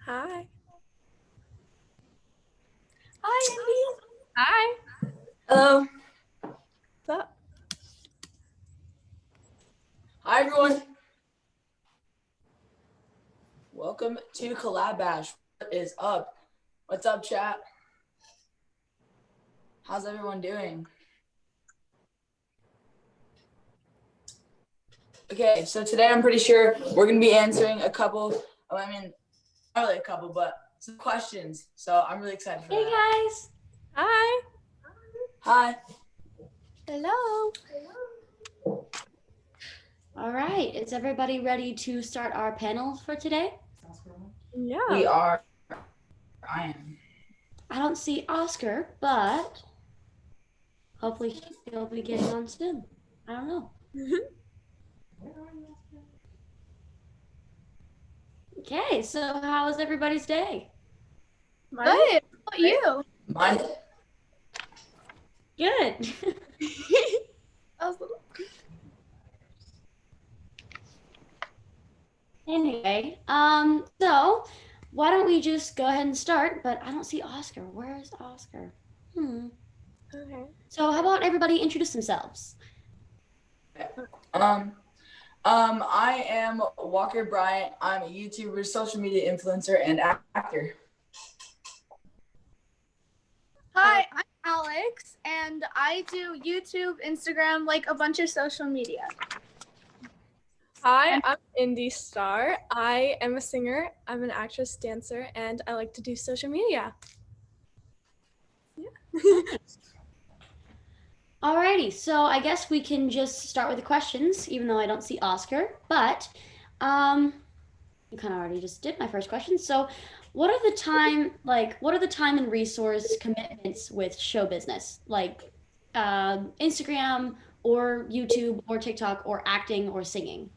Hi. Hi, Andy. Hi. Hello. What's up? Hi, everyone. Welcome to CollabBASH. What is up? What's up, chat? How's everyone doing? Okay, so today I'm pretty sure we're going to be answering a couple, not really a couple, but some questions. So I'm really excited for that. Hey, guys. Hi. Hi. Hello. All right. Is everybody ready to start our panel for today? Yeah. We are. I am. I don't see Oscar, but hopefully he'll be getting on soon. I don't know. Okay, so how was everybody's day? Mine Good. How about you? Mine. Good. Anyway, so why don't we just go ahead and start? But I don't see Oscar. Where is Oscar? Okay. So how about everybody introduce themselves? I am Walker Bryant. I'm a YouTuber, social media influencer, and actor. Hi, I'm Alex, and I do YouTube, Instagram, like a bunch of social media. Hi, I'm Indy Star. I am a singer, I'm an actress, dancer, and I like to do social media. Yeah. Alrighty, so I guess we can just start with the questions, even though I don't see Oscar. But you kind of already just did my first question. So, what are the time and resource commitments with show business, like Instagram or YouTube or TikTok or acting or singing?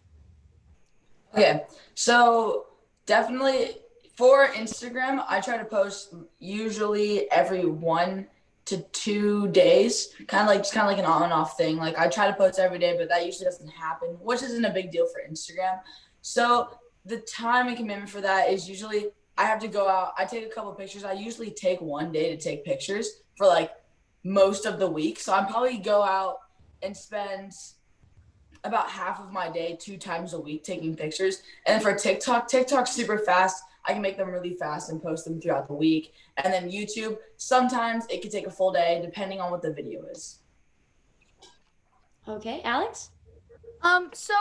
Okay, so definitely for Instagram, I try to post usually every 1 to 2 days, kind of like an on and off thing. Like I try to post every day, but that usually doesn't happen, which isn't a big deal for Instagram. So the time and commitment for that is usually I have to go out. I take a couple pictures. I usually take one day to take pictures for like most of the week. So I probably go out and spend about half of my day 2 times a week taking pictures. And for TikTok's super fast. I can make them really fast and post them throughout the week. And then YouTube, sometimes it could take a full day depending on what the video is. Okay, Alex? So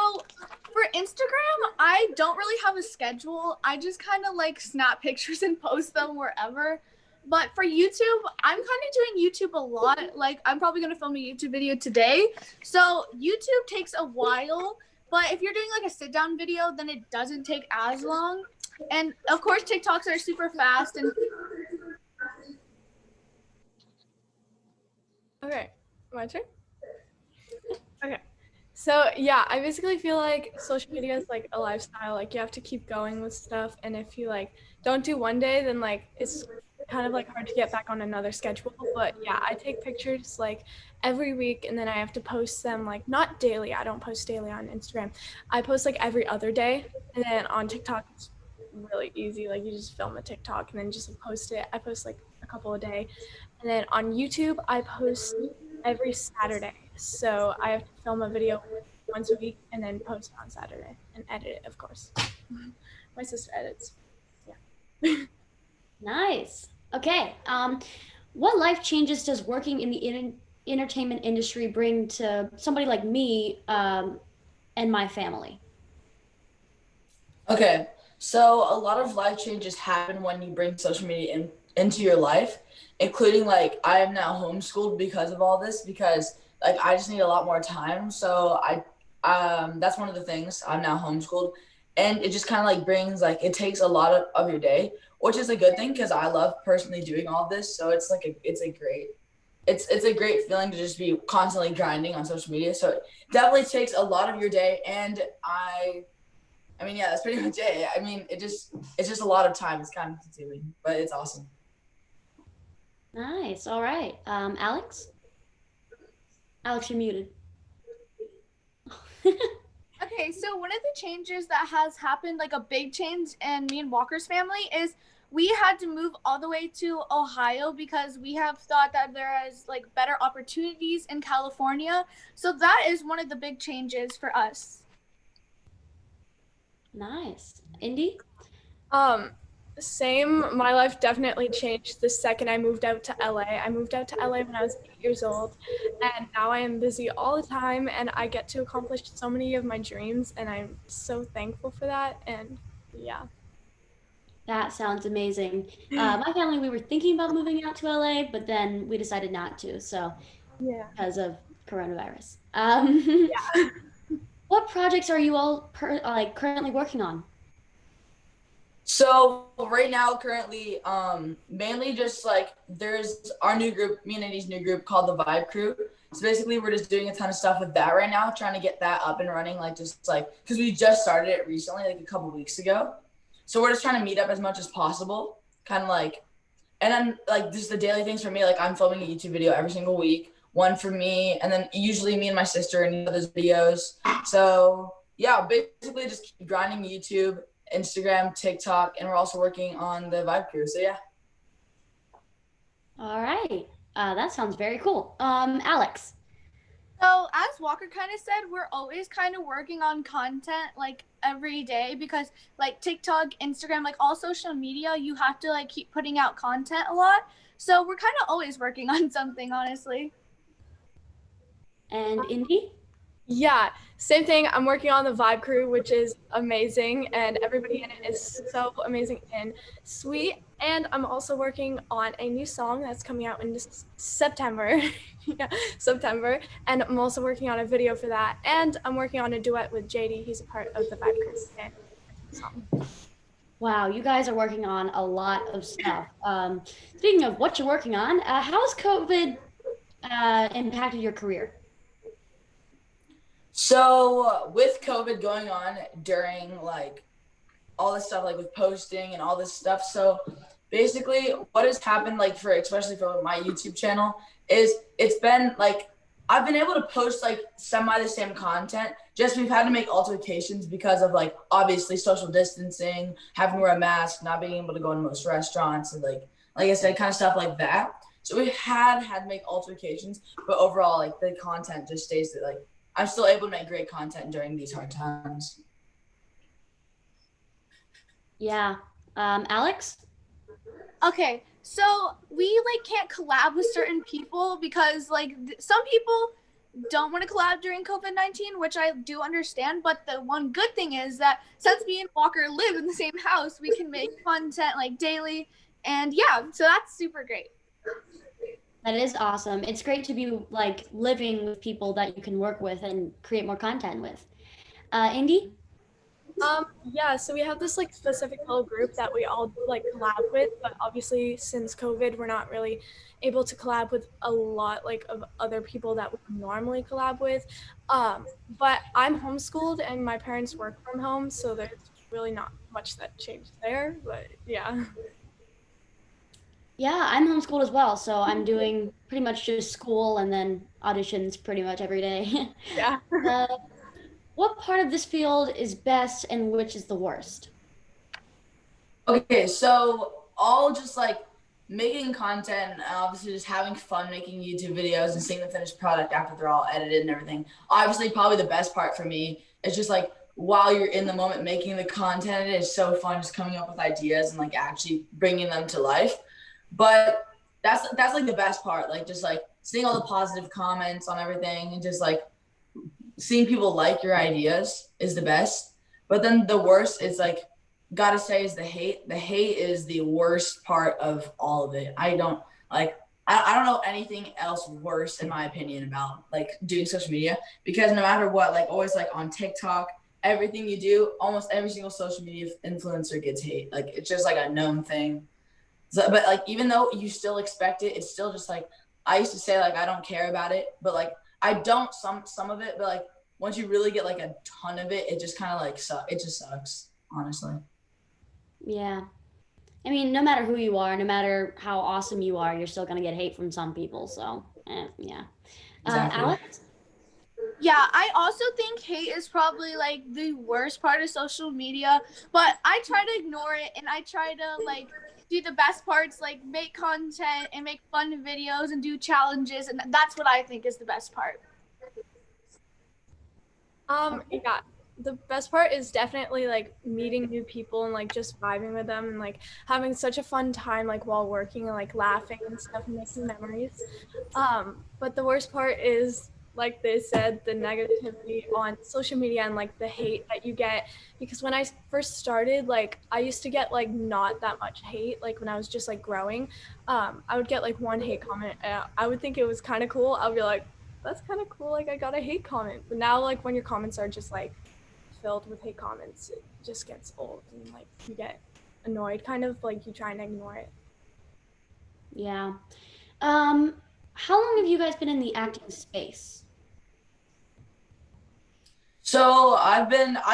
for Instagram, I don't really have a schedule. I just kind of like snap pictures and post them wherever. But for YouTube, I'm kind of doing YouTube a lot. Like I'm probably going to film a YouTube video today. So YouTube takes a while, but if you're doing like a sit down video, then it doesn't take as long. And of course, TikToks are super fast and Okay, my turn? Okay. So yeah, I basically feel like social media is like a lifestyle. Like you have to keep going with stuff, and if you like don't do one day, then like it's kind of like hard to get back on another schedule. But yeah, I take pictures like every week, and then I have to post them like not daily. I don't post daily on Instagram. I post like every other day, and then on TikTok it's really easy. Like you just film a TikTok and then just like, post it. I post like a couple a day, and then on YouTube I post every Saturday. So I have to film a video once a week and then post it on Saturday and edit it, of course. My sister edits. Yeah. Nice. Okay. What life changes does working in the entertainment industry bring to somebody like me and my family? Okay, so a lot of life changes happen when you bring social media into your life, including like I am now homeschooled because of all this, because like I just need a lot more time. So that's one of the things. I'm now homeschooled, and it just kind of like brings like it takes a lot of your day, which is a good thing because I love personally doing all this. So it's a great feeling to just be constantly grinding on social media. So it definitely takes a lot of your day, and yeah, that's pretty much it. It's just a lot of time. It's kind of consuming, but it's awesome. Nice. All right. Alex? Alex, you're muted. okay, Okay, so one of the changes that has happened, like a big change in me and Walker's family, is we had to move all the way to Ohio because we have thought that there is like better opportunities in California. So that is one of the big changes for us. Nice. Indy? Um, Same. My life definitely changed the second I moved out to LA. I moved out to LA when I was 8 years old, and now I am busy all the time, and I get to accomplish so many of my dreams, and I'm so thankful for that. And yeah. That sounds amazing. My family, we were thinking about moving out to LA, but then we decided not to, so Yeah. because of coronavirus. Yeah. What projects are you all currently working on? So right now, currently, mainly just like there's our new group, me and Andy's new group called the Vibe Crew. So basically, we're just doing a ton of stuff with that right now, trying to get that up and running, like just like because we just started it recently, like a couple weeks ago. So we're just trying to meet up as much as possible, kind of like, and then like just the daily things for me, like I'm filming a YouTube video every single week, one for me, and then usually me and my sister and others videos. So yeah, basically just keep grinding YouTube, Instagram, TikTok, and we're also working on the Vibe Crew. So yeah. All right. That sounds very cool. Alex. So, as Walker kind of said, we're always kind of working on content like every day because, like, TikTok, Instagram, like all social media, you have to like keep putting out content a lot. So, we're kind of always working on something, honestly. And Indy? Yeah, same thing. I'm working on the Vibe Crew, which is amazing, and everybody in it is so amazing and sweet. And I'm also working on a new song that's coming out in September. Yeah, September. And I'm also working on a video for that. And I'm working on a duet with JD. He's a part of the Vibe Crew and song. Wow, you guys are working on a lot of stuff. Speaking of what you're working on, how has COVID impacted your career? So with COVID going on during like all this stuff, like with posting and all this stuff. So basically what has happened, like for, especially for my YouTube channel, is it's been like, I've been able to post like semi the same content, just we've had to make alterations because of like, obviously social distancing, having to wear a mask, not being able to go in most restaurants and like I said, kind of stuff like that. So we had to make alterations, but overall like the content just stays that like, I'm still able to make great content during these hard times. Yeah. Alex? Okay, so we like can't collab with certain people because like some people don't want to collab during COVID-19, which I do understand. But the one good thing is that since me and Walker live in the same house, we can make content like daily, and yeah, so that's super great. That is awesome. It's great to be like living with people that you can work with and create more content with. Indy? Yeah, so we have this like specific little group that we all like collab with, but obviously since COVID, we're not really able to collab with a lot like of other people that we normally collab with. But I'm homeschooled and my parents work from home, so there's really not much that changed there, but yeah. Yeah, I'm homeschooled as well, so I'm doing pretty much just school and then auditions pretty much every day. Yeah. uh, what part of this field is best and which is the worst? Okay, so all just like making content, and obviously just having fun making YouTube videos and seeing the finished product after they're all edited and everything. Obviously, probably the best part for me is just like while you're in the moment making the content, it is so fun just coming up with ideas and like actually bringing them to life. But that's like the best part, like just like seeing all the positive comments on everything and just like seeing people like your ideas is the best. But then the worst is like, gotta say, is the hate. The hate is the worst part of all of it. I don't like, I don't know anything else worse in my opinion about like doing social media, because no matter what, like always like on TikTok, everything you do, almost every single social media influencer gets hate. Like it's just like a known thing. So, but like even though you still expect it, it's still just like, I used to say like I don't care about it, but like I don't some of it, but like once you really get like a ton of it, it just kind of like it just sucks, honestly. Yeah. I mean, no matter who you are, no matter how awesome you are, you're still going to get hate from some people. So, yeah. Exactly. Alex? Yeah, I also think hate is probably like the worst part of social media, but I try to ignore it and I try to like do the best parts, like make content and make fun videos and do challenges, and that's what I think is the best part. Yeah, the best part is definitely like meeting new people and like just vibing with them and like having such a fun time like while working and like laughing and stuff and making memories. But the worst part is, like they said, the negativity on social media and like the hate that you get. Because when I first started, like I used to get like not that much hate, like when I was just like growing. I would get like one hate comment. I would think it was kind of cool. I'll be like, that's kind of cool. Like I got a hate comment. But now, like when your comments are just like filled with hate comments, it just gets old and like you get annoyed. Kind of like you try and ignore it. Yeah. How long have you guys been in the acting space? So I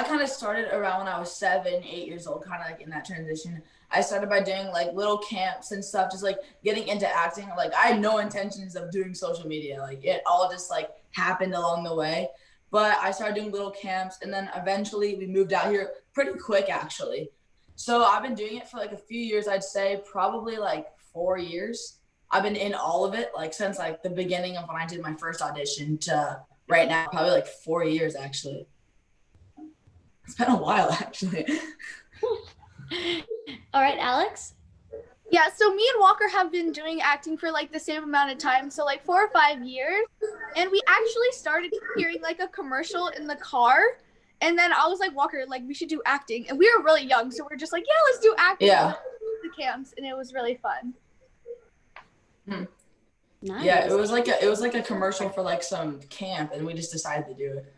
kind of started around when I was 7, 8 years old, kind of like in that transition. I started by doing like little camps and stuff, just like getting into acting. Like I had no intentions of doing social media. Like it all just like happened along the way. But I started doing little camps, and then eventually we moved out here pretty quick, actually. So I've been doing it for like a few years. I'd say probably like 4 years. I've been in all of it, like since like the beginning of when I did my first audition to right now, probably like 4 years actually. It's been a while actually. All right, Alex? Yeah, so me and Walker have been doing acting for like the same amount of time, so like 4 or 5 years. And we actually started hearing like a commercial in the car. And then I was like, Walker, like we should do acting. And we were really young, so we're just like, yeah, let's do acting. Yeah. The camps, and it was really fun. Nice. Yeah, it was like a commercial for like some camp, and we just decided to do it.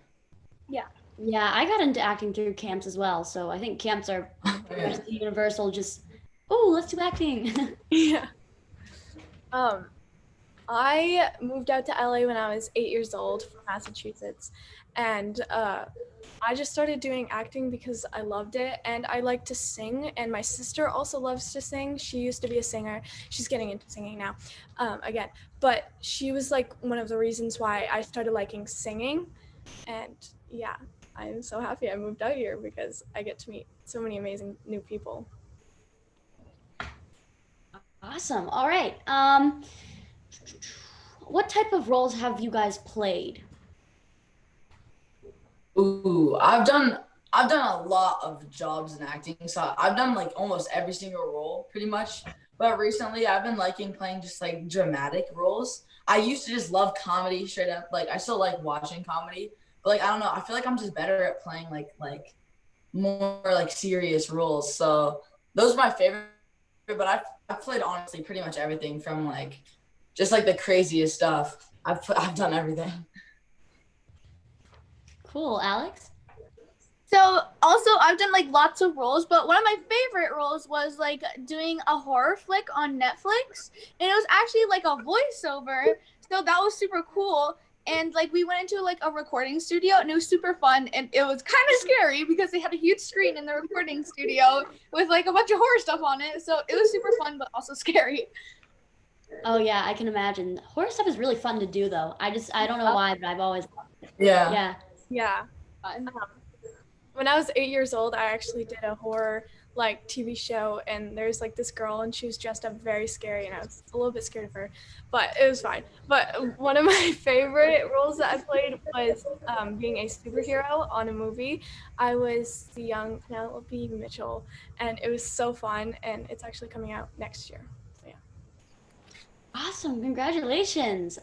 Yeah, I got into acting through camps as well. So I think camps are Yeah. universal. Just, oh, let's do acting. Yeah. I moved out to LA when I was 8 years old from Massachusetts, and I just started doing acting because I loved it and I like to sing. And my sister also loves to sing. She used to be a singer. She's getting into singing now, again. But she was like one of the reasons why I started liking singing. And yeah, I'm so happy I moved out here because I get to meet so many amazing new people. Awesome. All right. What type of roles have you guys played? Ooh, I've done a lot of jobs in acting, so I've done like almost every single role pretty much. But recently, I've been liking playing just like dramatic roles. I used to just love comedy straight up. Like I still like watching comedy, but like I don't know. I feel like I'm just better at playing like more like serious roles. So those are my favorite. But I've played honestly pretty much everything from like just like the craziest stuff. I've done everything. Cool, Alex. So also I've done like lots of roles, but one of my favorite roles was like doing a horror flick on Netflix, and it was actually like a voiceover. So that was super cool. And like we went into like a recording studio, and it was super fun, and it was kind of scary because they had a huge screen in the recording studio with like a bunch of horror stuff on it. So it was super fun but also scary. Oh yeah, I can imagine. Horror stuff is really fun to do though. I don't know why, but I've always Yeah. yeah. Yeah. When I was 8 years old, I actually did a horror like TV show, and there's like this girl, and she was dressed up very scary, and I was a little bit scared of her, but it was fine. But one of my favorite roles that I played was being a superhero on a movie. I was the young Penelope Mitchell, and it was so fun, and it's actually coming out next year. So yeah. Awesome. Congratulations.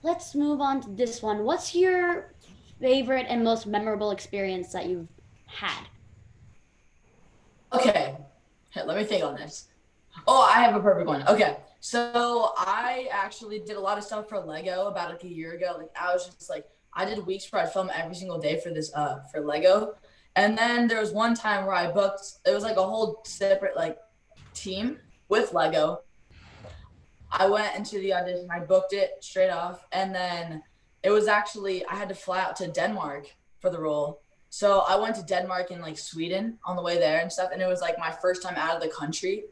Let's move on to this one. What's your favorite and most memorable experience that you've had? Okay. Here, let me think on this. Oh, I have a perfect one. Okay. So I actually did a lot of stuff for Lego about like a year ago. Like I was just like I did weeks where I'd film every single day for this for Lego. And then there was one time where I booked it was like a whole separate like team with Lego. I went into the audition, I booked it straight off, and then it was actually I had to fly out to Denmark for the role. So I went to Denmark and like Sweden on the way there and stuff, and it was like my first time out of the country.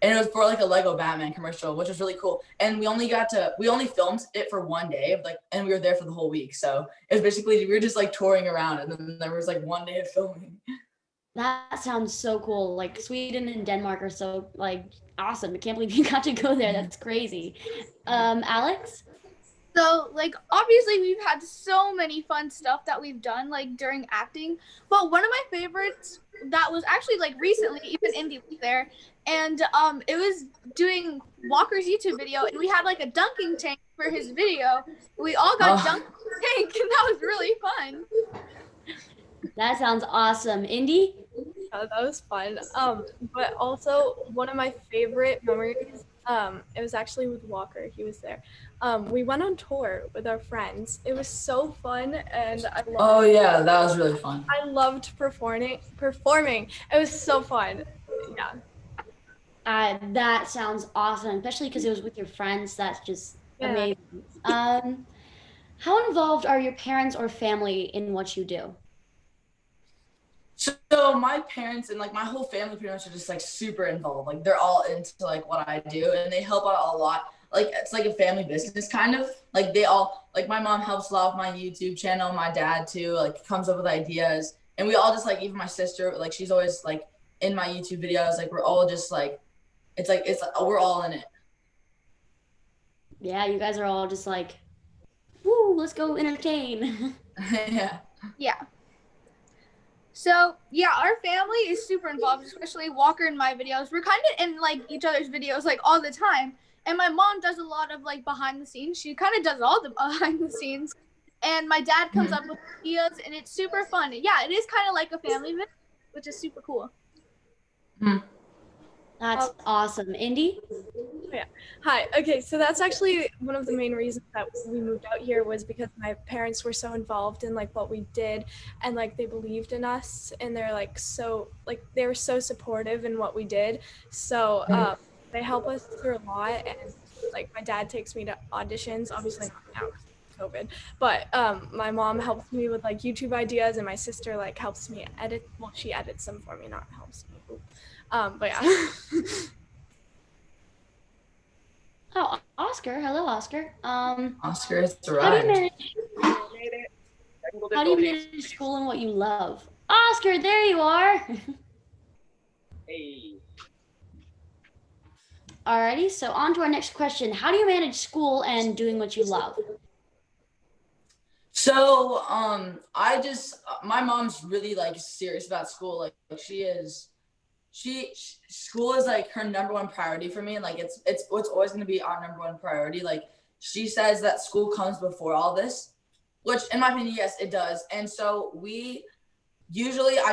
And it was for like a Lego Batman commercial, which was really cool. And we only filmed it for one day, like, and we were there for the whole week. So it was basically, we were just like touring around, and then there was like one day of filming. That sounds so cool. Like Sweden and Denmark are so like awesome. I can't believe you got to go there. That's crazy. Alex? So, like, obviously, we've had so many fun stuff that we've done, like, during acting. But one of my favorites that was actually, like, recently, even Indy was there, and it was doing Walker's YouTube video, and we had, like, a dunking tank for his video. We all got dunked in the tank, and that was really fun. That sounds awesome. Indy? That was fun. But also one of my favorite memories, it was actually with Walker. He was there. We went on tour with our friends. It was so fun, and I loved. Oh yeah, that was really fun. I loved performing. It was so fun. Yeah. That sounds awesome, especially because it was with your friends. That's just amazing. How involved are your parents or family in what you do? So my parents and like my whole family pretty much are just like super involved. Like they're all into like what I do, and they help out a lot. Like it's like a family business kind of. Like they all, like my mom helps a lot with my YouTube channel, my dad too, like comes up with ideas. And we all just like, even my sister, like she's always like in my YouTube videos, like we're all just like it's like we're all in it. Yeah, you guys are all just like, woo, let's go entertain. Yeah. Yeah. So, yeah, our family is super involved, especially Walker in my videos. We're kind of in, like, each other's videos, like, all the time. And my mom does a lot of, like, behind the scenes. She kind of does all the behind the scenes. And my dad comes up with ideas, and it's super fun. Yeah, it is kind of like a family video, which is super cool. That's awesome. Indy? Yeah. Hi. Okay, so that's actually one of the main reasons that we moved out here, was because my parents were so involved in like what we did, and like they believed in us, and they're like so like they were so supportive in what we did. So they help us through a lot, and like my dad takes me to auditions, obviously not now, COVID, but my mom helps me with like YouTube ideas, and my sister like helps me edit. Well, she edits them for me, not helps me. But yeah. Oh, Oscar. Hello, Oscar. Oscar has How do you arrived. manage school and what you love? Oscar, there you are. Hey. Alrighty, so on to our next question. How do you manage school and doing what you love? So my mom's really like serious about school. Like school is like her number one priority for me, and like it's always going to be our number one priority. Like she says that school comes before all this, which in my opinion, yes, it does. And so I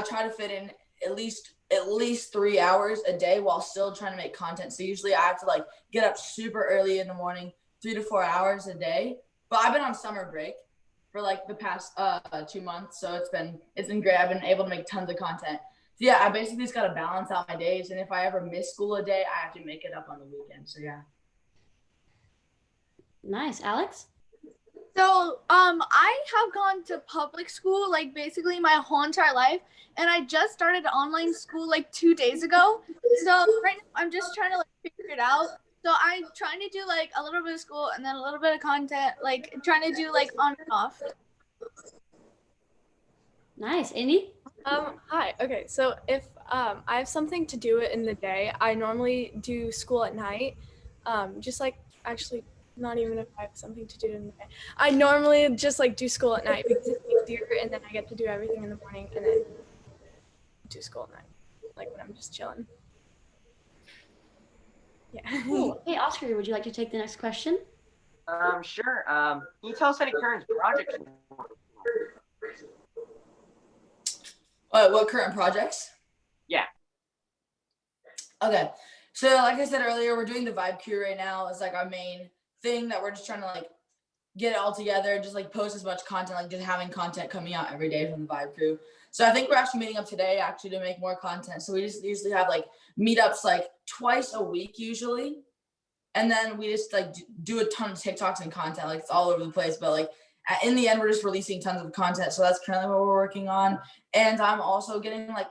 try to fit in at least 3 hours a day while still trying to make content. So usually I have to like get up super early in the morning, 3 to 4 hours a day. But I've been on summer break for like the past 2 months, so it's been great. I've been able to make tons of content. So yeah, I basically just gotta balance out my days, and if I ever miss school a day, I have to make it up on the weekend. So yeah. Nice. Alex? So, I have gone to public school, like, basically my whole entire life, and I just started online school, like, 2 days ago. So, right now, I'm just trying to, like, figure it out. So, I'm trying to do, like, a little bit of school and then a little bit of content, like, trying to do, like, on and off. Nice. Indy? Hi. Okay, so if I have something to do in the day, I normally do school at night. Just like actually not even if I have something to do in the day. I normally just like do school at night because it's easier, and then I get to do everything in the morning and then do school at night, like when I'm just chilling. Yeah. Cool. Hey, Oscar, would you like to take the next question? Sure. Can you tell us any current projects? What current projects? Yeah. Okay. So like I said earlier, we're doing the Vibe Crew right now. It's like our main thing that we're just trying to like get it all together, just like post as much content, like just having content coming out every day from the Vibe Crew. So I think we're actually meeting up today actually to make more content. So we just usually have like meetups like twice a week usually. And then we just like do a ton of TikToks and content, like it's all over the place. But like in the end, we're just releasing tons of content. So that's currently what we're working on. And I'm also getting like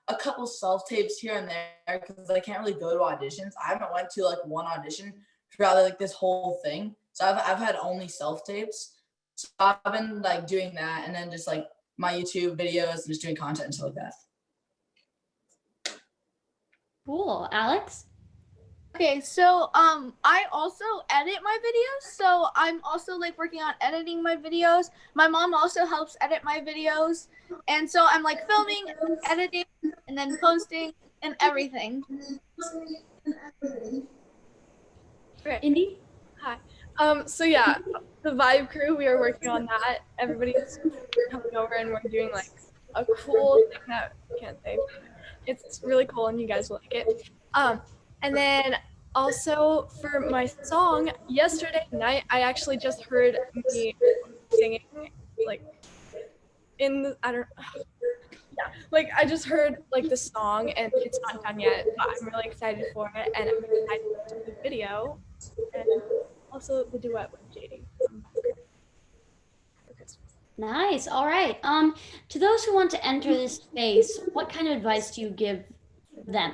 a couple self tapes here and there because I can't really go to auditions. I haven't went to like one audition throughout like this whole thing. So I've had only self tapes. So I've been like doing that, and then just like my YouTube videos and just doing content and stuff like that. Cool. Alex? Okay, so I also edit my videos, so I'm also like working on editing my videos. My mom also helps edit my videos, and so I'm like filming, editing, and then posting and everything. Okay. Indy? Hi. So yeah, the Vibe crew, we are working on that. Everybody's coming over and we're doing like a cool thing that I can't say. It's really cool and you guys will like it. And then also for my song, yesterday night I actually just heard me singing like in the, I don't yeah, like I just heard like the song and it's not done yet, but I'm really excited for it and I'm excited to the video and also the duet with JD. Nice. All right. To those who want to enter this space, what kind of advice do you give them?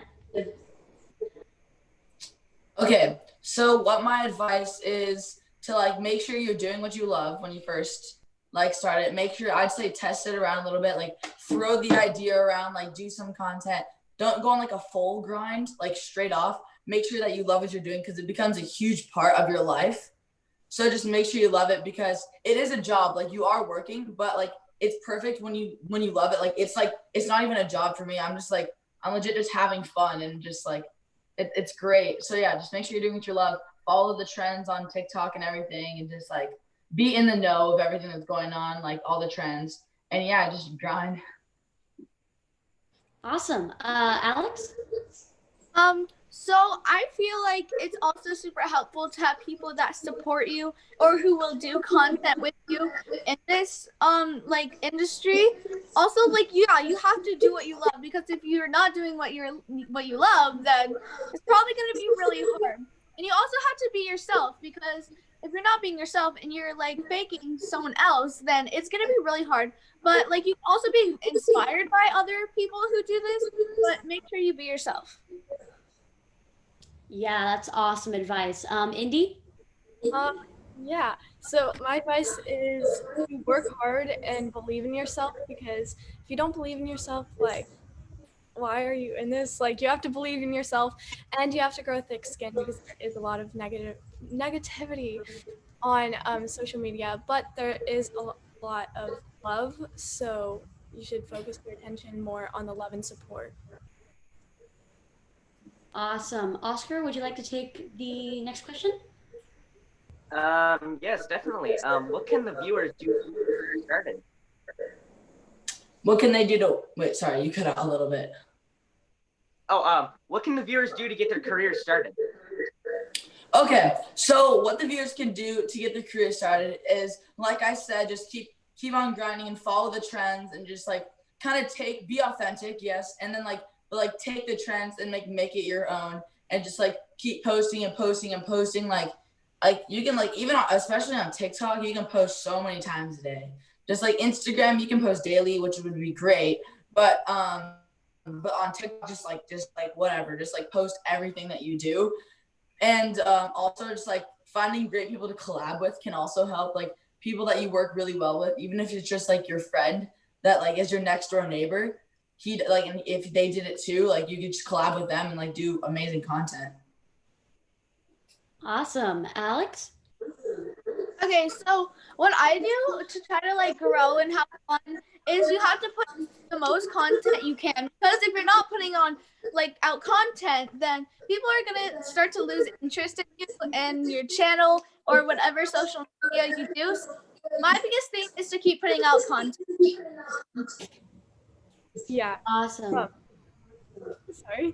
Okay, so what my advice is to like make sure you're doing what you love when you first like start it. Make sure, I'd say, test it around a little bit, like throw the idea around, like do some content. Don't go on like a full grind, like straight off. Make sure that you love what you're doing because it becomes a huge part of your life. So just make sure you love it because it is a job. Like you are working, but like it's perfect when you love it. Like it's not even a job for me. I'm legit just having fun and just like it's great. So yeah, just make sure you're doing what you love. Follow the trends on TikTok and everything, and just like be in the know of everything that's going on, like all the trends. And yeah, just grind. Awesome. Alex? So I feel like it's also super helpful to have people that support you or who will do content with you in this like industry. Also, like yeah, you have to do what you love because if you're not doing what you love, then it's probably going to be really hard. And you also have to be yourself because if you're not being yourself and you're like faking someone else, then it's going to be really hard. But like you can also be inspired by other people who do this, but make sure you be yourself. Yeah, that's awesome advice. Indy? Yeah, so my advice is to work hard and believe in yourself because if you don't believe in yourself, like, why are you in this? Like, you have to believe in yourself and you have to grow thick skin because there is a lot of negativity on social media, but there is a lot of love, so you should focus your attention more on the love and support. Awesome. Oscar, would you like to take the next question? Yes, definitely. What can the viewers do to get started? What can they do to wait? Sorry, you cut out a little bit. Oh, what can the viewers do to get their career started? Okay, so what the viewers can do to get their career started is, like I said, just keep on grinding and follow the trends and just like kind of be authentic, yes, and then but take the trends and make it your own and just like keep posting and posting and posting like you can like even especially on TikTok you can post so many times a day. Just like Instagram you can post daily, which would be great, but on TikTok just like whatever, just like post everything that you do. And also just like finding great people to collab with can also help, like people that you work really well with, even if it's just like your friend that like is your next door neighbor. And if they did it too, like you could just collab with them and like do amazing content. Awesome. Alex? Okay, so what I do to try to like grow and have fun is you have to put the most content you can because if you're not putting on like out content, then people are gonna start to lose interest in you and your channel or whatever social media you do. So my biggest thing is to keep putting out content. Yeah. Awesome. Sorry.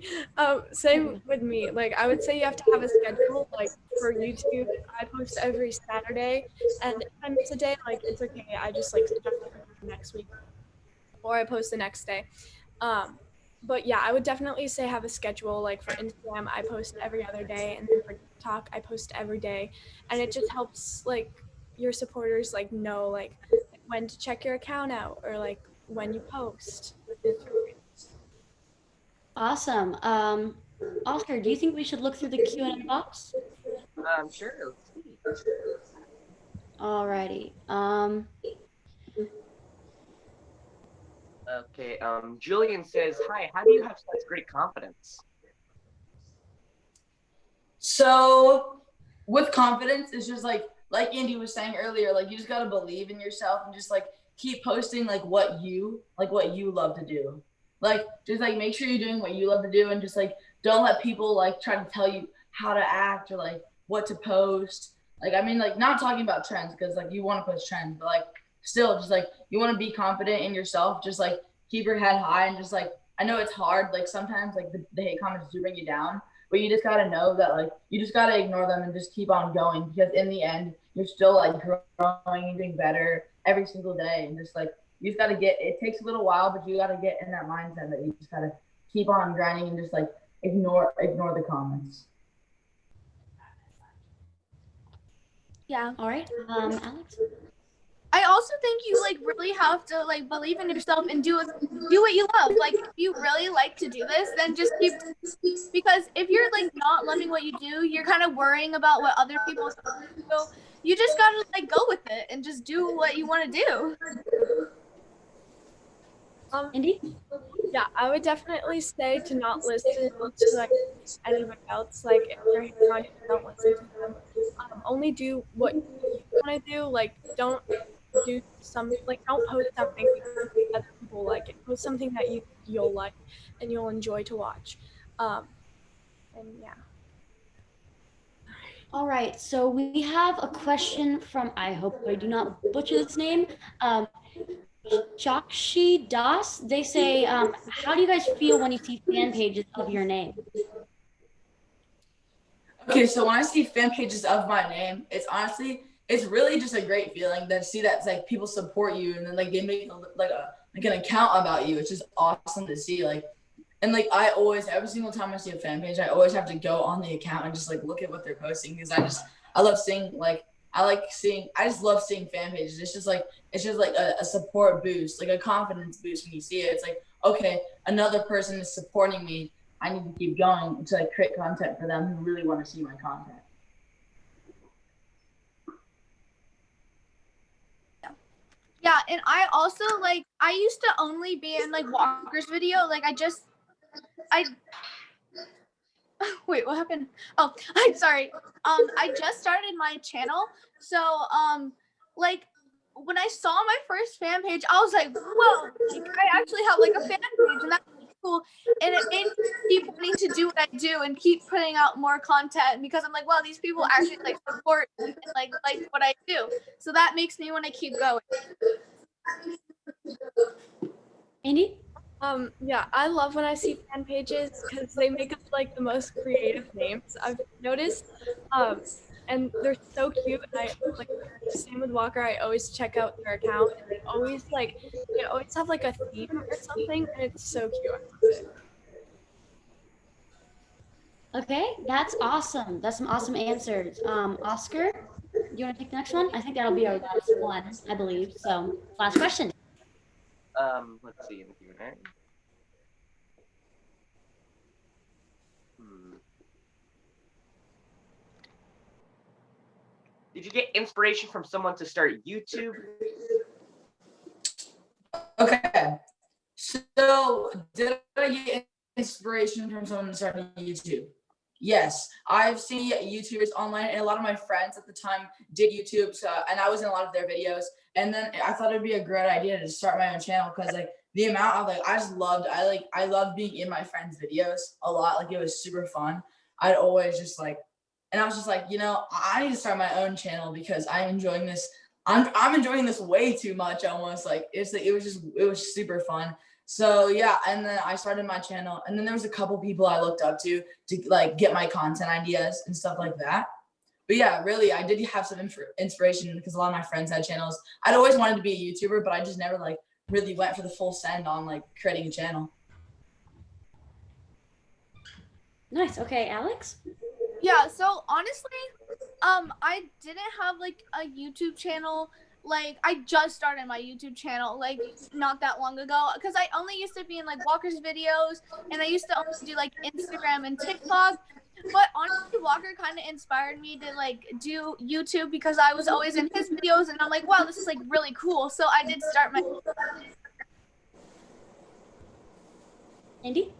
Same with me. Like I would say you have to have a schedule. Like for YouTube, I post every Saturday, and if I miss a day, like it's okay. I just like stuff it for next week, or I post the next day. But yeah, I would definitely say have a schedule. Like for Instagram, I post every other day, and then for TikTok, I post every day, and it just helps like your supporters like know like when to check your account out or like when you post. It's really great. Awesome. Oscar, do you think we should look through the Q&A box? Sure. Let's see. Alrighty. Okay. Julian says, "Hi. How do you have such great confidence?" So with confidence, it's just like Andy was saying earlier, like you just gotta believe in yourself and just like keep posting like what you love to do. Like just like make sure you're doing what you love to do and just like don't let people like try to tell you how to act or like what to post. Like I mean like not talking about trends because like you want to post trends, but like still just like you want to be confident in yourself, just like keep your head high and just like I know it's hard, like sometimes like the hate comments do bring you down, but you just gotta know that like you just gotta ignore them and just keep on going because in the end you're still like growing and getting better every single day and just like you just gotta get it takes a little while but you gotta get in that mindset that you just gotta keep on grinding and just like ignore the comments. Yeah. All right. Alex? I also think you like really have to like believe in yourself and do what you love. Like if you really like to do this, then just keep, because if you're like not loving what you do, you're kind of worrying about what other people think. So you just gotta like go with it and just do what you want to do. Indy? Yeah, I would definitely say to not listen to like anybody else. Like if they're hating on you, don't listen to them. Only do what you want to do. Like don't do don't post something because other people like it. Post something that you'll like and you'll enjoy to watch. And yeah. All right, so we have a question from, I hope I do not butcher this name, Chakshi Das. They say, how do you guys feel when you see fan pages of your name? Okay, so when I see fan pages of my name, it's really just a great feeling to see that like people support you and then like they make like an account about you. It's just awesome to see like and like I always every single time I see a fan page, I always have to go on the account and just like look at what they're posting because I love seeing like I just love seeing fan pages. It's just like a support boost, like a confidence boost when you see it. It's like okay, another person is supporting me. I need to keep going to like create content for them who really want to see my content. Yeah, and I also like I used to only be in like Walker's video. Like I wait, what happened? Oh, I'm sorry. I just started my channel. So like when I saw my first fan page, I was like, whoa, like I actually have like a fan page and that's really cool. And it made me keep wanting to do what I do and keep putting out more content because I'm like, well, these people actually like support and like what I do. So that makes me want to keep going. Indy? Yeah, I love when I see fan pages because they make up like the most creative names I've noticed. And they're so cute. And I like same with Walker. I always check out their account, and they always have like a theme or something, and it's so cute. I love it. Okay, that's awesome. That's some awesome answers. Oscar, do you want to take the next one? I think that'll be our last one, I believe. So, last question. Let's see in the Q&A. Did you get inspiration from someone to start YouTube? Okay, so did I get inspiration from someone to start YouTube? Yes, I've seen YouTubers online, and a lot of my friends at the time did YouTube, so, and I was in a lot of their videos. And then I thought it'd be a great idea to start my own channel because like the amount of like I loved being in my friends' videos a lot. Like it was super fun. I'd always just like, and I was just like, you know, I need to start my own channel because I'm enjoying this. I'm enjoying this way too much almost. Like it was super fun. So yeah, and then I started my channel, and then there was a couple people I looked up to like get my content ideas and stuff like that. But yeah, really, I did have some inspiration because a lot of my friends had channels. I'd always wanted to be a YouTuber, but I just never like really went for the full send on like creating a channel. Nice. Okay, Alex? Yeah, so honestly, I didn't have like a YouTube channel like I just started my YouTube channel like not that long ago because I only used to be in like Walker's videos and I used to only do like Instagram and TikTok. But honestly, Walker kind of inspired me to like do YouTube because I was always in his videos and I'm like, wow, this is like really cool. So I did start my. Andy?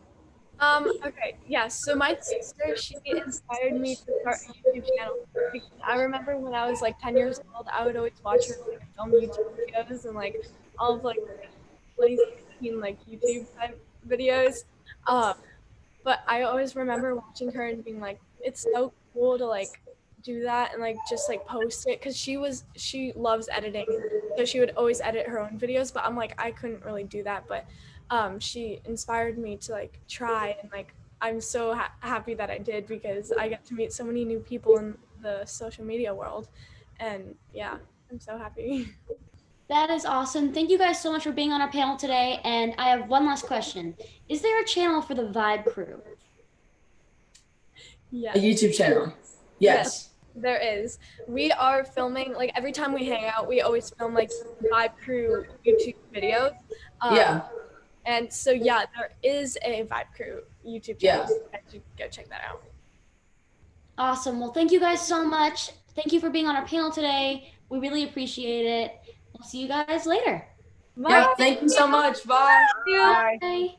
Okay, yeah, so my sister, she inspired me to start a YouTube channel because I remember when I was like 10 years old, I would always watch her like film YouTube videos and like all of like 2016 like YouTube type videos. Um, but I always remember watching her and being like, it's so cool to like do that and like just like post it because she loves editing, so she would always edit her own videos. But I'm like, I couldn't really do that, but she inspired me to like try, and like I'm so happy that I did because I got to meet so many new people in the social media world, and yeah, I'm so happy. That is awesome. Thank you guys so much for being on our panel today. And I have one last question. Is there a channel for the Vibe crew? Yeah. A YouTube channel. Yes. There is. We are filming, like every time we hang out, we always film like Vibe Crew YouTube videos. Yeah. And so, yeah, there is a Vibe Crew YouTube channel. Yeah. So you guys should go check that out. Awesome. Well, thank you guys so much. Thank you for being on our panel today. We really appreciate it. We'll see you guys later. Bye. Yeah. Thank you so much. Bye. Bye. Bye.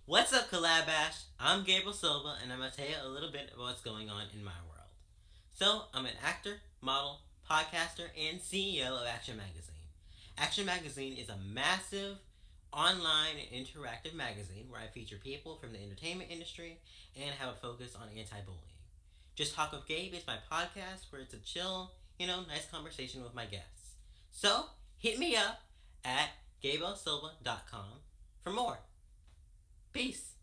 What's up, CollabBASH? I'm Gabriel Silva, and I'm going to tell you a little bit about what's going on in my world. So, I'm an actor, model, podcaster, and CEO of Action Magazine. Action Magazine is a massive online and interactive magazine where I feature people from the entertainment industry and have a focus on anti-bullying. Just Talk with Gabe is my podcast where it's a chill, nice conversation with my guests. So, hit me up at gabrielsilva.com for more. Peace.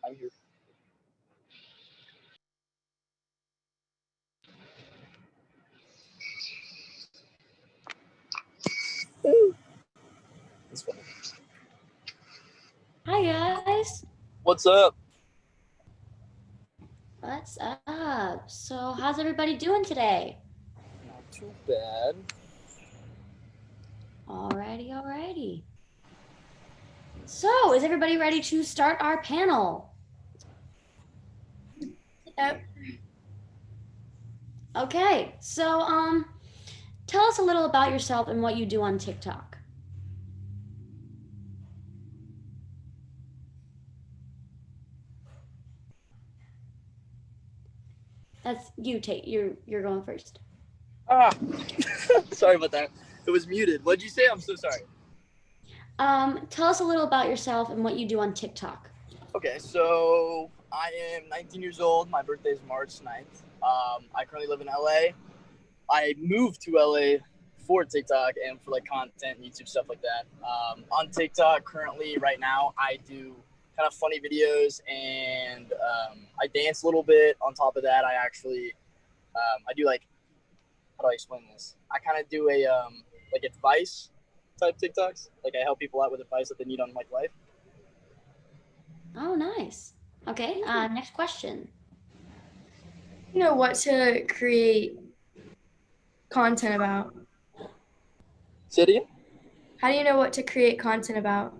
I'm here. That's funny. Hi guys. What's up? What's up? So how's everybody doing today? Not too bad. Alrighty. So is everybody ready to start our panel? Yep. Okay, so tell us a little about yourself and what you do on TikTok. That's you, Tate. You're going first. Ah, sorry about that. It was muted. What'd you say? I'm so sorry. Tell us a little about yourself and what you do on TikTok. Okay, so I am 19 years old. My birthday is March 9th. I currently live in LA. I moved to LA for TikTok and for like content, YouTube stuff like that. On TikTok currently, right now, I do kind of funny videos and I dance a little bit. On top of that, I actually I do like, how do I explain this? I kind of do a like advice type TikToks. Like I help people out with advice that they need on like life. Oh, nice. Okay, next question. You know what to create content about? Say it again? How do you know what to create content about?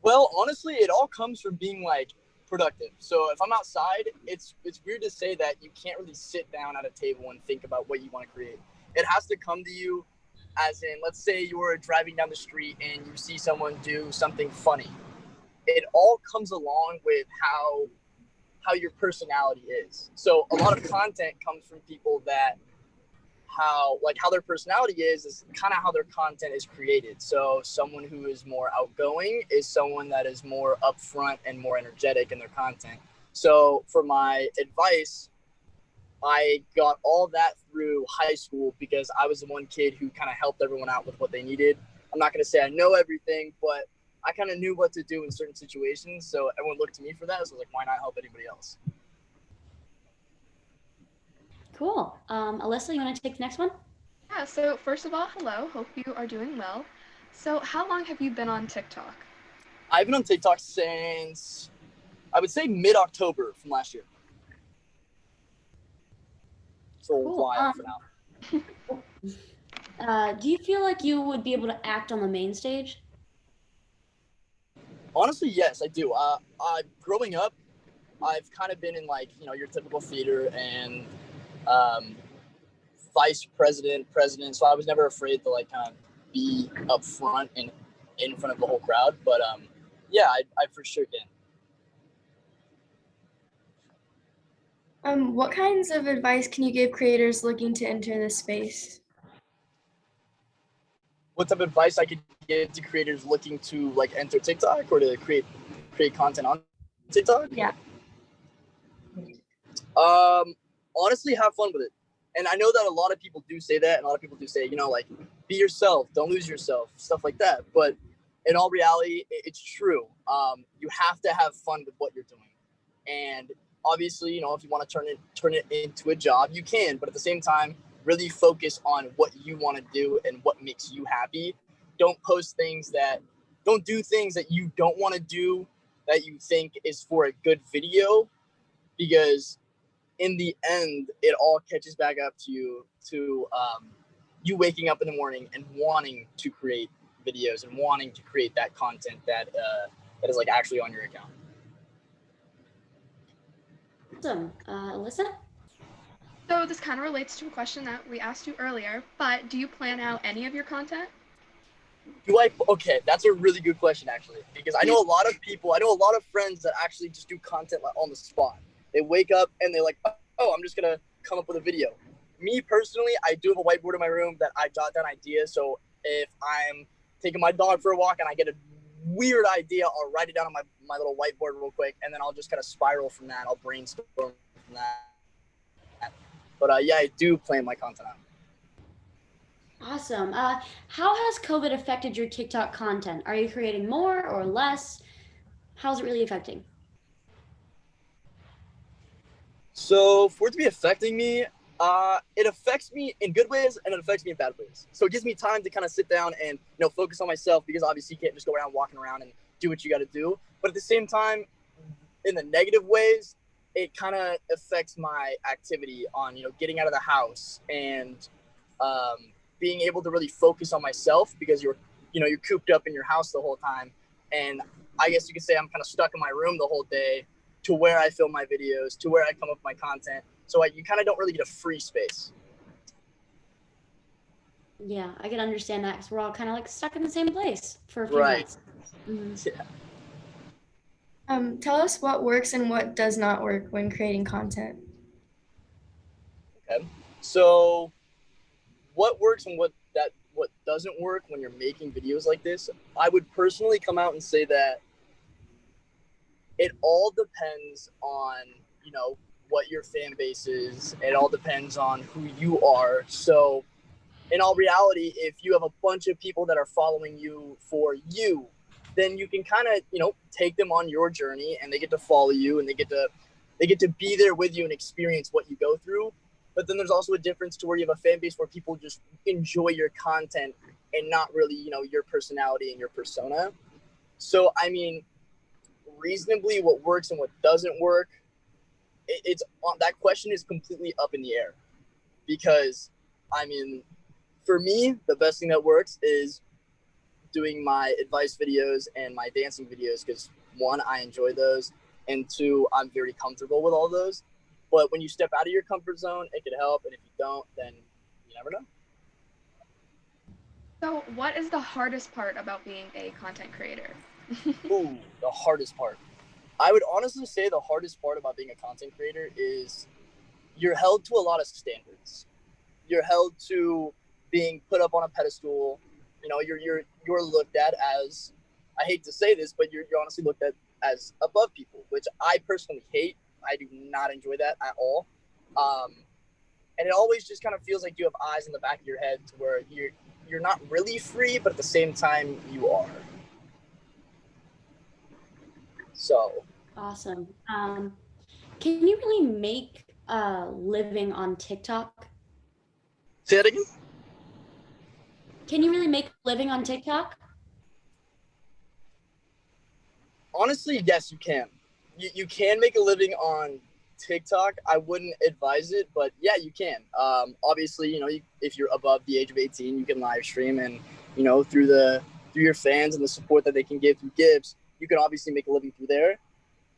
Well, honestly, it all comes from being like productive. So if I'm outside, it's weird to say that you can't really sit down at a table and think about what you want to create. It has to come to you, as in, let's say you're driving down the street and you see someone do something funny. It all comes along with how your personality is. So a lot of content comes from people that how their personality is kind of how their content is created. So someone who is more outgoing is someone that is more upfront and more energetic in their content. So for my advice, I got all that through high school because I was the one kid who kind of helped everyone out with what they needed. I'm not going to say I know everything, but I kind of knew what to do in certain situations. So everyone looked to me for that. So I was like, why not help anybody else? Cool. Alyssa, you want to take the next one? Yeah, so first of all, hello. Hope you are doing well. So, how long have you been on TikTok? I've been on TikTok since, I would say, mid-October from last year. So Cool. a while for now. Do you feel like you would be able to act on the main stage? Honestly, yes, I do. Growing up, I've kind of been in like, your typical theater and vice president, president. So I was never afraid to like kind of be up front and in front of the whole crowd. But yeah, I for sure can. What kinds of advice can you give creators looking to enter this space? What type of advice I could give to creators looking to like enter TikTok or to create content on TikTok? Yeah. Honestly, have fun with it. And I know that a lot of people do say that, and a lot of people do say, like, be yourself, don't lose yourself, stuff like that. But in all reality, it's true. You have to have fun with what you're doing. And obviously, if you want to turn it into a job, you can. But at the same time, really focus on what you want to do and what makes you happy. Don't do things that you don't want to do that you think is for a good video, because in the end, it all catches back up to you, you waking up in the morning and wanting to create videos and wanting to create that content that is like actually on your account. Awesome. Alyssa? So, this kind of relates to a question that we asked you earlier, but do you plan out any of your content? Okay, that's a really good question, actually, because I know a lot of friends that actually just do content like on the spot. They wake up and they're like, oh, I'm just going to come up with a video. Me personally, I do have a whiteboard in my room that I jot down ideas. So if I'm taking my dog for a walk and I get a weird idea, I'll write it down on my little whiteboard real quick, and then I'll just kind of spiral from that. I'll brainstorm from that. But yeah, I do plan my content out. Awesome. How has COVID affected your TikTok content? Are you creating more or less? How's it really affecting? So for it to be affecting me, it affects me in good ways and it affects me in bad ways. So it gives me time to kind of sit down and focus on myself, because obviously you can't just go around walking around and do what you got to do. But at the same time, in the negative ways, it kind of affects my activity on getting out of the house and being able to really focus on myself, because you're cooped up in your house the whole time. And I guess you could say I'm kind of stuck in my room the whole day, to where I film my videos, to where I come up with my content. So you kind of don't really get a free space. Yeah, I can understand that, because we're all kind of like stuck in the same place for a few Right. months. Mm-hmm. Yeah. Tell us what works and what does not work when creating content. Okay. So what works and what doesn't work when you're making videos like this, I would personally come out and say that it all depends on what your fan base is. It all depends on who you are. So in all reality, if you have a bunch of people that are following you for you, then you can kind of take them on your journey, and they get to follow you, and they get to be there with you and experience what you go through. But then there's also a difference to where you have a fan base where people just enjoy your content and not really your personality and your persona. So I mean, reasonably, what works and what doesn't work, it's that question is completely up in the air, because I mean, for me, the best thing that works is doing my advice videos and my dancing videos, because one, I enjoy those, and two, I'm very comfortable with all those. But when you step out of your comfort zone, it can help, and if you don't, then you never know. So, what is the hardest part about being a content creator? Ooh, the hardest part. I would honestly say the hardest part about being a content creator is you're held to a lot of standards. You're held to being put up on a pedestal. You're looked at as, I hate to say this, but you're honestly looked at as above people, which I personally hate. I do not enjoy that at all. And it always just kind of feels like you have eyes in the back of your head, to where you're not really free, but at the same time you are. So Awesome. Can you really make a living on TikTok? say that again. Can you really make a living on TikTok? Honestly, yes, you can. You can make a living on TikTok. I wouldn't advise it, but yeah, you can. Obviously, if you're above the age of 18, you can live stream, and through your fans and the support that they can give through gifts, you can obviously make a living through there.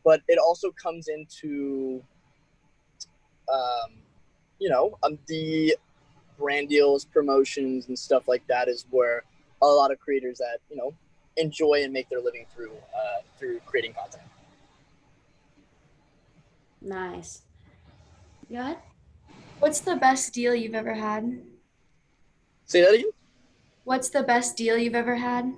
But it also comes into the brand deals, promotions, and stuff like that is where a lot of creators that enjoy and make their living through creating content. Nice. Go ahead. What's the best deal you've ever had? Say that again. What's the best deal you've ever had?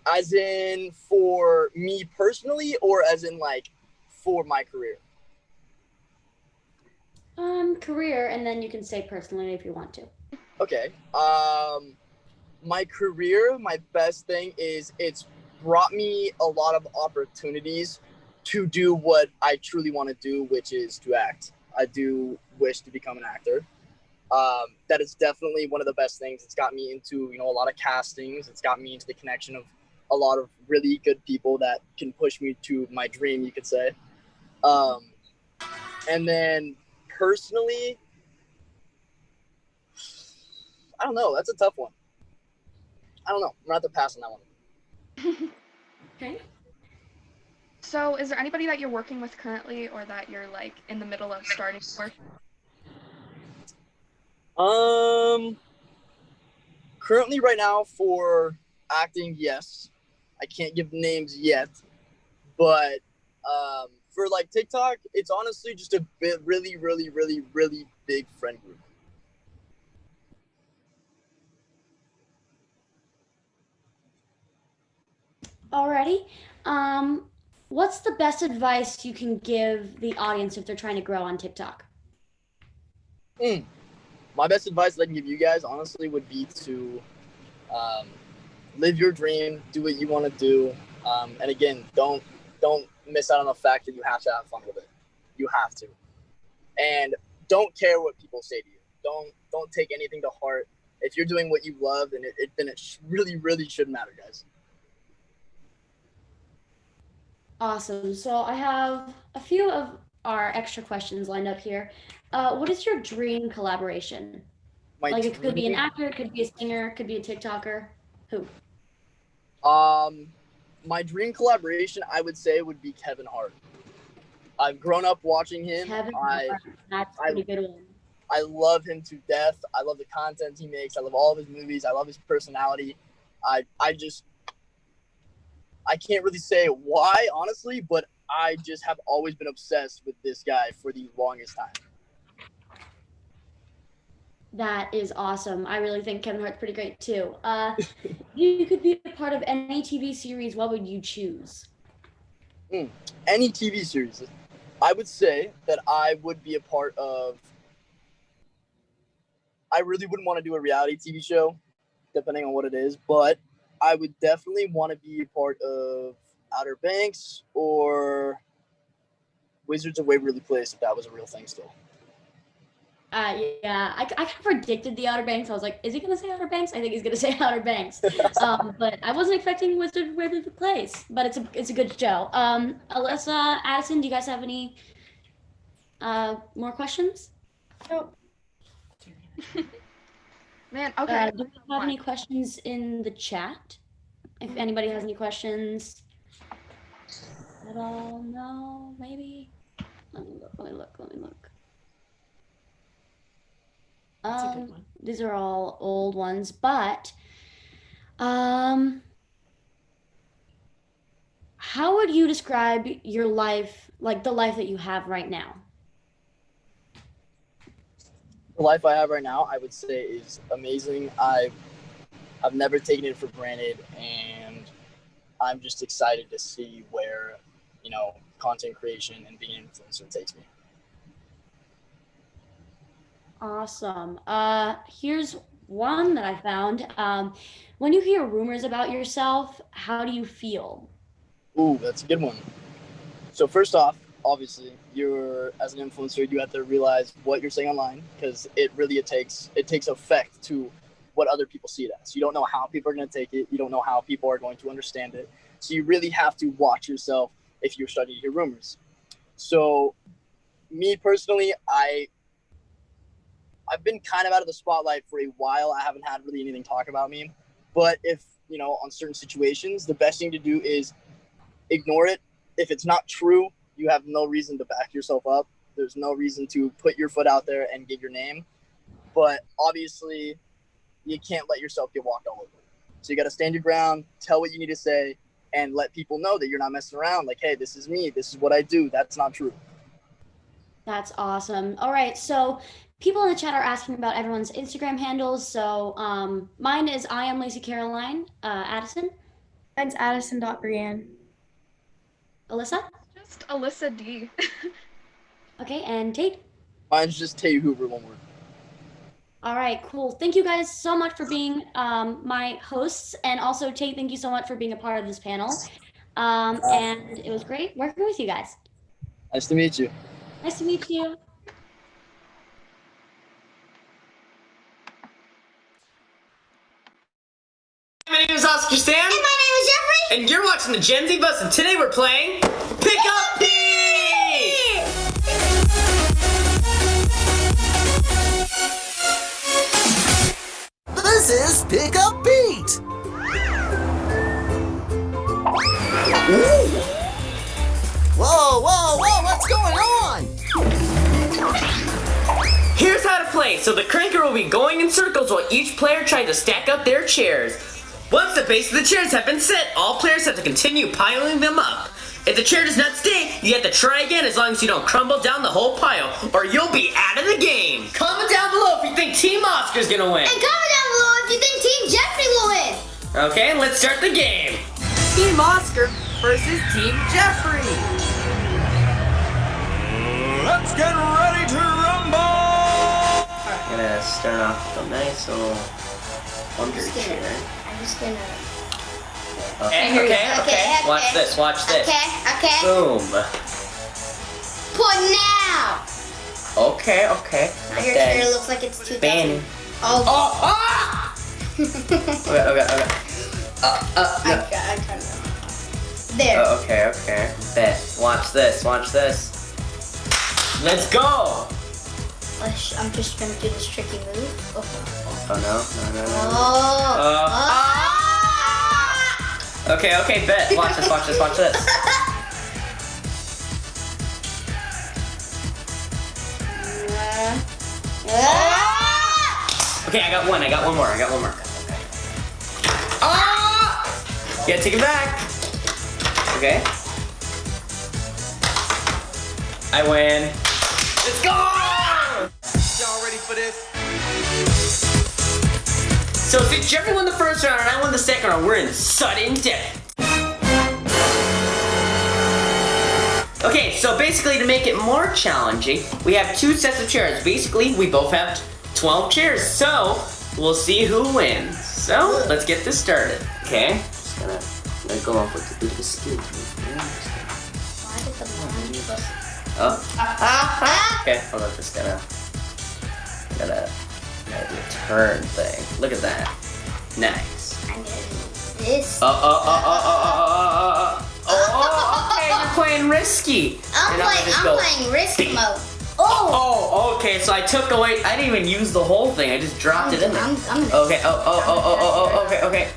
As in for me personally, or as in like for my career? Career, and then you can say personally if you want to. Okay. My career, my best thing is it's brought me a lot of opportunities to do what I truly want to do, which is to act. I do wish to become an actor. That is definitely one of the best things. It's got me into a lot of castings. It's got me into the connection of a lot of really good people that can push me to my dream, you could say. And then personally, I don't know. That's a tough one. I don't know. I'm gonna have to pass on that one. Okay. So, is there anybody that you're working with currently, or that you're like in the middle of starting work? Currently right now for acting, yes. I can't give names yet, but for like TikTok, it's honestly just a bit really, really, really, really big friend group. Alrighty. What's the best advice you can give the audience if they're trying to grow on TikTok? My best advice that I can give you guys, honestly, would be to live your dream, do what you want to do, and again, don't miss out on the fact that you have to have fun with it. You have to. and don't care what people say to you. Don't take anything to heart. If you're doing what you love, then it really shouldn't matter, guys. Awesome. So I have a few of our extra questions lined up here. What is your dream collaboration? Like it could be an actor, it could be a singer, it could be a TikToker. Who? My dream collaboration, I would say, would be Kevin Hart. I've grown up watching him. Kevin Hart. That's a pretty good one. I love him to death. I love the content he makes. I love all of his movies. I love his personality. I can't really say why, honestly, but I just have always been obsessed with this guy for the longest time. That is awesome. I really think Kevin Hart's pretty great too. You could be a part of any TV series. What would you choose? Any TV series. I would say that I would be a part of. I really wouldn't want to do a reality TV show, depending on what it is, but I would definitely want to be a part of Outer Banks or Wizards of Waverly Place if that was a real thing still. Yeah, I kind of predicted the Outer Banks. I was like, is he going to say Outer Banks? I think he's going to say Outer Banks. But I wasn't expecting Wizard of Waverly Place, but it's a good show. Alyssa, Addison, do you guys have any more questions? Nope. Man, okay. Do we have any questions in the chat? If anybody has any questions at all, no, maybe. Let me look. That's a good one. These are all old ones, but how would you describe your life, like the life that you have right now? The life I have right now, I would say, is amazing. I've never taken it for granted, and I'm just excited to see where, content creation and being an influencer takes me. Awesome. Here's one that I found. When you hear rumors about yourself, how do you feel? Ooh, that's a good one. So first off, obviously, as an influencer, you have to realize what you're saying online, because it takes effect to what other people see it as. You don't know how people are going to take it. You don't know how people are going to understand it. So you really have to watch yourself if you're starting to hear rumors. So me personally, I've been kind of out of the spotlight for a while. I haven't had really anything talk about me. But if, on certain situations, the best thing to do is ignore it. If it's not true, you have no reason to back yourself up. There's no reason to put your foot out there and give your name. But obviously, you can't let yourself get walked all over. So you got to stand your ground, tell what you need to say, and let people know that you're not messing around. Like, hey, this is me. This is what I do. That's not true. That's awesome. All right, so people in the chat are asking about everyone's Instagram handles. So mine is I am Lacey Caroline. Addison? Mine's Addison.Brienne. Alyssa? Just Alyssa D. Okay, and Tate? Mine's just Tate Hoover, one word. All right, cool. Thank you guys so much for being my hosts. And also, Tate, thank you so much for being a part of this panel. And it was great working with you guys. Nice to meet you. Nice to meet you. My name is Oscar Sam. And my name is Jeffrey. And you're watching the Gen Z Bus, and today we're playing Pick Up Beat! This is Pick Up Beat! Ooh. Whoa, what's going on? Here's how to play. So the cranker will be going in circles while each player tries to stack up their chairs. Once the base of the chairs have been set, all players have to continue piling them up. If the chair does not stay, you have to try again as long as you don't crumble down the whole pile, or you'll be out of the game. Comment down below if you think Team Oscar's gonna win. And comment down below if you think Team Jeffrey will win. Okay, let's start the game. Team Oscar versus Team Jeffrey. Let's get ready to rumble! I'm gonna start off with a nice little wonder chair. I'm just gonna... Okay. Watch this. Okay. Boom. Put now! Okay. Now your chair looks like it's 2000. Banning. Oh. Ah! Okay. I turned it on. There. Okay. Bet. Watch this. Let's go! I'm just gonna do this tricky move. Oh no. Oh. Okay, bet. Watch this. Okay, I got one more. Yeah, take it back. Okay. I win. Let's go! Y'all ready for this? So since Jeffrey won the first round and I won the second round, we're in sudden death. Okay, so basically to make it more challenging, we have 2 sets of chairs. Basically, we both have 12 chairs, so we'll see who wins. So let's get this started. Okay, just gonna go off with a bit of a skill. Why did the line give us? Oh. Okay, hold on, just gotta do a turn thing. Look at that. Nice. I'm gonna do this. Okay, you're playing risky. I'm playing risky mode. Oh, okay, so I took away, I didn't even use the whole thing, I just dropped it in there. Okay, okay.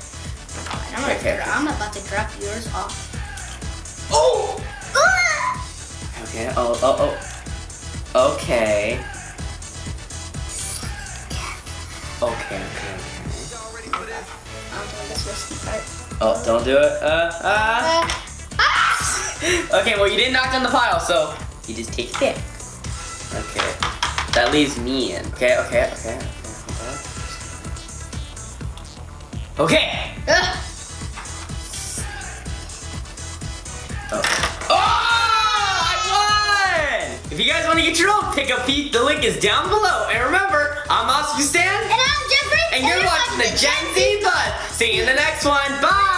I'm about to drop yours off. Oh! Okay, okay. Okay. I'm doing this risky part. Oh, don't do it. Okay, well you didn't knock down the pile, so you just take it there. Okay, that leaves me in. Okay. Okay. I won! If you guys want to get your own pickup feet, the link is down below. And remember, I'm Oscar Stan. And I'm Jeffrey. And you're watching the Gen Z Buzz. See you in the next one. Bye!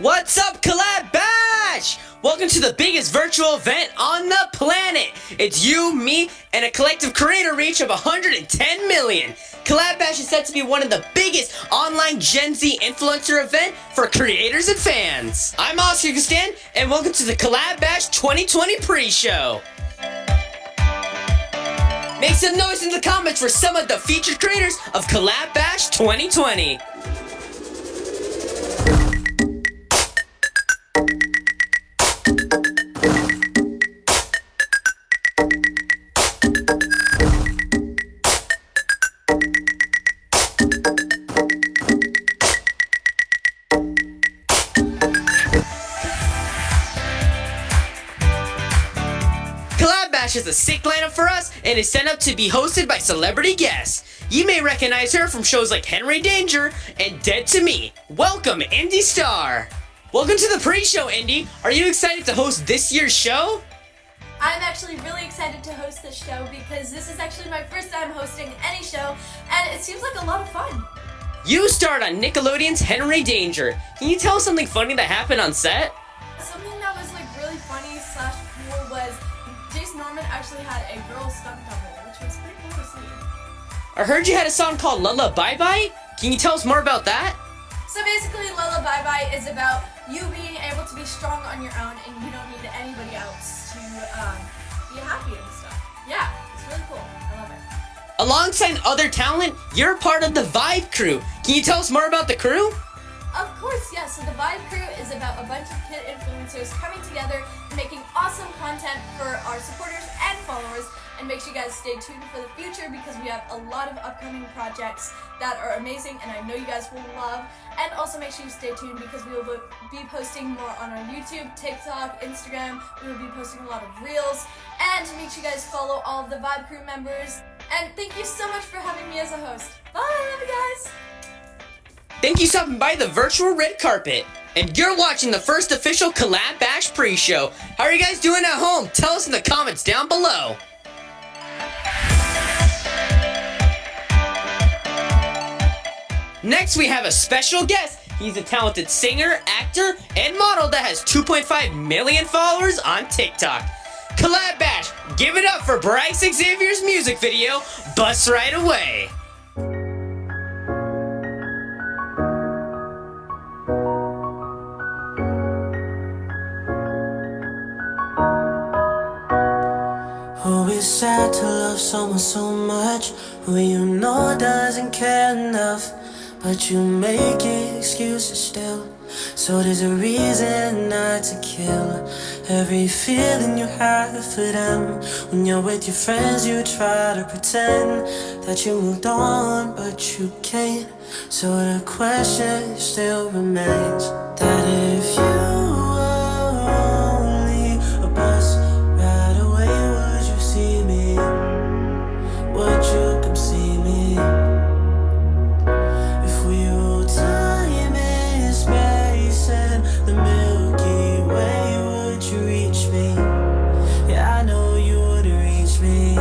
What's up, CollabBASH? Welcome to the biggest virtual event on the planet. It's you, me, and a collective creator reach of 110 million. CollabBASH is set to be one of the biggest online Gen Z influencer event for creators and fans. I'm Oscar Gastan, and welcome to the CollabBASH 2020 pre-show. Make some noise in the comments for some of the featured creators of CollabBASH 2020. CollabBASH is a sick lineup for us and is set up to be hosted by celebrity guests. You may recognize her from shows like Henry Danger and Dead to Me. Welcome, Indy Star. Welcome to the pre-show, Indy. Are you excited to host this year's show? I'm actually really excited to host this show because this is actually my first time hosting any show, and it seems like a lot of fun. You starred on Nickelodeon's Henry Danger. Can you tell us something funny that happened on set? Something that was like really funny / cool was Jace Norman actually had a girl stunt double, which was pretty cool to see. I heard you had a song called Lulla Bye Bye. Can you tell us more about that? So basically, Lulla Bye Bye is about you being able to be strong on your own and you don't need anybody else to be happy and stuff. Yeah, it's really cool. I love it. Alongside other talent, you're part of the Vibe crew. Can you tell us more about the crew? Of course, yes. So the Vibe crew is about a bunch of kid influencers coming together and making awesome content for our supporters and followers. And make sure you guys stay tuned for the future because we have a lot of upcoming projects that are amazing and I know you guys will love. And also make sure you stay tuned because we will be posting more on our YouTube, TikTok, Instagram. We will be posting a lot of reels. And make sure you guys follow all of the Vibe crew members. And thank you so much for having me as a host. Bye, love you guys. Thank you for stopping by the virtual red carpet. And you're watching the first official CollabBASH pre-show. How are you guys doing at home? Tell us in the comments down below. Next, we have a special guest. He's a talented singer, actor, and model that has 2.5 million followers on TikTok. CollabBASH, give it up for Bryce Xavier's music video, Bust Right Away. Oh, it's sad to love someone so much who you know doesn't care enough, but you make excuses still. So there's a reason not to kill every feeling you have for them. When you're with your friends, you try to pretend that you moved on, but you can't. So the question still remains that if you only a bus ride away, would you see me? Would you come see me? If we roll time in space and the Milky Way, would you reach me? Yeah, I know you wouldn't reach me,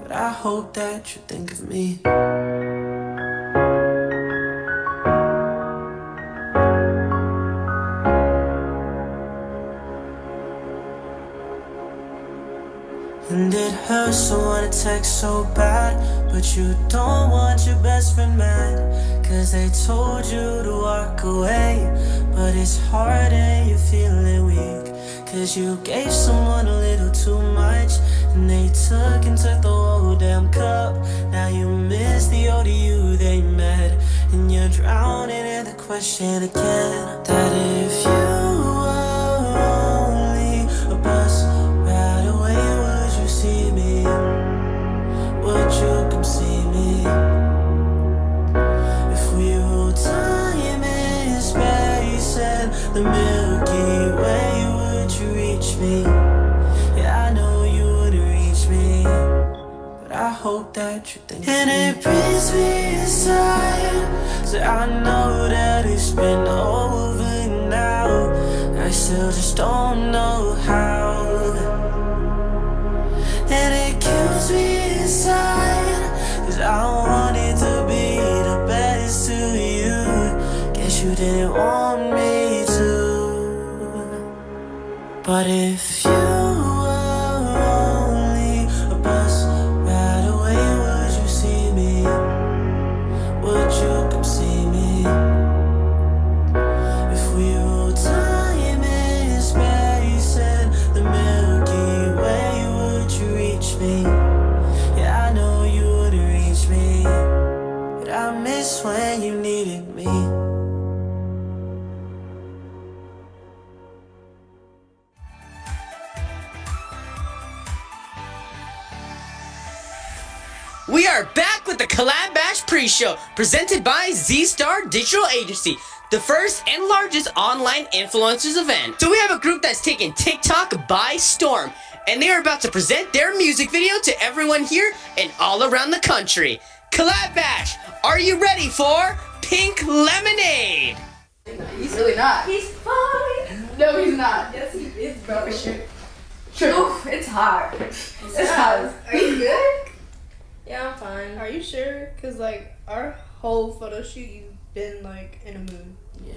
but I hope that you think of me. And it hurts to wanna text so bad, but you don't want your best friend mad, cause they told you to walk away. But it's hard and you're feeling weak, cause you gave someone a little too much, and they took the whole damn cup. Now you miss the older you they met, and you're drowning in the question again, that if you were only a bus ride away, would you see me? Would you come see me? If we roll time in space and the Milky Way, would you reach me? Yeah, I know you wouldn't reach me, but I hope that you think. And it brings me inside, so I know that it's been over now. I still just don't know how. And it kills me inside, cause I wanted to be the best to you. Guess you didn't want me to. But if you were only a bus ride away, would you see me? We are back with the CollabBASH pre-show, presented by Z-Star Digital Agency, the first and largest online influencers event. So we have a group that's taken TikTok by storm, and they are about to present their music video to everyone here and all around the country. CollabBASH, are you ready for Pink Lemonade? He's really not. He's fine. No, he's not. Yes, he is, bro. For sure. Oof, it's hot. It's hot. Are you good? Yeah, I'm fine. Are you sure? Cause like our whole photo shoot, you've been like in a mood. Yeah.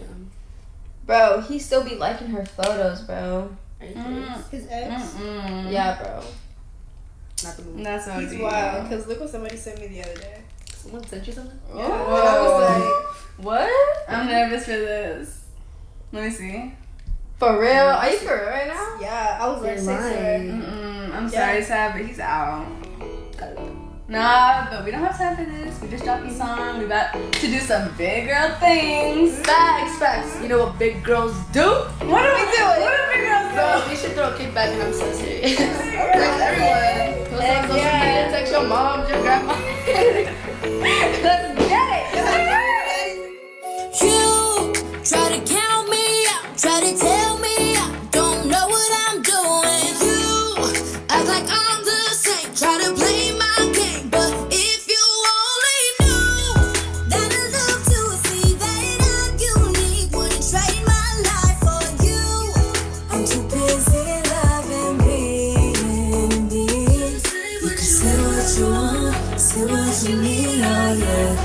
Bro, he still be liking her photos, bro. His ex? Yeah, bro. Not the mood. That's not He's deep. wild. Cause look what somebody sent me the other day. Someone sent you something? Yeah. I was like, What? I'm nervous for this. Let me see. for real? Are you for real right now? Yeah, I was like, You're say lying. I'm sorry, Sad, but he's out. Nah, but we don't have time for this. We just dropped a song. We about to do some big girl things. Facts. You know what big girls do? What are we doing? What are big girls Bro, doing? we should throw a kickback and I'm so serious. Okay. Text everyone. Post on social media. Text your mom, your grandma. Let's get it. You try to count me out, try to tell me I don't know what I'm doing. You act like I'm the same, try to play my game, but if you only knew that I love to see that I'm unique, wouldn't trade my life for you. I'm too busy loving me. You can say what you want, say what you need, oh yeah.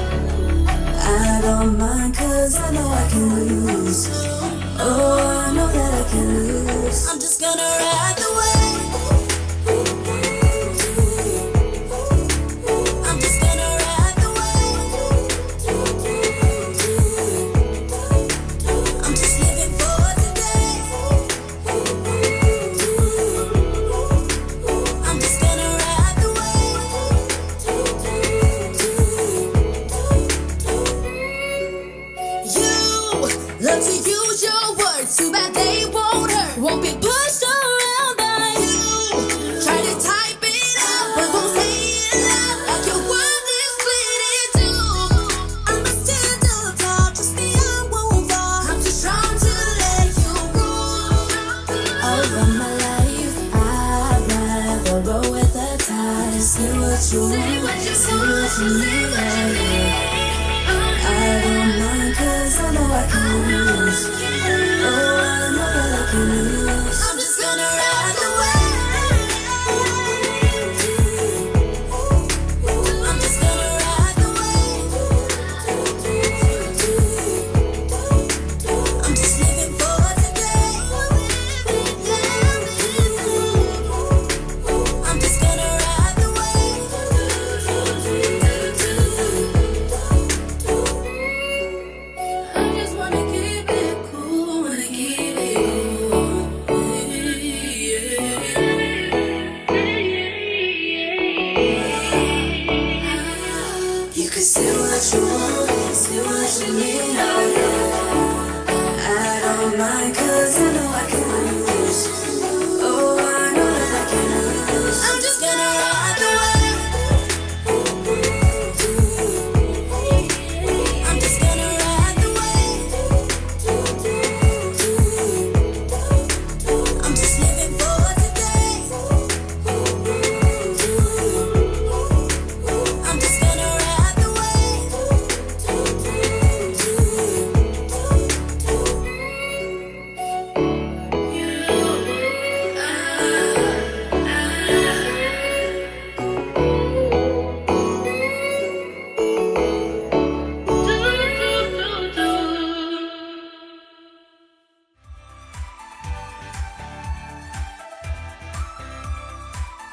I don't mind cause I know I can lose. Oh, I know that I can lose. I'm just gonna ride the wave. I'm just gonna ride the wave. I'm just living for today. I'm just gonna ride the wave. You love to use your words, too bad they won't hurt. Won't be pushed around by you. Try to type it out, but won't say it loud. Like your world is split in two. I'ma stand up tall, trust me, I won't fall. I'm too strong to let you rule. Over my life, I'd rather roll with the tide. Say what you want, say what you need, oh yeah. I don't mind cause I know I can lose. Oh, I know that I can lose. I'm just gonna ride the wave. I'm just gonna ride the wave. I'm just living for today. I'm just gonna ride the wave. I just wanna keep it cool, wanna keep it cool. You can say what you want, say what you need, oh yeah. I don't mind cause I know I can lose. Oh, I know that I can lose. I'm just gonna ride the wave. I'm just gonna ride the wave. I'm just living for today. I'm just gonna ride the wave.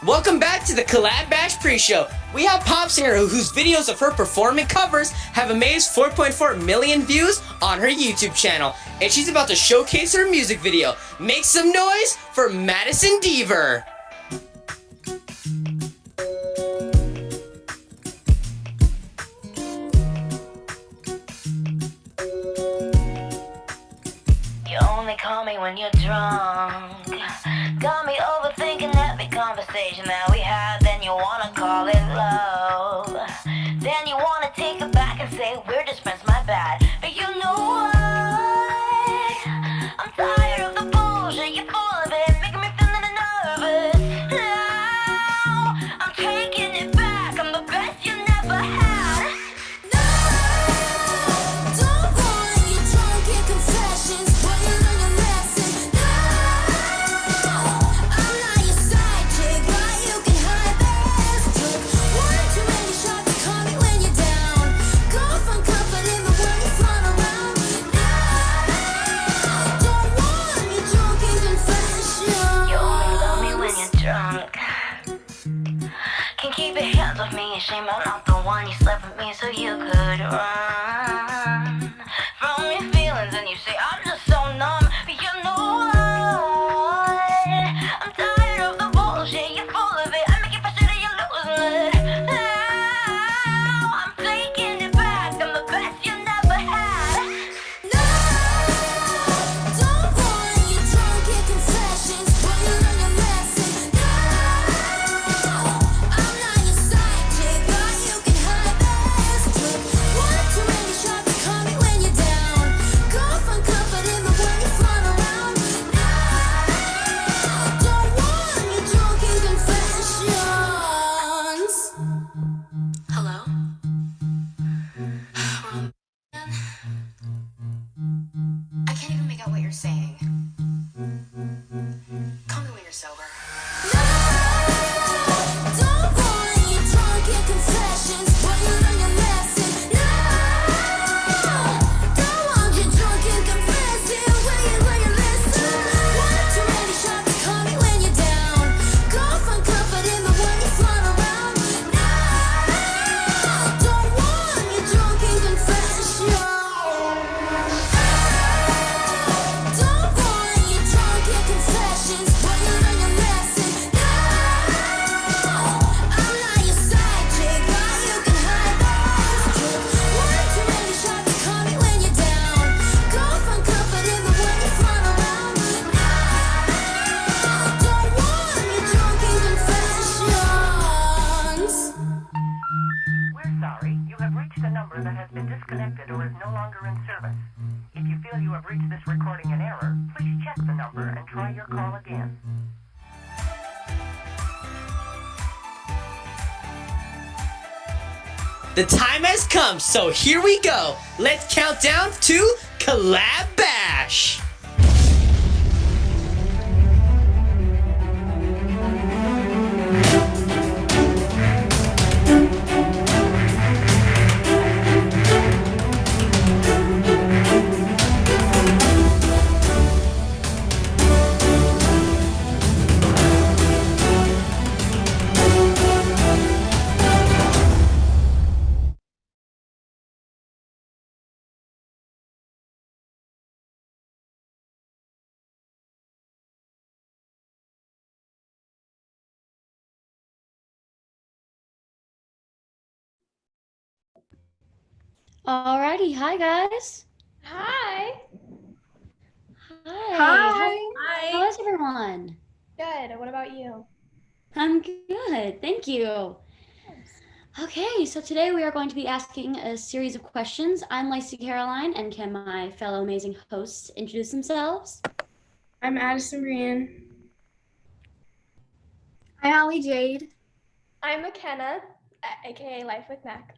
Welcome back to the CollabBASH pre-show. We have pop singer whose videos of her performing covers have amazed 4.4 million views on her YouTube channel, and she's about to showcase her music video. Make some noise for Madison Deaver. You only call me when you're drunk. Got me overthinking every conversation that we had. Then you wanna call it love. say we're just friends, my bad. But you know what? I'm tired of the bullshit, you're full of it, making me feeling nervous. Now, I'm taking it back, I'm the best you never had. Don't want you drunk in confessions, but you learn your lesson. No, I'm not your side chick, but you can hide this trick. One too many shots to call me when you're down. Go find comfort in the way you flaunt around. No, don't want you drunk in confessions. You only love me when you're drunk. Can't keep your hands off me, and shame I'm not the one you slept with me so you could run from your feelings. And you say I'm just so numb, but you know what? I'm tired of the bullshit, you're full of it, I make you frustrated, you're losing it. Now I'm taking it back, I'm the best you never had. Don't want you drunk in confessions, but you learn your lesson. No, I'm not your side chick, but you can hide this trick. One too many shots to call me when you're down. Go find comfort in the way you flaunt around. No, don't want you drunk in confessions. Hello? I can't even make out what you're saying. Call me when you're sober. Don't want you drunk in confessions, but you learn your lesson. No, don't want you drunk in confessions, where you learn your lesson. One too many shots to call me when you're down. Go find comfort in the way you flaunt around. No, don't want you drunk in confessions. Don't want you drunk in confessions, but you learn your lesson. No, I'm not your side chick, but you can hide this trick. One too many shots to call me when you're down. Go find comfort in the way you flaunt around. No, don't want you drunk in confessions. We're sorry. You have reached a number that has been disconnected or is no longer in service. If you feel you have reached this recording in error, please check the number and try your call again. The time has come, so here we go. Let's count down to CollabBASH. Alrighty, hi guys. Hi. Hi. How is everyone? Good. What about you? I'm good, thank you. Okay, so today we are going to be asking a series of questions. I'm Lacey Caroline, and can my fellow amazing hosts introduce themselves? I'm Addison Brian. I'm Allie Jade. I'm McKenna, aka Life with Mac.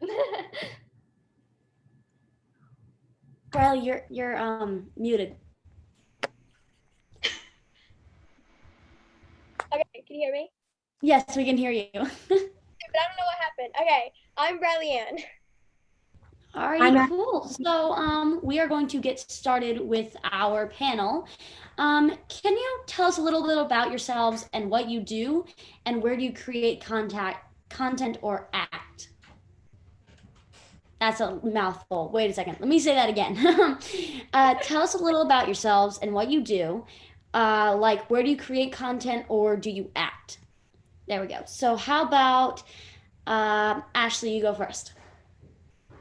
Riley, you're muted. Okay, can you hear me? Yes, we can hear you. But I don't know what happened. Okay, I'm Bradley Ann. Alright, cool. So we are going to get started with our panel. Can you tell us a little bit about yourselves and what you do, and where do you create content or act? That's a mouthful. Wait a second. Let me say that again. Tell us a little about yourselves and what you do. Like, where do you create content or do you act? There we go. So how about Ashley, you go first.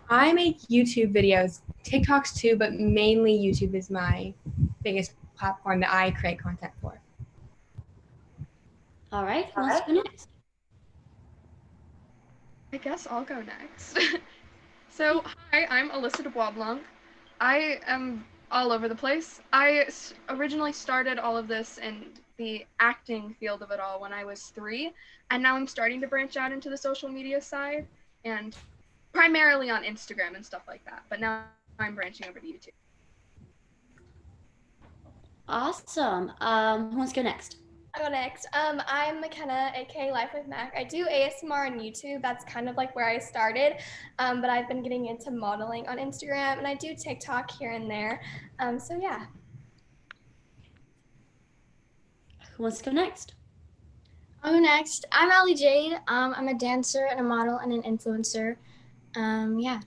I make YouTube videos, TikToks too, but mainly YouTube is my biggest platform that I create content for. All right, who wants to go next? I guess I'll go next. So, hi, I'm Alyssa de Boisblanc. I am all over the place. I originally started all of this in the acting field of it all when I was 3, and now I'm starting to branch out into the social media side, and primarily on Instagram and stuff like that. But now I'm branching over to YouTube. Awesome. Who wants to go next? I'll go next. I'm McKenna, aka Life with Mac. I do ASMR on YouTube. That's kind of like where I started. But I've been getting into modeling on Instagram, and I do TikTok here and there. So yeah. Who wants to go next? I'll go next. I'm Allie Jade. I'm a dancer and a model and an influencer. Yeah.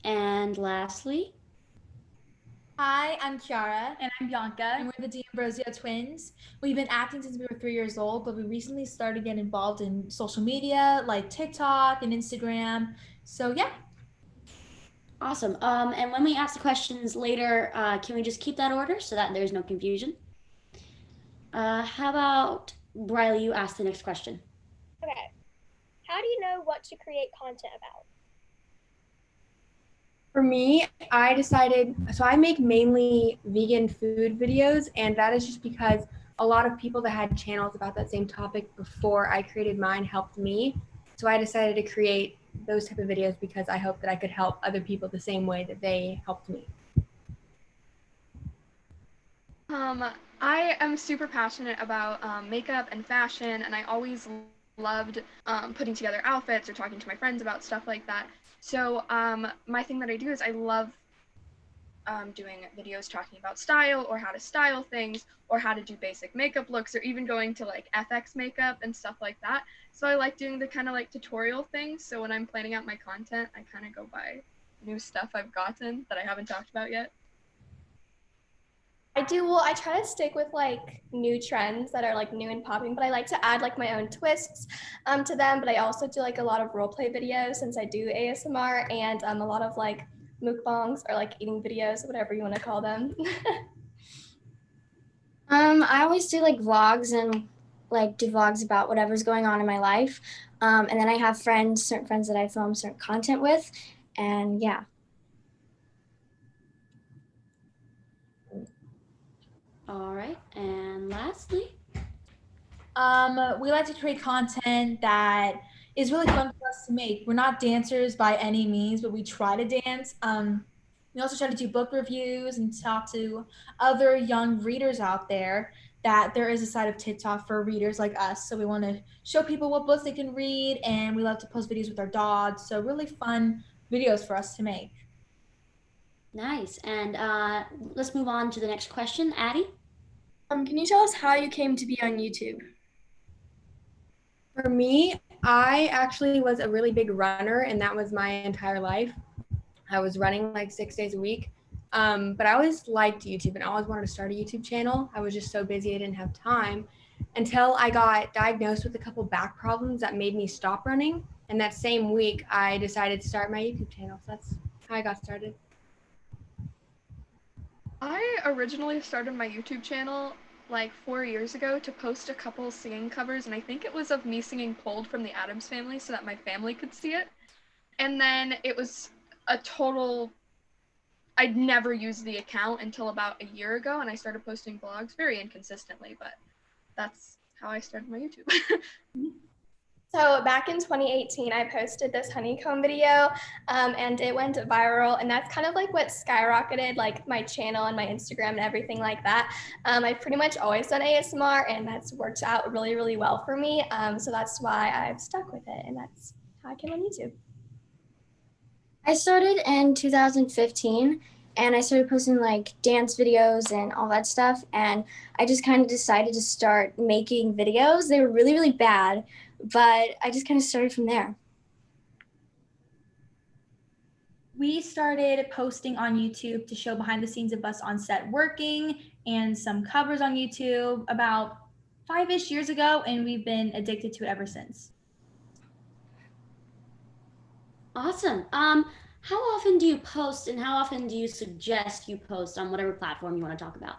And lastly? Hi, I'm Kiara. And I'm Bianca. And we're the D'Ambrosio twins. We've been acting since we were 3 years old, but we recently started getting involved in social media like TikTok and Instagram. So yeah. Awesome. And when we ask the questions later, can we just keep that order so that there's no confusion? How about Briley, you ask the next question. Okay. How do you know what to create content about? For me, I decided, so I make mainly vegan food videos, and that is just because a lot of people that had channels about that same topic before I created mine helped me. So I decided to create those type of videos because I hope that I could help other people the same way that they helped me. I am super passionate about makeup and fashion, and I always loved putting together outfits or talking to my friends about stuff like that. So my thing that I do is I love doing videos talking about style or how to style things or how to do basic makeup looks or even going to like FX makeup and stuff like that. So I like doing the kind of like tutorial things. So when I'm planning out my content, I kind of go by new stuff I've gotten that I haven't talked about yet. I do, well, I try to stick with like new trends that are like new and popping, but I like to add like my own twists to them. But I also do like a lot of role play videos since I do ASMR and a lot of like mukbangs or like eating videos, whatever you want to call them. I always do like vlogs and like do vlogs about whatever's going on in my life. And then I have friends, certain friends that I film certain content with. And yeah. All right. And lastly? We like to create content that is really fun for us to make. We're not dancers by any means, but we try to dance. We also try to do book reviews and talk to other young readers out there that there is a side of TikTok for readers like us. So we want to show people what books they can read, and we love to post videos with our dogs. So really fun videos for us to make. Nice. And let's move on to the next question. Addie? Can you tell us how you came to be on YouTube? For me, I actually was a really big runner, and that was my entire life. I was running like 6 days a week. But I always liked YouTube and I always wanted to start a YouTube channel. I was just so busy I didn't have time until I got diagnosed with a couple back problems that made me stop running. And that same week, I decided to start my YouTube channel. So that's how I got started. I originally started my YouTube channel like 4 years ago to post a couple singing covers, and I think it was of me singing Pulled from the Addams Family so that my family could see it. And then it was a total, I'd never used the account until about a year ago, and I started posting blogs very inconsistently, but that's how I started my YouTube. So back in 2018, I posted this honeycomb video and it went viral, and that's kind of like what skyrocketed like my channel and my Instagram and everything like that. I've pretty much always done ASMR and that's worked out really, really well for me. So that's why I've stuck with it, and that's how I came on YouTube. I started in 2015 and I started posting like dance videos and all that stuff. And I just kind of decided to start making videos. They were really, really bad, but I just kind of started from there. We started posting on YouTube to show behind the scenes of us on set working and some covers on YouTube about 5-ish years ago, and we've been addicted to it ever since. Awesome. How often do you post and how often do you suggest you post on whatever platform you want to talk about?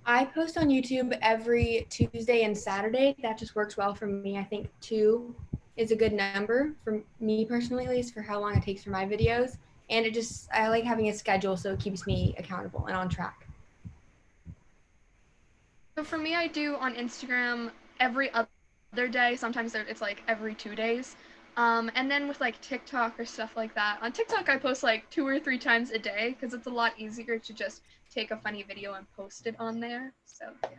I post on YouTube every Tuesday and Saturday. That just works well for me. I think 2 is a good number for me personally, at least for how long it takes for my videos. And I like having a schedule so it keeps me accountable and on track. So for me, I do on Instagram every other day. Sometimes it's like every 2 days. And then with like TikTok or stuff like that, on TikTok I post like 2 or 3 times a day because it's a lot easier to just take a funny video and post it on there. So yeah.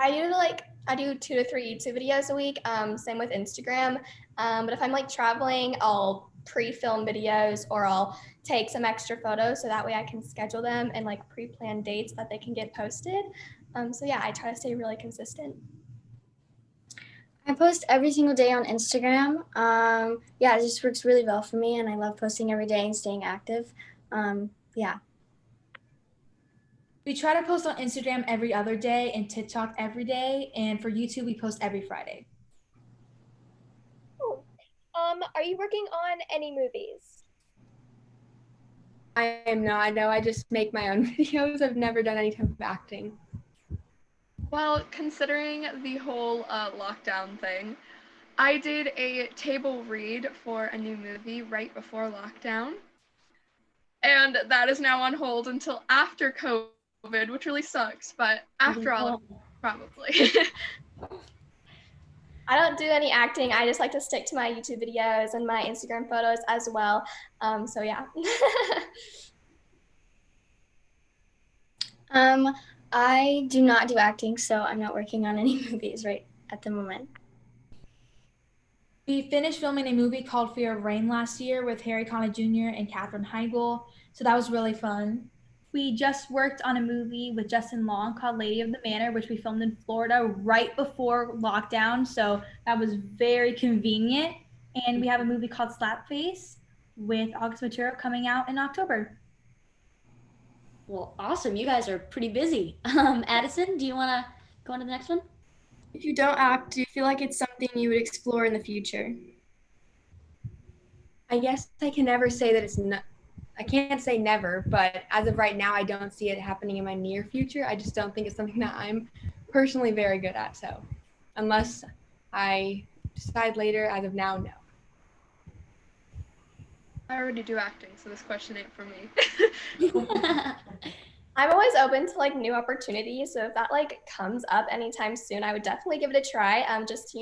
I do 2 to 3 YouTube videos a week. Same with Instagram. But if I'm like traveling, I'll pre-film videos or I'll take some extra photos so that way I can schedule them and like pre-plan dates that they can get posted. So yeah, I try to stay really consistent. I post every single day on Instagram. Yeah, it just works really well for me, and I love posting every day and staying active. Yeah. We try to post on Instagram every other day and TikTok every day. And for YouTube, we post every Friday. Cool. Are you working on any movies? I am not. No, I just make my own videos. I've never done any type of acting. Well, considering the whole lockdown thing, I did a table read for a new movie right before lockdown. And that is now on hold until after COVID, which really sucks, but after all of it, probably. I don't do any acting. I just like to stick to my YouTube videos and my Instagram photos as well. So yeah. I do not do acting, so I'm not working on any movies right at the moment. We finished filming a movie called Fear of Rain last year with Harry Connick Jr. and Katherine Heigl, so that was really fun. We just worked on a movie with Justin Long called Lady of the Manor, which we filmed in Florida right before lockdown, so that was very convenient. And we have a movie called Slapface with August Maturo coming out in October. Well, awesome. You guys are pretty busy. Addison, do you want to go on to the next one? If you don't act, do you feel like it's something you would explore in the future? I guess I can never say that it's not. I can't say never, but as of right now, I don't see it happening in my near future. I just don't think it's something that I'm personally very good at. So unless I decide later, as of now, no. I already do acting, so this question ain't for me. I'm always open to like new opportunities. So if that like comes up anytime soon, I would definitely give it a try. Just,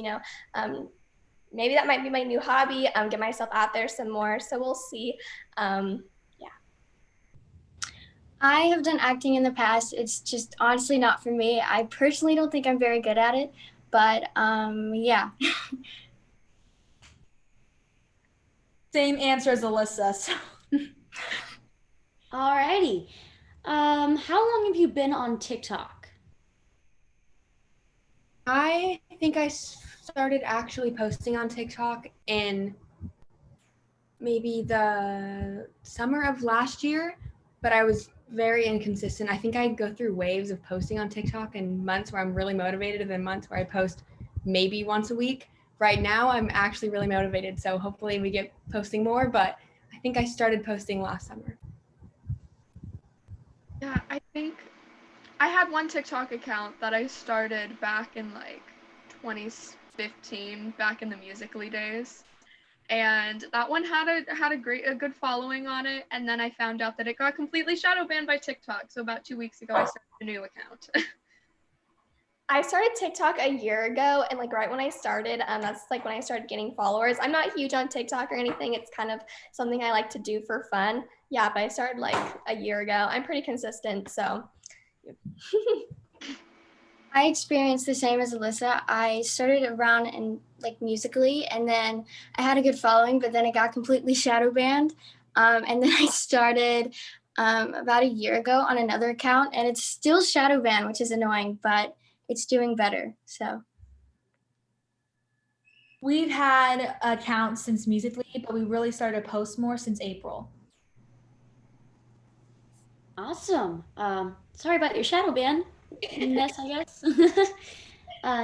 maybe that might be my new hobby, get myself out there some more. So we'll see. I have done acting in the past. It's just honestly not for me. I personally don't think I'm very good at it, but yeah. Same answer as Alyssa. So. Alrighty. How long have you been on TikTok? I think I started actually posting on TikTok in maybe the summer of last year, but I was very inconsistent. I think I go through waves of posting on TikTok and months where I'm really motivated and then months where I post maybe once a week. Right now, I'm actually really motivated, so hopefully we get posting more, but I think I started posting last summer. Yeah, I think I had one TikTok account that I started back in like 2015, back in the Musical.ly days. And that one had a good following on it, and then I found out that it got completely shadow banned by TikTok. So about 2 weeks ago I started a new account. I started TikTok a year ago, and like right when I started, that's like when I started getting followers. I'm not huge on TikTok or anything. It's kind of something I like to do for fun. Yeah, but I started like a year ago. I'm pretty consistent, so. I experienced the same as Alyssa. I started around in like Musical.ly, and then I had a good following, but then it got completely shadow banned. And then I started about a year ago on another account, and it's still shadow banned, which is annoying, but it's doing better. So we've had accounts since Musical.ly, but we really started to post more since April. Awesome. Sorry about your shadow ban. Mess, I guess.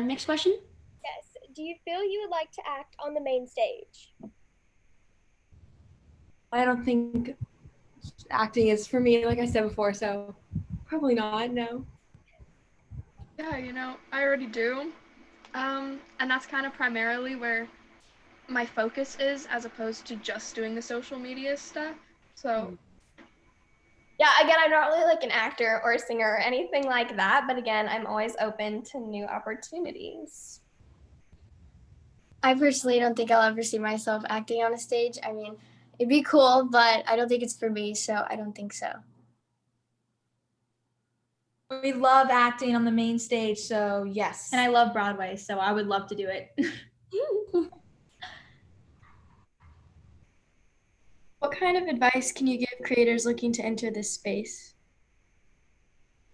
Next question. Yes. Do you feel you would like to act on the main stage? I don't think acting is for me, like I said before, so probably not, no. Yeah, I already do. And that's kind of primarily where my focus is, as opposed to just doing the social media stuff. So Yeah, again, I'm not really like an actor or a singer or anything like that, but again, I'm always open to new opportunities. I personally don't think I'll ever see myself acting on a stage. I mean, it'd be cool, but I don't think it's for me, so I don't think so. We love acting on the main stage, so yes. And I love Broadway, so I would love to do it. What kind of advice can you give creators looking to enter this space?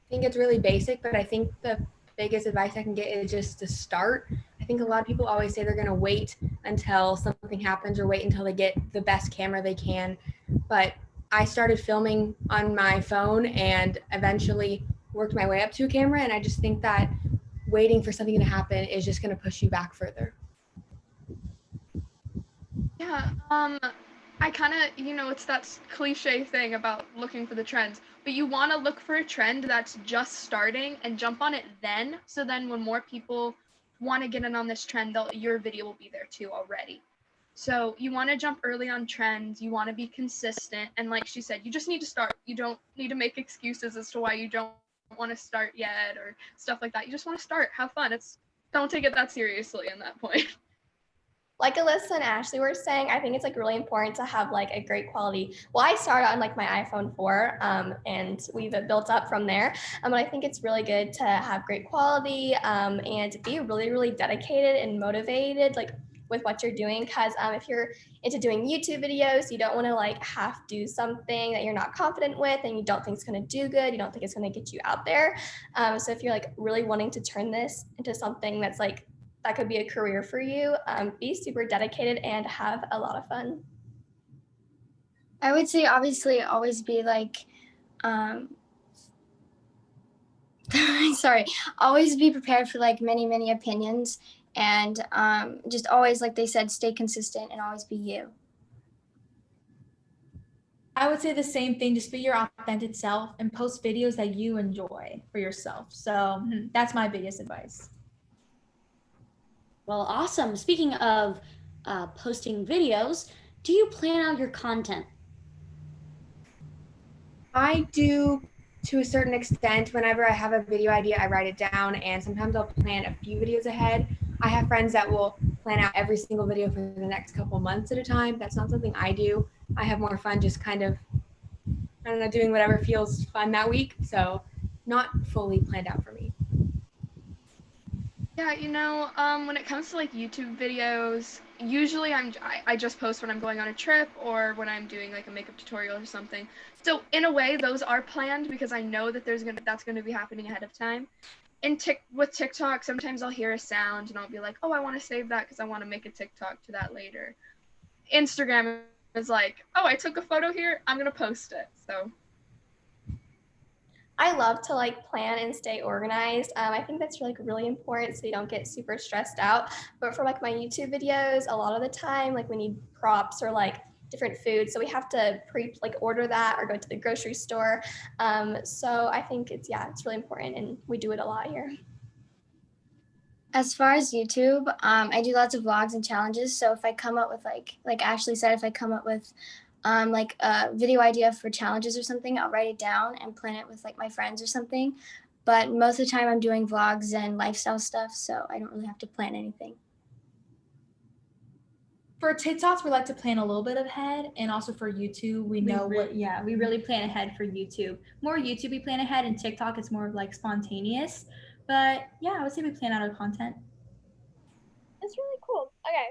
I think it's really basic, but I think the biggest advice I can get is just to start. I think a lot of people always say they're going to wait until something happens or wait until they get the best camera they can. But I started filming on my phone and eventually worked my way up to a camera. And I just think that waiting for something to happen is just going to push you back further. yeah, I kind of, it's that cliche thing about looking for the trends, but you want to look for a trend that's just starting and jump on it then. So then when more people want to get in on this trend, your video will be there too already. So you want to jump early on trends. You want to be consistent. And like she said, you just need to start. You don't need to make excuses as to why you don't want to start yet or stuff like that. You just want to start. Have fun. Don't take it that seriously in that point. Like Alyssa and Ashley were saying, I think it's like really important to have like a great quality. Well, I started on like my iPhone 4 and we've built up from there. But I think it's really good to have great quality and be really, really dedicated and motivated like with what you're doing. Because if you're into doing YouTube videos, you don't want to like half do something that you're not confident with and you don't think it's going to do good. You don't think it's going to get you out there. So if you're like really wanting to turn this into something that's like that could be a career for you, be super dedicated and have a lot of fun. I would say obviously always be like, sorry, always be prepared for like many, many opinions and just always, like they said, stay consistent and always be you. I would say the same thing, just be your authentic self and post videos that you enjoy for yourself. So that's my biggest advice. Well, awesome. Speaking of posting videos, do you plan out your content? I do to a certain extent. Whenever I have a video idea, I write it down, and sometimes I'll plan a few videos ahead. I have friends that will plan out every single video for the next couple months at a time. That's not something I do. I have more fun just kind of, I don't know, doing whatever feels fun that week. So not fully planned out for me. Yeah, when it comes to like YouTube videos, usually I just post when I'm going on a trip or when I'm doing like a makeup tutorial or something. So in a way, those are planned because I know that that's gonna be happening ahead of time. With TikTok, sometimes I'll hear a sound and I'll be like, oh, I want to save that because I want to make a TikTok to that later. Instagram is like, oh, I took a photo here, I'm gonna post it. So I love to like plan and stay organized. I think that's really important so you don't get super stressed out. But for like my YouTube videos, a lot of the time, like we need props or like different foods. So we have to order that or go to the grocery store. So I think it's really important and we do it a lot here. As far as YouTube, I do lots of vlogs and challenges. So if I come up with like Ashley said, if I come up with like a video idea for challenges or something, I'll write it down and plan it with like my friends or something. But most of the time I'm doing vlogs and lifestyle stuff, so I don't really have to plan anything. For TikToks, we like to plan a little bit ahead, and also for YouTube, we really plan ahead for YouTube. More YouTube, we plan ahead, and TikTok, it's more like spontaneous. But yeah, I would say we plan out our content. That's really cool. Okay,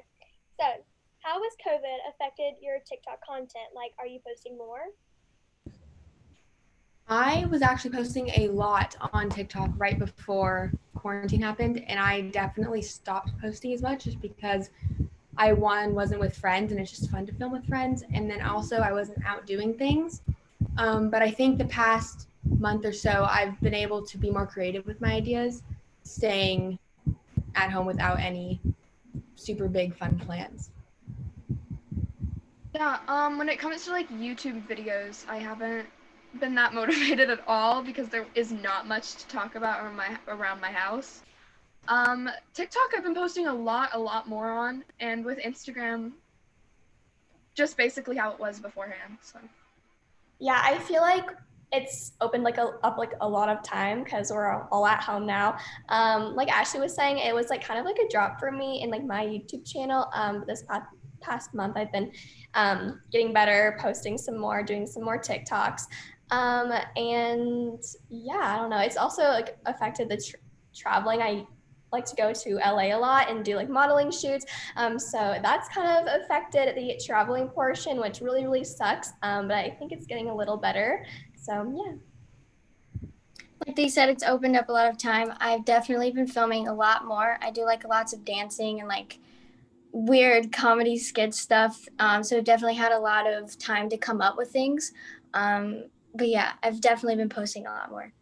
so how has COVID affected your TikTok content? Like, are you posting more? I was actually posting a lot on TikTok right before quarantine happened, and I definitely stopped posting as much just because I wasn't with friends, and it's just fun to film with friends, and then also I wasn't out doing things. But I think the past month or so, I've been able to be more creative with my ideas, staying at home without any super big fun plans. Yeah, when it comes to like YouTube videos, I haven't been that motivated at all because there is not much to talk about around my house. TikTok I've been posting a lot more on, and with Instagram, just basically how it was beforehand. So. Yeah, I feel like it's opened like up like a lot of time because we're all at home now. Like Ashley was saying, it was like kind of like a drop for me in like my YouTube channel. This past month, I've been getting better, posting some more, doing some more TikToks, and yeah, I don't know. It's also like affected the traveling. I like to go to LA a lot and do like modeling shoots. So that's kind of affected the traveling portion, which really sucks. But I think it's getting a little better. So yeah. Like they said, it's opened up a lot of time. I've definitely been filming a lot more. I do like lots of dancing and like weird comedy skit stuff. So I've definitely had a lot of time to come up with things. But yeah, I've definitely been posting a lot more.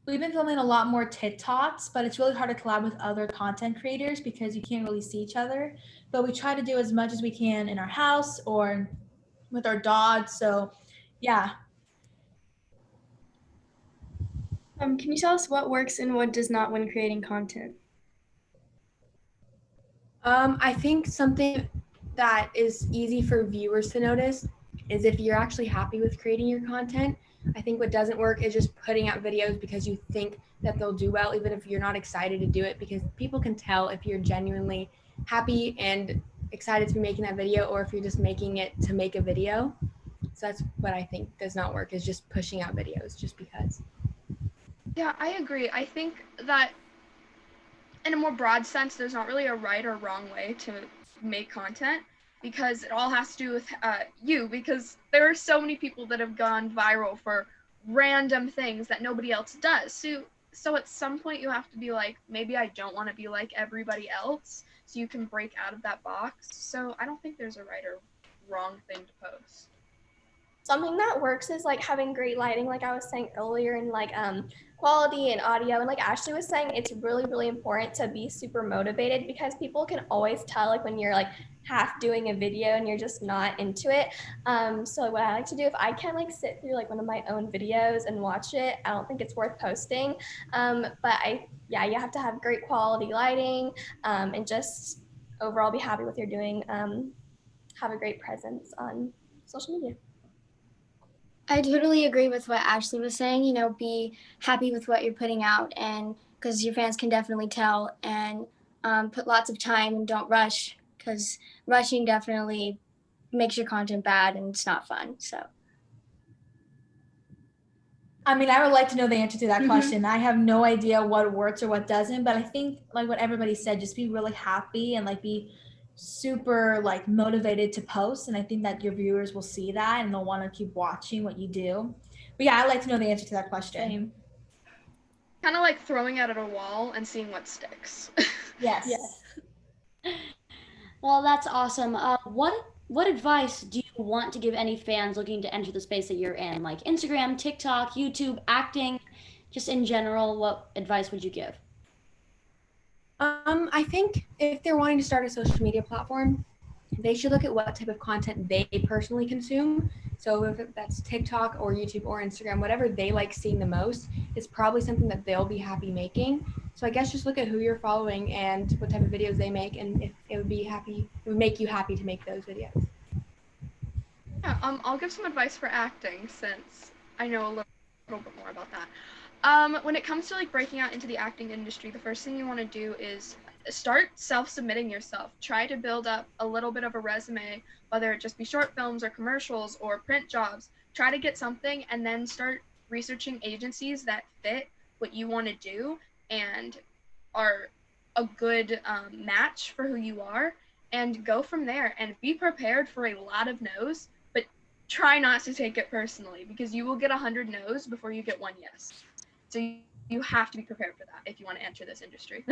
We've been filming a lot more TikToks, but it's really hard to collab with other content creators because you can't really see each other. But we try to do as much as we can in our house or with our dogs. So yeah. Can you tell us what works and what does not when creating content? I think something that is easy for viewers to notice is if you're actually happy with creating your content. I think what doesn't work is just putting out videos because you think that they'll do well, even if you're not excited to do it, because people can tell if you're genuinely happy and excited to be making that video or if you're just making it to make a video. So that's what I think does not work, is just pushing out videos just because. Yeah, I agree. I think that in a more broad sense, there's not really a right or wrong way to make content because it all has to do with you, because there are so many people that have gone viral for random things that nobody else does. So at some point you have to be like, maybe I don't want to be like everybody else, so you can break out of that box. So I don't think there's a right or wrong thing to post. Something that works is like having great lighting, like I was saying earlier, and like quality and audio. And like Ashley was saying, it's really important to be super motivated because people can always tell like when you're like half doing a video and you're just not into it. So what I like to do, if I can like sit through like one of my own videos and watch it, I don't think it's worth posting. But you have to have great quality lighting and just overall be happy with what you're doing. Have a great presence on social media. I totally agree with what Ashley was saying. You know, be happy with what you're putting out, and because your fans can definitely tell, and put lots of time and don't rush, because rushing definitely makes your content bad and it's not fun. So. I mean, I would like to know the answer to that question. I have no idea what works or what doesn't, but I think like what everybody said, just be really happy and like be super like motivated to post. And I think that your viewers will see that and they'll want to keep watching what you do. But yeah, I'd like to know the answer to that question. Kind of like throwing it at a wall and seeing what sticks. Yes. Well, that's awesome. What advice do you want to give any fans looking to enter the space that you're in, like Instagram, TikTok, YouTube, acting, just in general? What advice would you give? I think if they're wanting to start a social media platform, they should look at what type of content they personally consume. So if that's TikTok or YouTube or Instagram, whatever they like seeing the most is probably something that they'll be happy making. So I guess just look at who you're following and what type of videos they make, and if it would make you happy to make those videos. Yeah, I'll give some advice for acting since I know a little bit more about that. When it comes to like breaking out into the acting industry, the first thing you want to do is start self-submitting yourself. Try to build up a little bit of a resume, whether it just be short films or commercials or print jobs. Try to get something and then start researching agencies that fit what you want to do and are a good match for who you are, and go from there and be prepared for a lot of no's, but try not to take it personally because you will get 100 no's before you get one yes. So you have to be prepared for that if you want to enter this industry.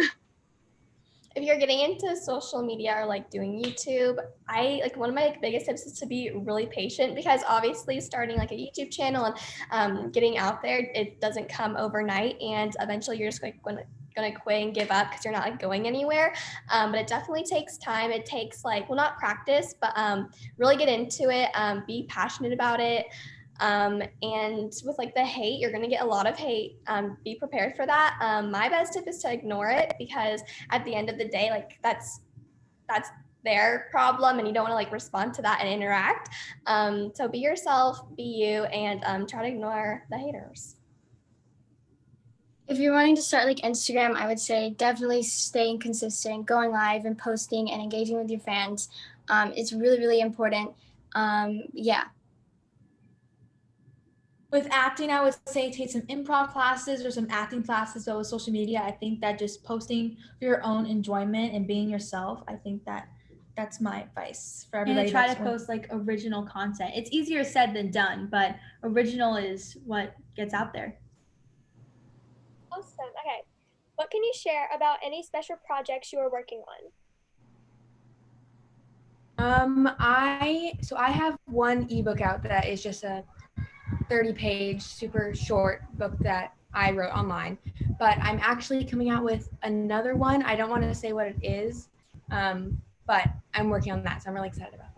If you're getting into social media or like doing YouTube, I like one of my biggest tips is to be really patient because obviously starting like a YouTube channel and getting out there, it doesn't come overnight, and eventually you're just like gonna quit and give up because you're not like going anywhere. But it definitely takes time. It takes like, well, not practice, but really get into it, be passionate about it. And with like the hate, you're gonna get a lot of hate. Be prepared for that. My best tip is to ignore it, because at the end of the day, like that's their problem, and you don't want to like respond to that and interact. So be yourself, be you, and try to ignore the haters. If you're wanting to start like Instagram, I would say definitely staying consistent, going live and posting and engaging with your fans. It's really, really important. Yeah. With acting, I would say take some improv classes or some acting classes. But with social media, I think that just posting for your own enjoyment and being yourself, I think that's my advice for everybody. And try to post like original content. It's easier said than done, but original is what gets out there. Awesome. Okay. What can you share about any special projects you are working on? I have one ebook out that is just a 30-page super short book that I wrote online, but I'm actually coming out with another one. I don't want to say what it is, but I'm working on that, so I'm really excited about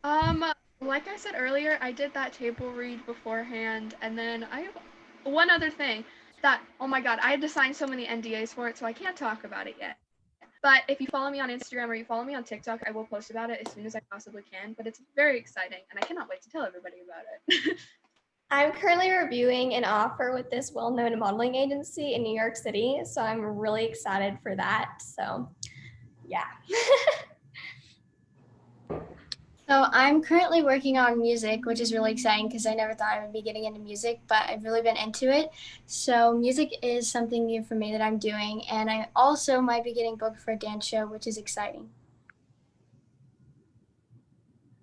that. Like I said earlier, I did that table read beforehand, and then I have one other thing that, oh my god, I had to sign so many NDAs for it, so I can't talk about it yet. But if you follow me on Instagram or you follow me on TikTok, I will post about it as soon as I possibly can. But it's very exciting, and I cannot wait to tell everybody about it. I'm currently reviewing an offer with this well-known modeling agency in New York City, so I'm really excited for that. So, yeah. So I'm currently working on music, which is really exciting because I never thought I would be getting into music, but I've really been into it. So music is something new for me that I'm doing, and I also might be getting booked for a dance show, which is exciting.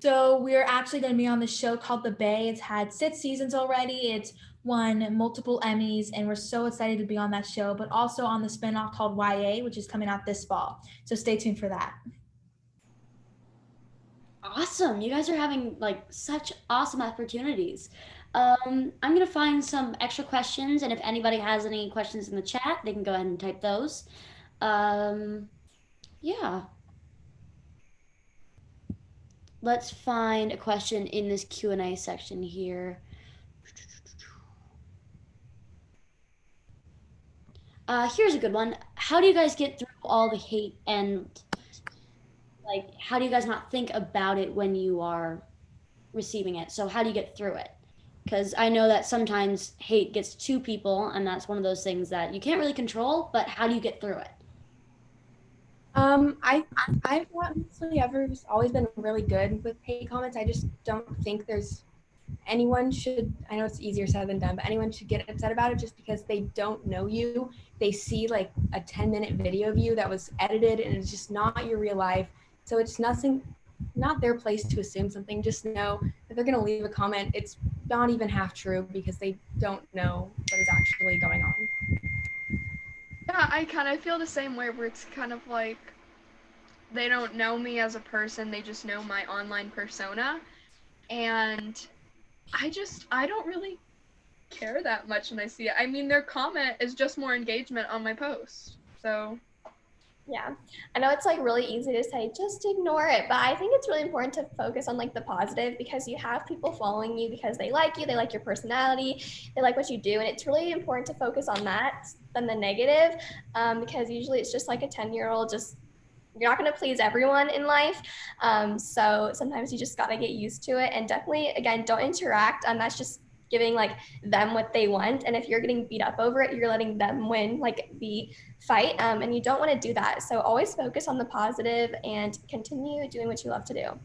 So we're actually going to be on the show called The Bay. It's had 6 seasons already. It's won multiple Emmys, and we're so excited to be on that show, but also on the spinoff called YA, which is coming out this fall. So stay tuned for that. Awesome. You guys are having like such awesome opportunities. I'm gonna find some extra questions, and if anybody has any questions in the chat, they can go ahead and type those. Yeah. Let's find a question in this Q&A section here. Here's a good one. How do you guys get through all the hate, and like how do you guys not think about it when you are receiving it? So how do you get through it? Because I know that sometimes hate gets to people, and that's one of those things that you can't really control, but how do you get through it? I've honestly always been really good with hate comments. I just don't think anyone should, I know it's easier said than done, but anyone should get upset about it just because they don't know you. They see like a 10-minute video of you that was edited, and it's just not your real life. So it's not their place to assume something. Just know that they're going to leave a comment. It's not even half true because they don't know what is actually going on. Yeah, I kind of feel the same way, where it's kind of like they don't know me as a person, they just know my online persona. And I don't really care that much when I see it. I mean, their comment is just more engagement on my post. So yeah, I know it's like really easy to say just ignore it, but I think it's really important to focus on like the positive, because you have people following you because they like you, they like your personality, they like what you do, and it's really important to focus on that than the negative, because usually it's just like a 10-year-old, just you're not going to please everyone in life, so sometimes you just got to get used to it, and definitely again don't interact, and that's just giving like them what they want, and if you're getting beat up over it, you're letting them win like the fight, and you don't want to do that. So always focus on the positive and continue doing what you love to do.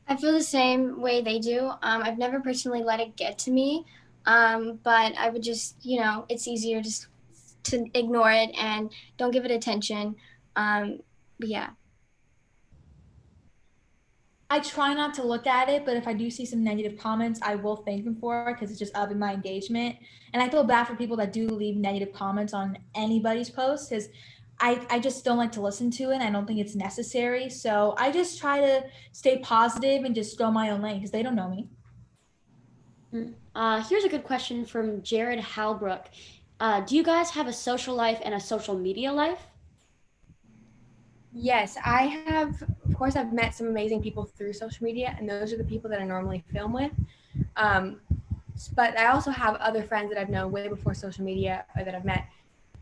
I feel the same way they do. I've never personally let it get to me, but I would just, it's easier just to ignore it and don't give it attention. But yeah. I try not to look at it, but if I do see some negative comments, I will thank them for it because it's just upping my engagement. And I feel bad for people that do leave negative comments on anybody's post, because I just don't like to listen to it, and I don't think it's necessary. So I just try to stay positive and just go my own lane because they don't know me. Here's a good question from Jared Halbrook. Do you guys have a social life and a social media life? Yes, I have. Of course, I've met some amazing people through social media, and those are the people that I normally film with. Um, but I also have other friends that I've known way before social media or that I've met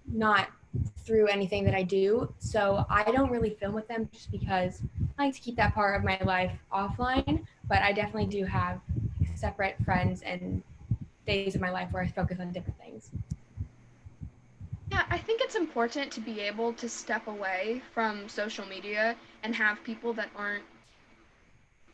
not through anything that I do. So I don't really film with them just because I like to keep that part of my life offline. But I definitely do have separate friends and days of my life where I focus on different things. Yeah, I think it's important to be able to step away from social media and have people that aren't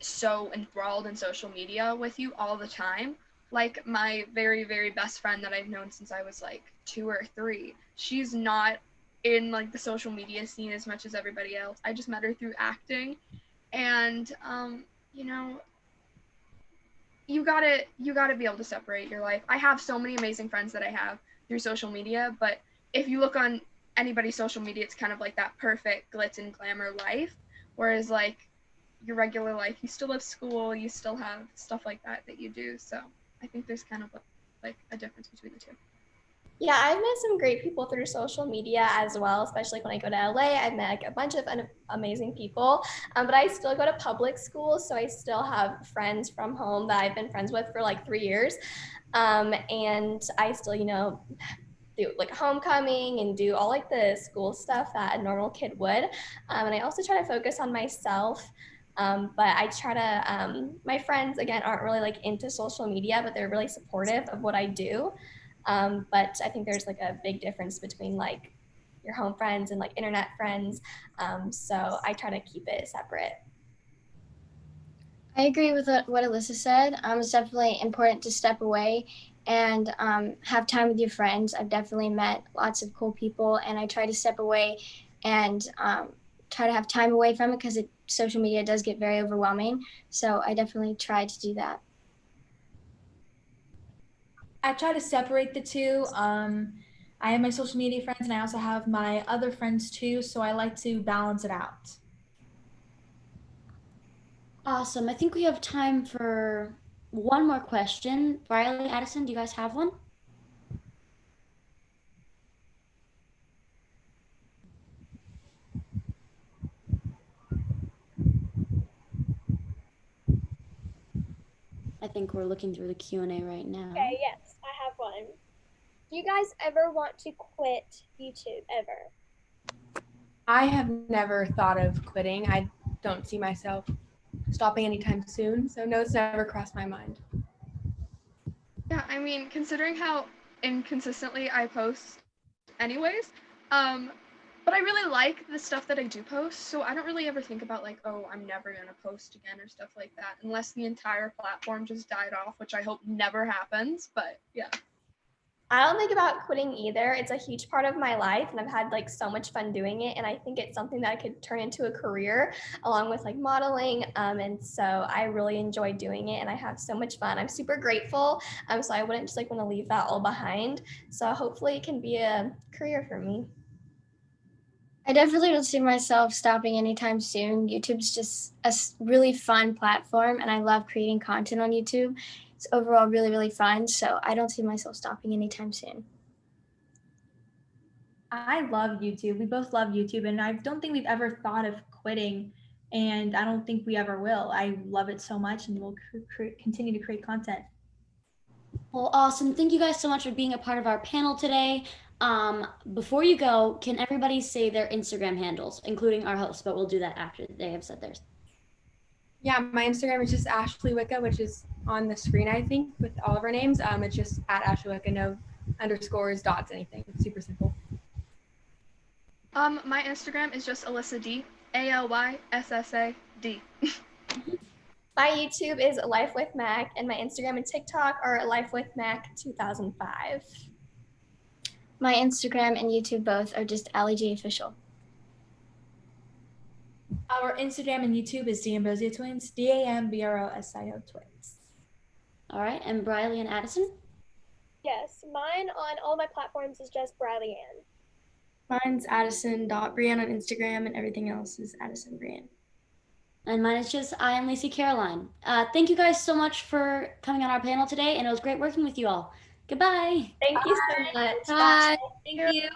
so enthralled in social media with you all the time. Like my very, very best friend that I've known since I was like 2 or 3. She's not in like the social media scene as much as everybody else. I just met her through acting. And you know, you gotta be able to separate your life. I have so many amazing friends that I have through social media, but if you look on anybody's social media, it's kind of like that perfect glitz and glamour life. Whereas like your regular life, you still have school, you still have stuff like that that you do. So I think there's kind of like a difference between the two. Yeah, I've met some great people through social media as well, especially when I go to LA. I've met like a bunch of amazing people, but I still go to public school, so I still have friends from home that I've been friends with for like 3 years. And I still, do like homecoming and do all like the school stuff that a normal kid would. And I also try to focus on myself. But I try to, my friends again aren't really like into social media, but they're really supportive of what I do. But I think there's like a big difference between like your home friends and like internet friends. So I try to keep it separate. I agree with what Alyssa said. It's definitely important to step away and have time with your friends. I've definitely met lots of cool people, and I try to step away and try to have time away from it because social media does get very overwhelming. So I definitely try to do that. I try to separate the two. I have my social media friends and I also have my other friends too, so I like to balance it out. Awesome. I think we have time for one more question. Riley, Addison, do you guys have one? I think we're looking through the Q&A right now. Okay, yes, I have one. Do you guys ever want to quit YouTube ever? I have never thought of quitting. I don't see myself stopping anytime soon. So no, it's never crossed my mind. Yeah, I mean, considering how inconsistently I post anyways, but I really like the stuff that I do post, so I don't really ever think about like, oh, I'm never gonna post again or stuff like that, unless the entire platform just died off, which I hope never happens, but yeah. I don't think about quitting either. It's a huge part of my life, and I've had like so much fun doing it. And I think it's something that I could turn into a career along with like modeling. And so I really enjoy doing it, and I have so much fun. I'm super grateful. So I wouldn't just like want to leave that all behind. So hopefully it can be a career for me. I definitely don't see myself stopping anytime soon. YouTube's just a really fun platform, and I love creating content on YouTube. It's overall really, really fun, so I don't see myself stopping anytime soon. I love YouTube. We both love YouTube, and I don't think we've ever thought of quitting, and I don't think we ever will. I love it so much, and we'll continue to create content. Well, awesome. Thank you guys so much for being a part of our panel today. Before you go, can everybody say their Instagram handles, including our hosts, but we'll do that after they have said theirs. Yeah, my Instagram is just Ashley Wicca, which is on the screen, I think, with all of our names. It's just at Ashley Wicca, no underscores, dots, anything. It's super simple. My Instagram is just Alyssa D, ALYSSAD. My YouTube is Life with Mac, and my Instagram and TikTok are Life with Mac 2005. My Instagram and YouTube both are just AllieG Official. Our Instagram and YouTube is D'Ambrosio Twins, DAMBROSIO Twins. All right, and Briley and Addison? Yes, mine on all my platforms is just Briley Ann. Mine's Addison.Brienne on Instagram, and everything else is Addison Brienne. And mine is just I am Lacey Caroline. Thank you guys so much for coming on our panel today, and it was great working with you all. Goodbye. Thank you so much. Bye. Thank you.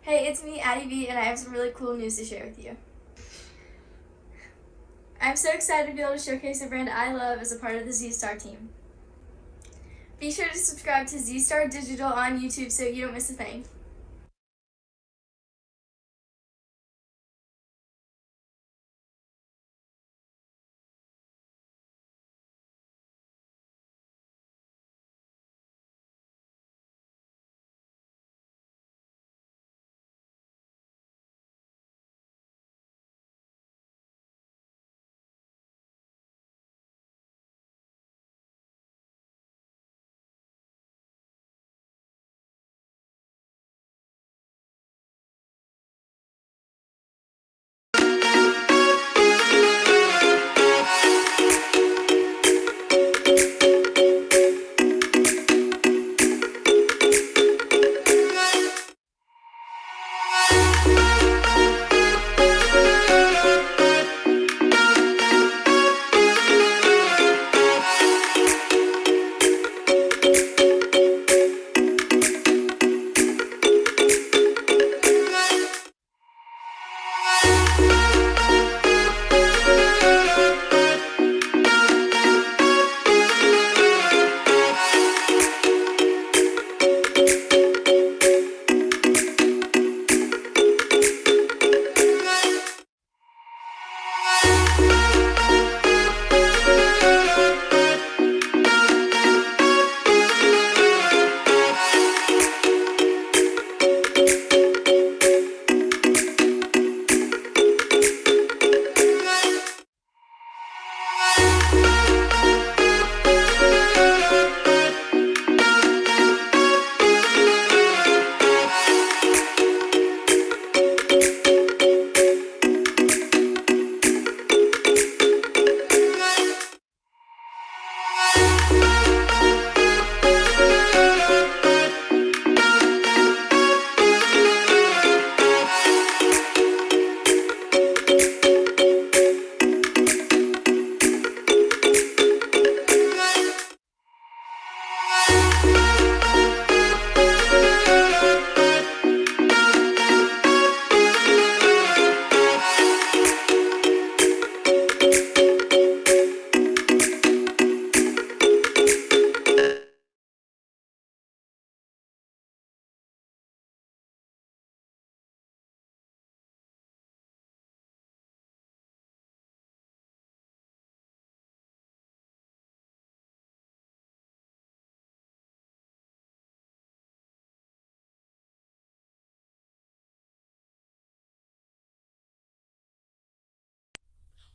Hey, it's me, Addie B, and I have some really cool news to share with you. I'm so excited to be able to showcase a brand I love as a part of the Z-Star team. Be sure to subscribe to Z-Star Digital on YouTube so you don't miss a thing.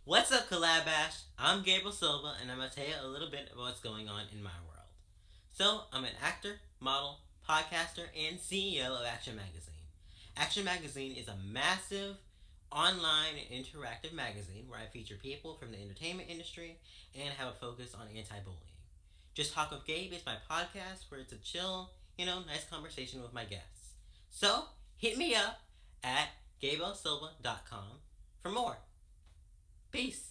What's up, CollabBASH? I'm Gabriel Silva, and I'm going to tell you a little bit about what's going on in my world. So, I'm an actor, model, podcaster, and CEO of Action Magazine. Action Magazine is a massive online and interactive magazine where I feature people from the entertainment industry and have a focus on anti-bullying. Just Talk with Gabe is my podcast where it's a chill, nice conversation with my guests. So, hit me up at gabrielsilva.com for more. Peace.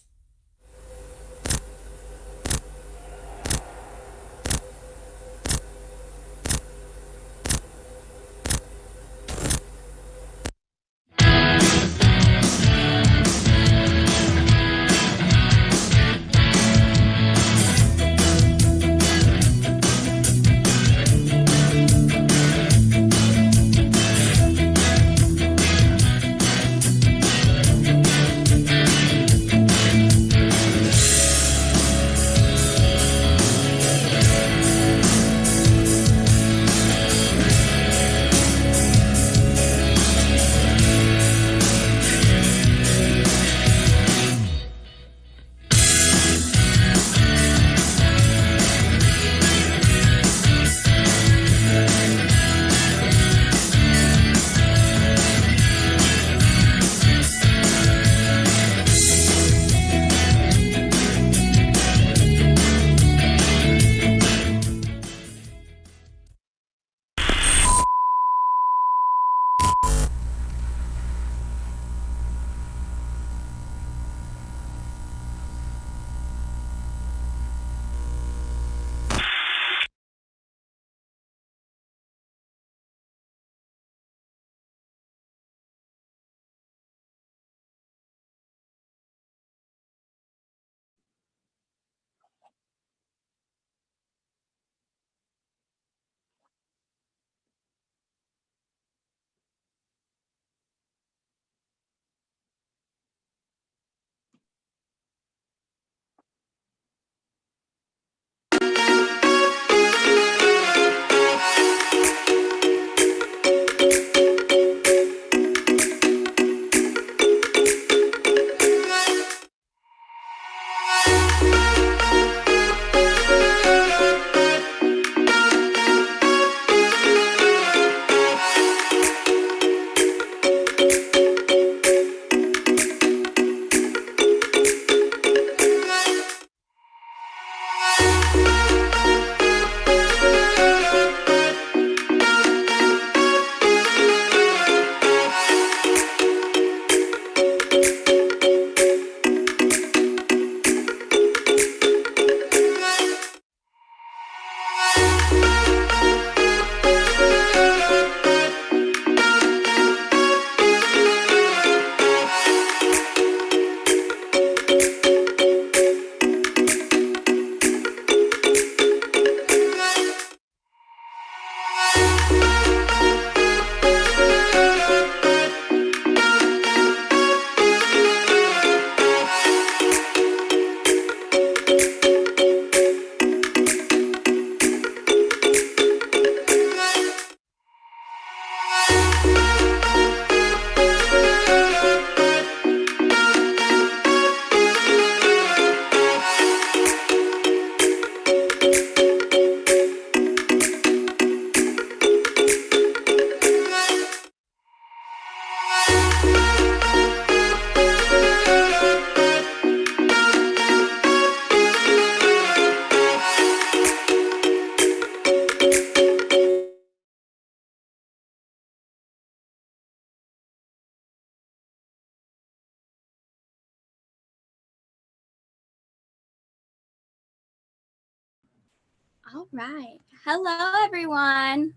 All right. Hello, everyone.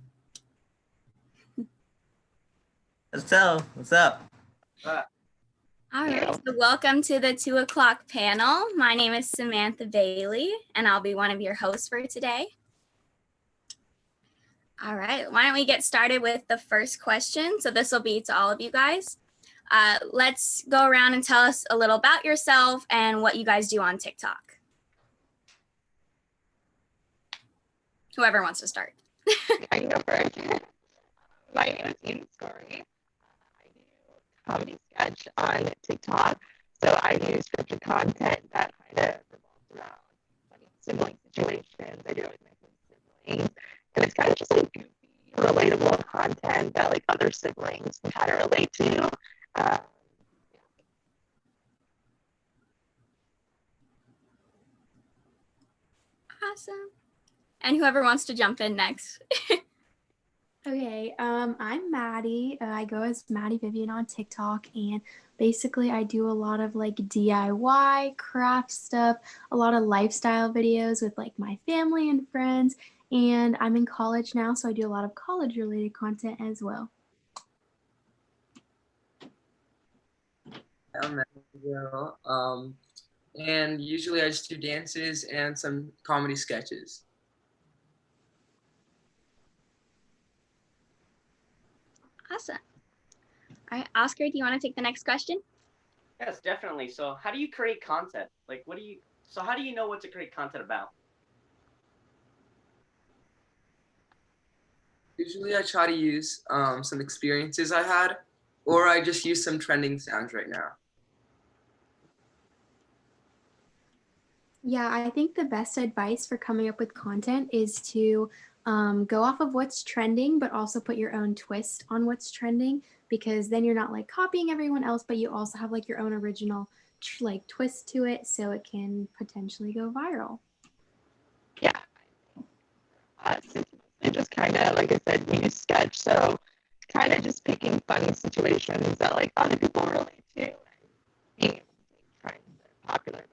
What's up? What's up? All right. So welcome to the 2 o'clock panel. My name is Samantha Bailey, and I'll be one of your hosts for today. All right. Why don't we get started with the first question? So this will be to all of you guys. Let's go around and tell us a little about yourself and what you guys do on TikTok. Whoever wants to start. I can go first. My name is Ian Scory. I do comedy sketch on TikTok. So I do scripted content that kind of revolves around funny sibling situations. I do it with my siblings. And it's kind of just like goofy, relatable content that like other siblings can kind of relate to. Awesome. And whoever wants to jump in next. Okay, I'm Maddie. I go as Maddie Vivian on TikTok, and basically I do a lot of like DIY craft stuff, a lot of lifestyle videos with like my family and friends, and I'm in college now, so I do a lot of college related content as well. I'm Matthew, and usually I just do dances and some comedy sketches. Awesome. All right, Oscar, do you want to take the next question? Yes, definitely. So how do you create content? Like, how do you know what to create content about? Usually I try to use some experiences I had, or I just use some trending sounds right now. Yeah, I think the best advice for coming up with content is to go off of what's trending, but also put your own twist on what's trending, because then you're not like copying everyone else, but you also have like your own original like twist to it, so it can potentially go viral. Yeah. I just kind of, like I said, use sketch, so kind of just picking funny situations that like other people relate to and being able to take trends that are popular.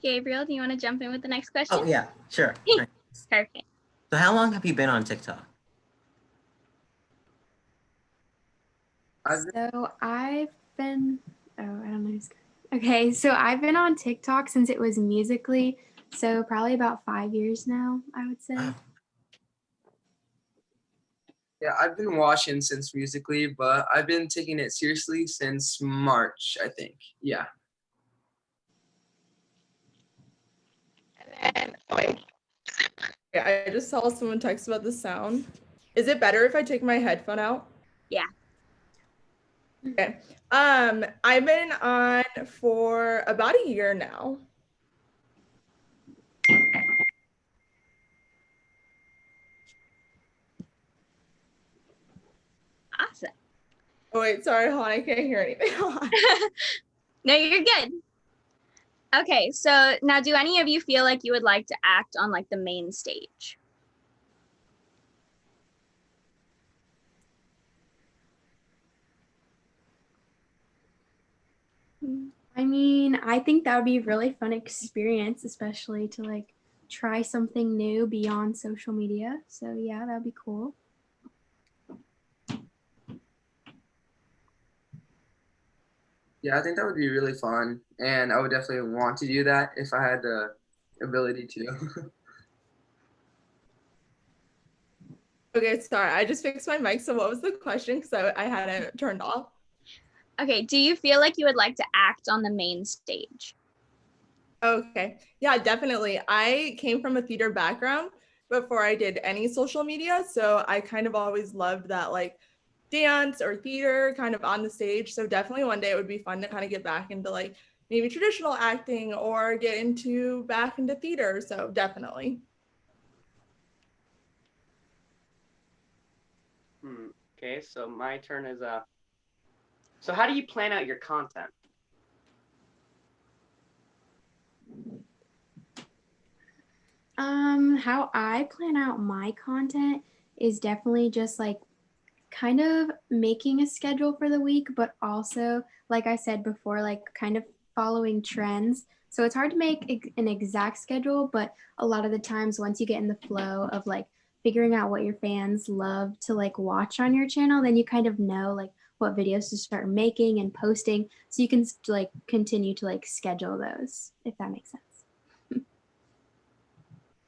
Gabriel, do you want to jump in with the next question? Oh yeah, sure. Perfect. So how long have you been on TikTok? So I've been, I don't know. Okay, so I've been on TikTok since it was Musically, so probably about 5 years now, I would say. Wow. Yeah, I've been watching since Musically, but I've been taking it seriously since March, I think. Yeah. Yeah, I just saw someone text about the sound. Is it better if I take my headphone out? Yeah. Okay. I've been on for about a year now. Awesome. Oh wait, sorry, hold on, I can't hear anything. No, you're good. Okay, so now do any of you feel like you would like to act on like the main stage? I mean, I think that would be a really fun experience, especially to like try something new beyond social media. So yeah, that would be cool. Yeah, I think that would be really fun, and I would definitely want to do that if I had the ability to. Okay, sorry, I just fixed my mic. So what was the question? Because I had it turned off. Okay, do you feel like you would like to act on the main stage? Okay, yeah, definitely. I came from a theater background before I did any social media, so I kind of always loved that like dance or theater kind of on the stage. So definitely one day it would be fun to kind of get back into like maybe traditional acting or get into back into theater. So definitely. Okay, so my turn is so how do you plan out your content? How I plan out my content is definitely just like kind of making a schedule for the week, but also, like I said before, like kind of following trends. So it's hard to make an exact schedule, but a lot of the times once you get in the flow of like figuring out what your fans love to like watch on your channel, then you kind of know like what videos to start making and posting, so you can like continue to like schedule those, if that makes sense.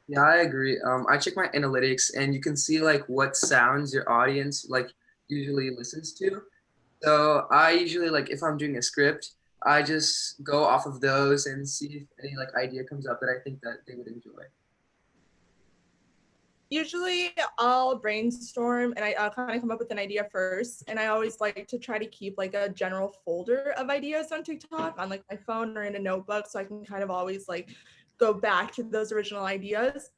Yeah, I agree. I check my analytics and you can see like what sounds your audience like usually listens to. So I usually like if I'm doing a script, I just go off of those and see if any like idea comes up that I think that they would enjoy. Usually I'll brainstorm and I'll kind of come up with an idea first. And I always like to try to keep like a general folder of ideas on TikTok on like my phone or in a notebook, so I can kind of always like go back to those original ideas.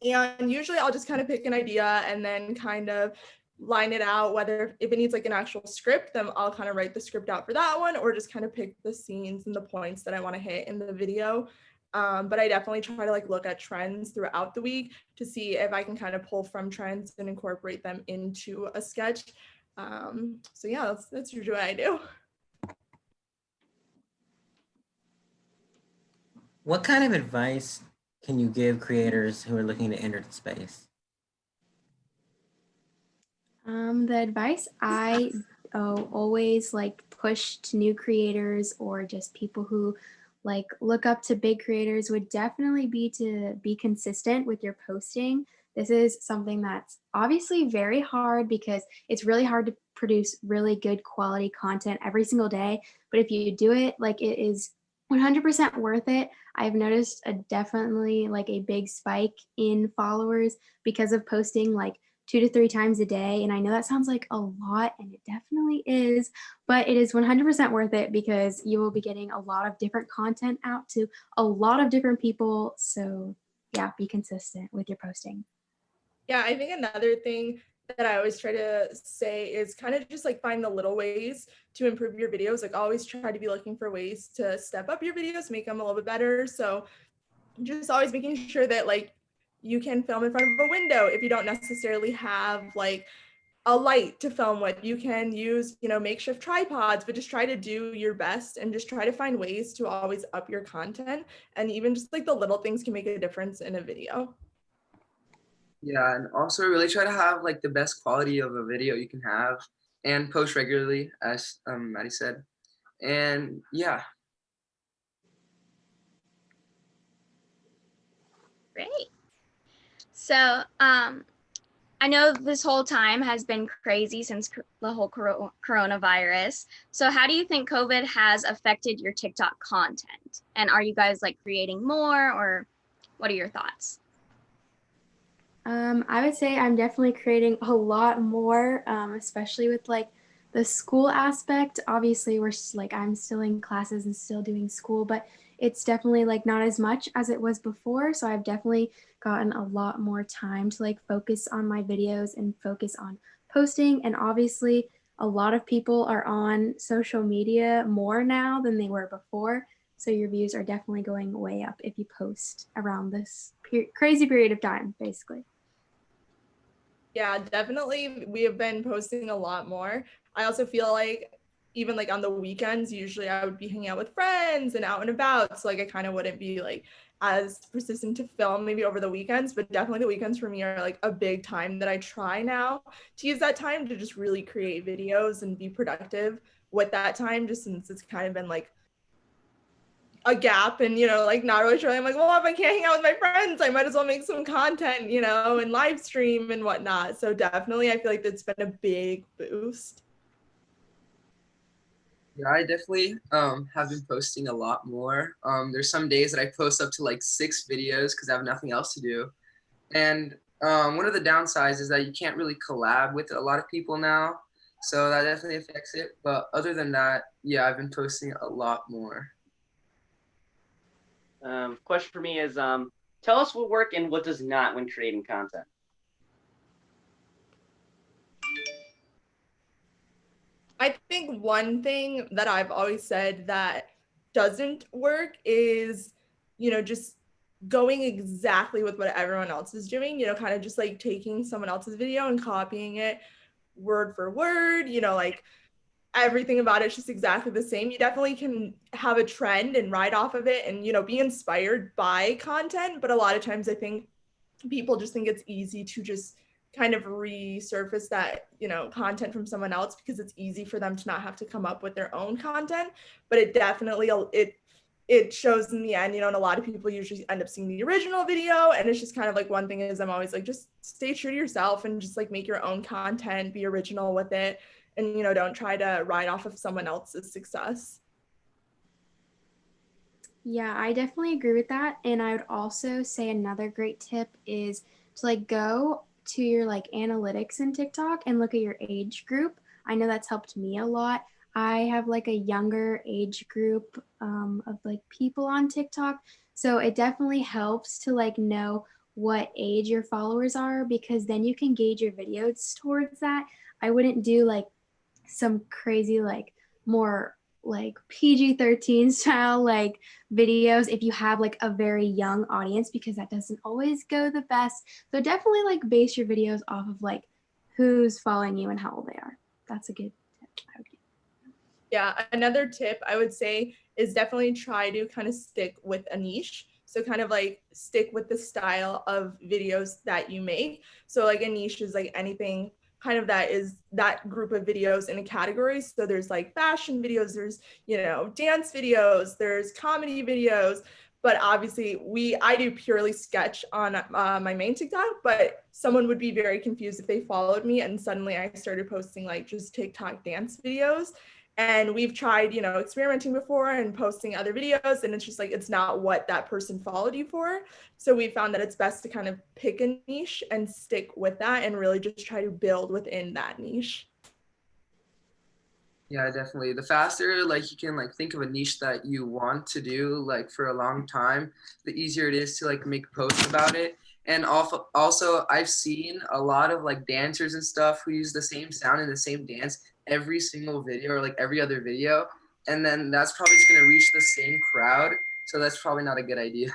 And usually I'll just kind of pick an idea and then kind of line it out, whether if it needs like an actual script, then I'll kind of write the script out for that one, or just kind of pick the scenes and the points that I want to hit in the video. But I definitely try to like look at trends throughout the week to see if I can kind of pull from trends and incorporate them into a sketch. So yeah, that's usually what I do. What kind of advice can you give creators who are looking to enter the space? The advice I always like push to new creators or just people who like look up to big creators would definitely be to be consistent with your posting. This is something that's obviously very hard because it's really hard to produce really good quality content every single day. But if you do it, like it is 100% worth it. I've noticed a definitely like a big spike in followers because of posting like 2 to 3 times a day. And I know that sounds like a lot, and it definitely is, but it is 100% worth it because you will be getting a lot of different content out to a lot of different people. So yeah, be consistent with your posting. Yeah, I think another thing that I always try to say is kind of just like find the little ways to improve your videos. Like always try to be looking for ways to step up your videos, make them a little bit better. So just always making sure that like you can film in front of a window if you don't necessarily have like a light to film with. You can use, makeshift tripods, but just try to do your best and just try to find ways to always up your content. And even just like the little things can make a difference in a video. Yeah, and also really try to have like the best quality of a video you can have and post regularly, as Maddie said. And yeah. Great. So, I know this whole time has been crazy since the whole coronavirus. So how do you think COVID has affected your TikTok content? And are you guys like creating more, or what are your thoughts? I would say I'm definitely creating a lot more, especially with like the school aspect. Obviously, I'm still in classes and still doing school, but it's definitely like not as much as it was before. So I've definitely gotten a lot more time to like focus on my videos and focus on posting. And obviously, a lot of people are on social media more now than they were before. So your views are definitely going way up if you post around this crazy period of time, basically. Yeah, definitely. We have been posting a lot more. I also feel like even like on the weekends, usually I would be hanging out with friends and out and about. So like I kind of wouldn't be like as persistent to film maybe over the weekends, but definitely the weekends for me are like a big time that I try now to use that time to just really create videos and be productive with that time, just since it's kind of been like a gap and like not really sure. I'm like, well, if I can't hang out with my friends, I might as well make some content, and live stream and whatnot. So definitely I feel like that's been a big boost. Yeah, I definitely have been posting a lot more. There's some days that I post up to like 6 videos because I have nothing else to do. And one of the downsides is that you can't really collab with a lot of people now. So that definitely affects it. But other than that, yeah, I've been posting a lot more. Question for me is, tell us what works and what does not when creating content. I think one thing that I've always said that doesn't work is, just going exactly with what everyone else is doing, kind of just like taking someone else's video and copying it. word for word, like everything about it's just exactly the same. You definitely can have a trend and ride off of it and, be inspired by content. But a lot of times I think people just think it's easy to just kind of resurface that, content from someone else because it's easy for them to not have to come up with their own content. But it definitely, it shows in the end, and a lot of people usually end up seeing the original video. And it's just kind of like, one thing is I'm always like, just stay true to yourself and just like make your own content, be original with it. And, don't try to ride off of someone else's success. Yeah, I definitely agree with that. And I would also say another great tip is to like go to your like analytics in TikTok and look at your age group. I know that's helped me a lot. I have like a younger age group of like people on TikTok. So it definitely helps to like know what age your followers are because then you can gauge your videos towards that. I wouldn't do like some crazy like more like PG-13 style like videos if you have like a very young audience because that doesn't always go the best. So definitely like base your videos off of like who's following you and how old they are. That's a good tip I would give. Yeah, another tip I would say is definitely try to kind of stick with a niche. So kind of like stick with the style of videos that you make. So like a niche is like anything kind of that is that group of videos in a category. So there's like fashion videos, there's, dance videos, there's comedy videos. But obviously I do purely sketch on my main TikTok, but someone would be very confused if they followed me and suddenly I started posting like just TikTok dance videos. And we've tried, experimenting before and posting other videos, and it's just like, it's not what that person followed you for. So we found that it's best to kind of pick a niche and stick with that and really just try to build within that niche. Yeah, definitely. The faster like you can like think of a niche that you want to do like for a long time, the easier it is to like make posts about it. And also I've seen a lot of like dancers and stuff who use the same sound and the same dance every single video or like every other video. And then that's probably just gonna reach the same crowd. So that's probably not a good idea.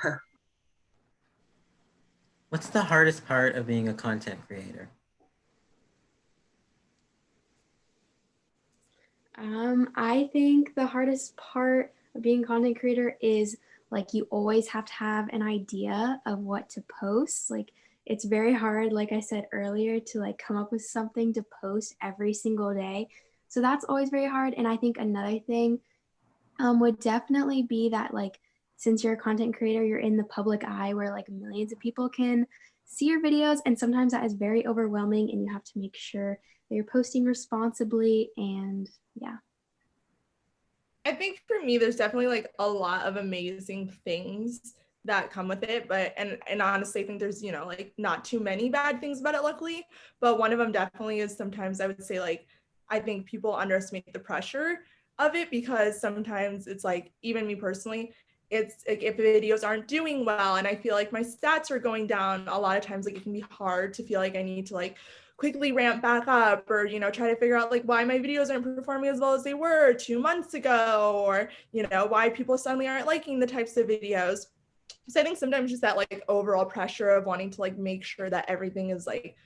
What's the hardest part of being a content creator? I think the hardest part of being a content creator is like you always have to have an idea of what to post. Like it's very hard, like I said earlier, to like come up with something to post every single day. So that's always very hard. And I think another thing would definitely be that like since you're a content creator, you're in the public eye where like millions of people can see your videos, and sometimes that is very overwhelming and you have to make sure that you're posting responsibly. And yeah, I think for me, there's definitely like a lot of amazing things that come with it, but and honestly I think there's like not too many bad things about it, luckily. But one of them definitely is sometimes I would say like I think people underestimate the pressure of it, because sometimes it's like, even me personally, it's like if videos aren't doing well and I feel like my stats are going down, a lot of times like it can be hard to feel like I need to like quickly ramp back up, or try to figure out like why my videos aren't performing as well as they were 2 months ago, or why people suddenly aren't liking the types of videos. So I think sometimes just that like overall pressure of wanting to like make sure that everything is like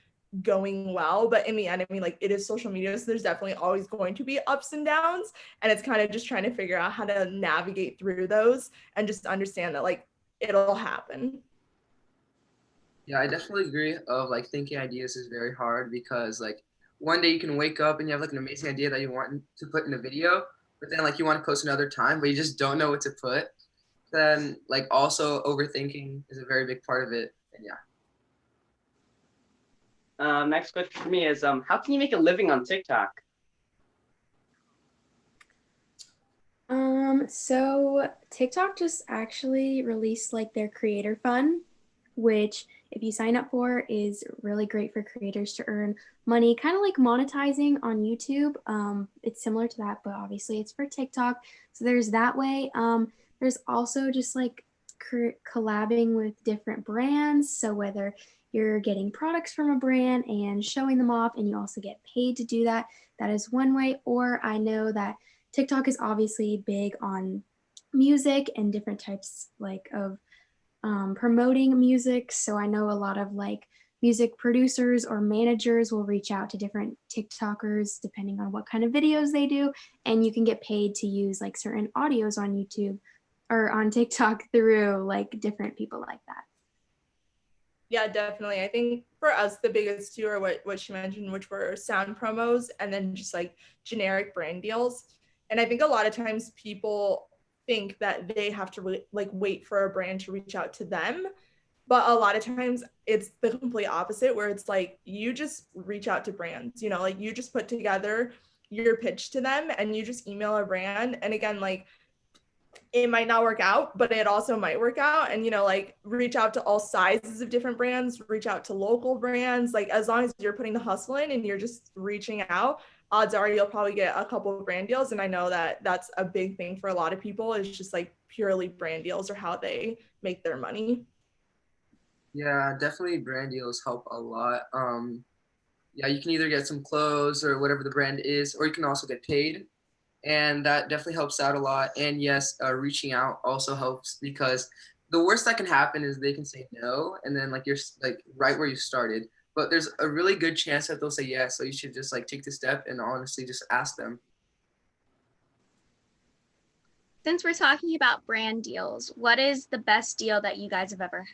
going well. But in the end, I mean, like it is social media, so there's definitely always going to be ups and downs, and it's kind of just trying to figure out how to navigate through those and just understand that like it'll happen. Yeah, I definitely agree of like thinking ideas is very hard, because like one day you can wake up and you have like an amazing idea that you want to put in a video, but then like you want to post another time, but you just don't know what to put. Then like also overthinking is a very big part of it. And yeah. Next question for me is, how can you make a living on TikTok? So TikTok just actually released like their creator fund, which if you sign up for is really great for creators to earn money, kind of like monetizing on YouTube. It's similar to that, but obviously it's for TikTok. So there's that way. There's also just like collabing with different brands. So whether you're getting products from a brand and showing them off and you also get paid to do that, that is one way. Or I know that TikTok is obviously big on music and different types like of promoting music. So I know a lot of like music producers or managers will reach out to different TikTokers depending on what kind of videos they do, and you can get paid to use like certain audios on YouTube or on TikTok through like different people like that. Yeah, definitely. I think for us, the biggest two are what she mentioned, which were sound promos and then just like generic brand deals. And I think a lot of times people think that they have to like wait for a brand to reach out to them. But a lot of times it's the complete opposite, where it's like you just reach out to brands, you know, like you just put together your pitch to them and you just email a brand. And again, like it might not work out, but it also might work out. And, you know, like reach out to all sizes of different brands, reach out to local brands. Like as long as you're putting the hustle in and you're just reaching out, odds are you'll probably get a couple of brand deals. And I know that that's a big thing for a lot of people, is just like purely brand deals or how they make their money. Yeah, definitely brand deals help a lot. Yeah, you can either get some clothes or whatever the brand is, or you can also get paid. And that definitely helps out a lot. And yes, reaching out also helps, because the worst that can happen is they can say no, and then like you're like right where you started. But there's a really good chance that they'll say yes. So you should just like take the step and honestly just ask them. Since we're talking about brand deals, what is the best deal that you guys have ever had?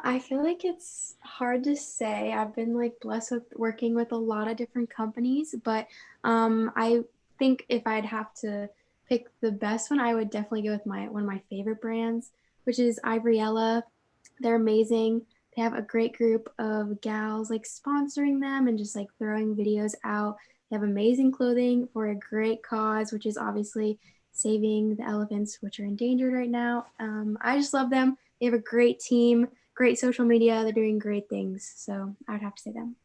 I feel like it's hard to say. I've been like blessed with working with a lot of different companies, but I think if I'd have to pick the best one, I would definitely go with one of my favorite brands, which is Ivoriella. They're amazing. They have a great group of gals like sponsoring them and just like throwing videos out. They have amazing clothing for a great cause, which is obviously saving the elephants, which are endangered right now. I just love them. They have a great team, great social media. They're doing great things. So I would have to say them.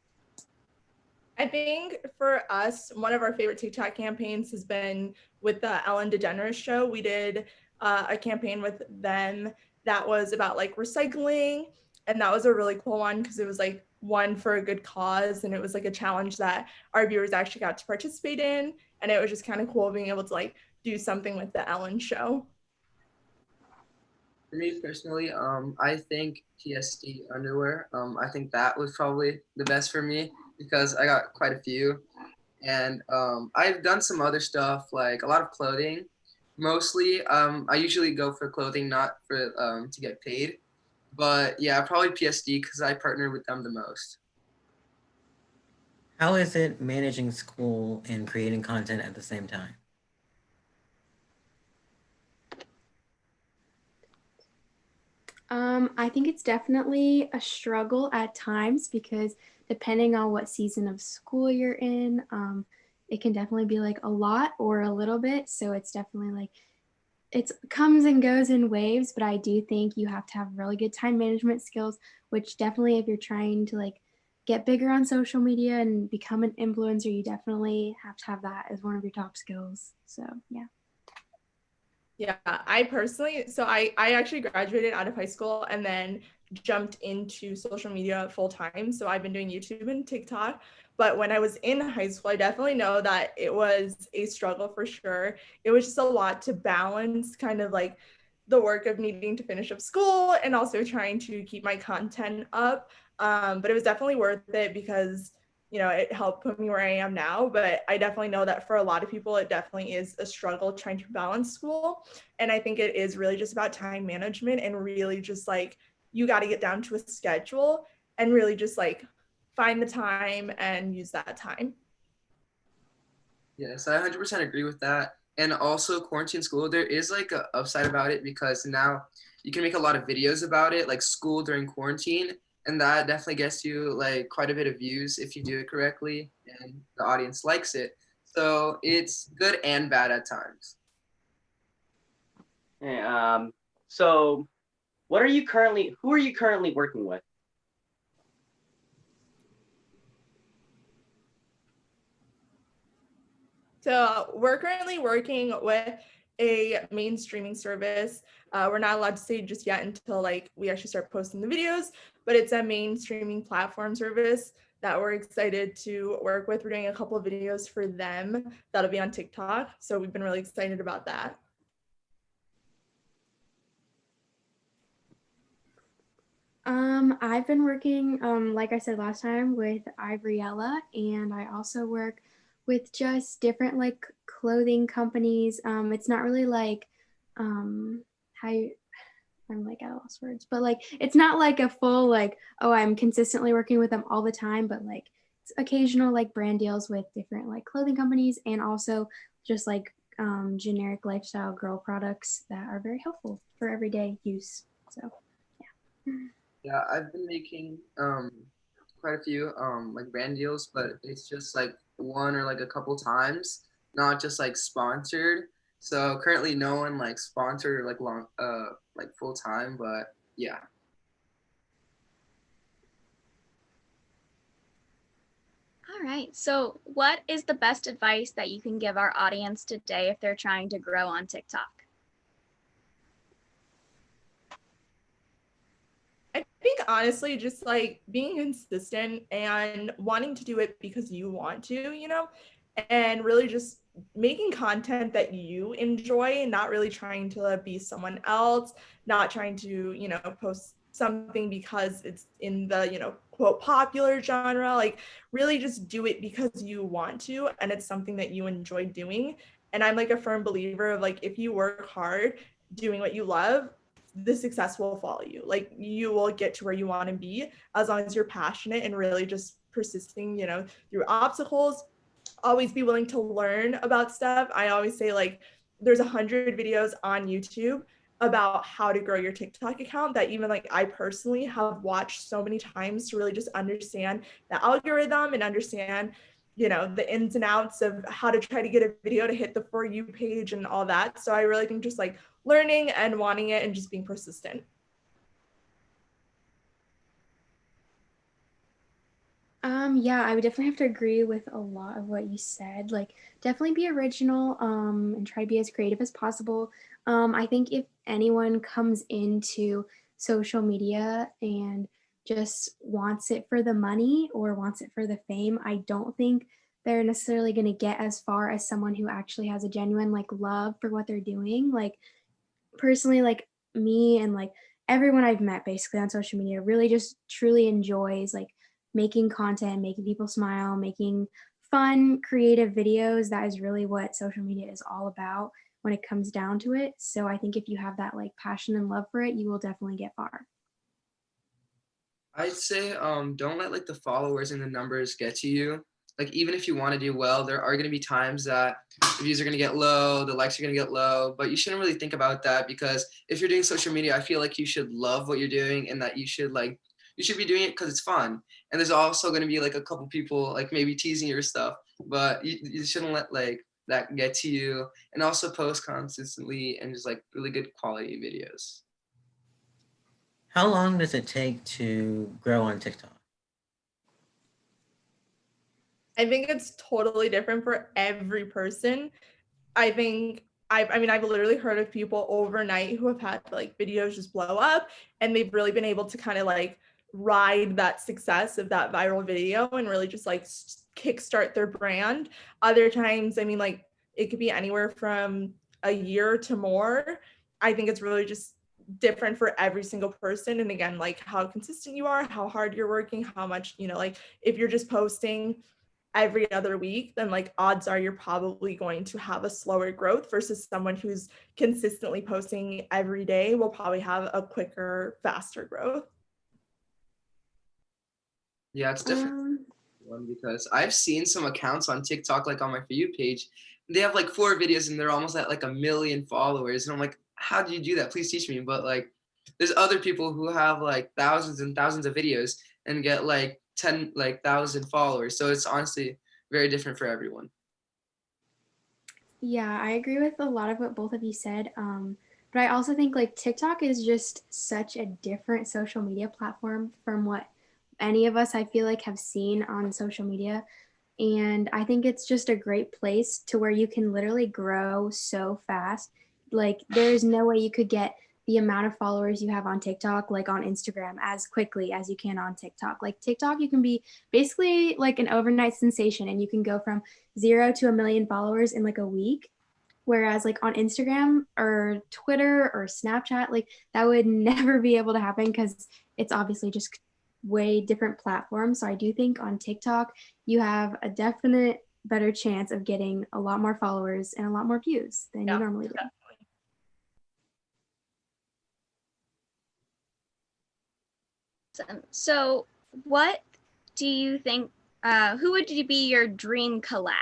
I think for us, one of our favorite TikTok campaigns has been with the Ellen DeGeneres show. We did a campaign with them that was about like recycling. And that was a really cool one because it was like one for a good cause. And it was like a challenge that our viewers actually got to participate in. And it was just kind of cool being able to like do something with the Ellen show. For me personally, I think PSD underwear. I think that was probably the best for me because I got quite a few. And I've done some other stuff, like a lot of clothing. Mostly, I usually go for clothing, not for to get paid. But yeah, probably PSD because I partner with them the most. How is it managing school and creating content at the same time? I think it's definitely a struggle at times because depending on what season of school you're in, it can definitely be like a lot or a little bit. So it's definitely like it comes and goes in waves, but I do think you have to have really good time management skills, which definitely if you're trying to like get bigger on social media and become an influencer, you definitely have to have that as one of your top skills. So yeah. Yeah, I personally, so I actually graduated out of high school and then jumped into social media full time. So I've been doing YouTube and TikTok. But when I was in high school, I definitely know that it was a struggle for sure. It was just a lot to balance kind of like the work of needing to finish up school and also trying to keep my content up. But it was definitely worth it because you know, it helped put me where I am now. But I definitely know that for a lot of people, it definitely is a struggle trying to balance school. And I think it is really just about time management and really just like, you got to get down to a schedule and really just like find the time and use that time. Yes, I 100% agree with that. And also quarantine school, there is like a upside about it because now you can make a lot of videos about it, like school during quarantine. And that definitely gets you like quite a bit of views if you do it correctly and the audience likes it. So it's good and bad at times. So who are you currently working with? So we're currently working with a main streaming service. We're not allowed to say just yet until like we actually start posting the videos, but it's a main streaming platform service that we're excited to work with. We're doing a couple of videos for them that'll be on TikTok. So we've been really excited about that. I've been working, like I said last time, with Ivoriella, and I also work with just different like clothing companies. It's not really like how you, I'm like at a lost words, but like it's not like a full like, oh, I'm consistently working with them all the time, but like it's occasional like brand deals with different like clothing companies, and also just like generic lifestyle girl products that are very helpful for everyday use. So yeah. Yeah, I've been making quite a few like brand deals, but it's just like one or like a couple times, not just like sponsored. So currently no one like sponsored or like long like full time, but yeah. All right. So, what is the best advice that you can give our audience today if they're trying to grow on TikTok? I think honestly, just like being consistent and wanting to do it because you want to, you know, and really just making content that you enjoy, not really trying to be someone else, not trying to, you know, post something because it's in the, you know, quote popular genre. Like really just do it because you want to and it's something that you enjoy doing. And I'm like a firm believer of like if you work hard doing what you love, the success will follow you. Like you will get to where you want to be as long as you're passionate and really just persisting, you know, through obstacles. Always be willing to learn about stuff. I always say like there's 100 videos on YouTube about how to grow your TikTok account that even like I personally have watched so many times to really just understand the algorithm and understand, you know, the ins and outs of how to try to get a video to hit the For You page and all that. So I really think just like learning and wanting it and just being persistent. Yeah, I would definitely have to agree with a lot of what you said. Like, definitely be original, and try to be as creative as possible. I think if anyone comes into social media and just wants it for the money or wants it for the fame, I don't think they're necessarily going to get as far as someone who actually has a genuine like love for what they're doing. Like, personally, like me and like everyone I've met basically on social media really just truly enjoys like making content, making people smile, making fun, creative videos. That is really what social media is all about when it comes down to it. So I think if you have that like passion and love for it, you will definitely get far. I'd say don't let like the followers and the numbers get to you. Like even if you want to do well, there are going to be times that the views are going to get low, the likes are going to get low, but you shouldn't really think about that because if you're doing social media, I feel like you should love what you're doing and that you should be doing it because it's fun. And there's also going to be like a couple people like maybe teasing your stuff, but you shouldn't let like that get to you, and also post consistently and just like really good quality videos. How long does it take to grow on TikTok? I think it's totally different for every person. I think I've literally heard of people overnight who have had like videos just blow up and they've really been able to kind of like ride that success of that viral video and really just like kickstart their brand. Other times, I mean, like it could be anywhere from a year to more. I think it's really just different for every single person. And again, like how consistent you are, how hard you're working, how much, you know, like if you're just posting every other week, then like odds are you're probably going to have a slower growth versus someone who's consistently posting every day will probably have a quicker, faster growth. Yeah, it's different one because I've seen some accounts on TikTok, like on my For You page, they have like 4 videos and they're almost at like 1 million followers. And I'm like, how do you do that? Please teach me. But like, there's other people who have like thousands and thousands of videos and get like 10,000 followers. So it's honestly very different for everyone. Yeah, I agree with a lot of what both of you said. But I also think like TikTok is just such a different social media platform from what any of us I feel like have seen on social media. And I think it's just a great place to where you can literally grow so fast. Like there's no way you could get the amount of followers you have on TikTok, like on Instagram, as quickly as you can on TikTok. Like TikTok, you can be basically like an overnight sensation and you can go from 0 to 1 million followers in like a week. Whereas like on Instagram or Twitter or Snapchat, like that would never be able to happen because it's obviously just way different platforms. So I do think on TikTok, you have a definite better chance of getting a lot more followers and a lot more views than you normally do. So, what do you think? Who would be your dream collab?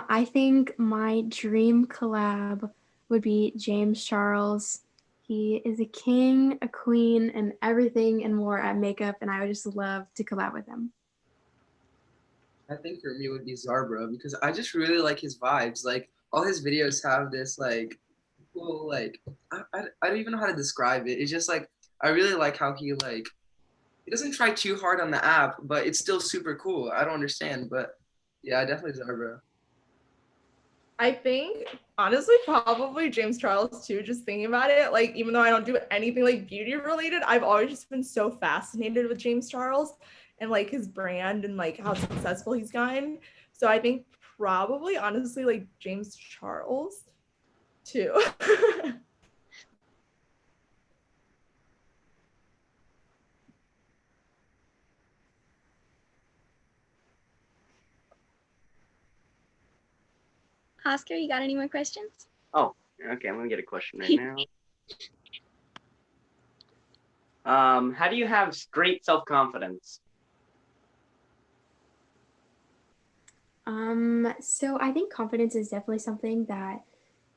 I think my dream collab would be James Charles. He is a king, a queen, and everything and more at makeup, and I would just love to collab with him. I think for me it would be Zarbro because I just really like his vibes. Like all his videos have this like cool like I don't even know how to describe it. It's just like I really like how he doesn't try too hard on the app, but it's still super cool. I don't understand, but yeah, definitely Zarbro. I think honestly probably James Charles too, just thinking about it. Like even though I don't do anything like beauty related, I've always just been so fascinated with James Charles and like his brand and like how successful he's gotten. So I think probably honestly like James Charles too. Oscar, you got any more questions? Oh, okay. I'm gonna get a question right now. How do you have great self-confidence? So I think confidence is definitely something that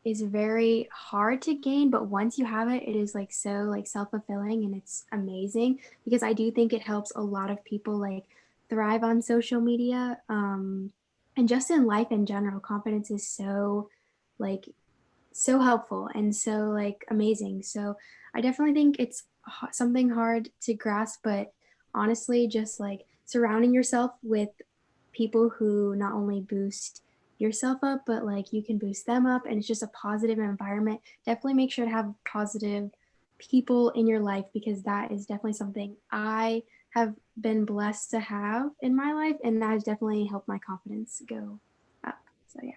is very hard to gain, but once you have it, it is like so like self-fulfilling and it's amazing because I do think it helps a lot of people like thrive on social media. And just in life in general, confidence is so like so helpful and so like amazing. So I definitely think it's something hard to grasp, but honestly, just like surrounding yourself with people who not only boost yourself up, but like you can boost them up, and it's just a positive environment. Definitely make sure to have positive people in your life because that is definitely something I have been blessed to have in my life, and that has definitely helped my confidence go up. So yeah.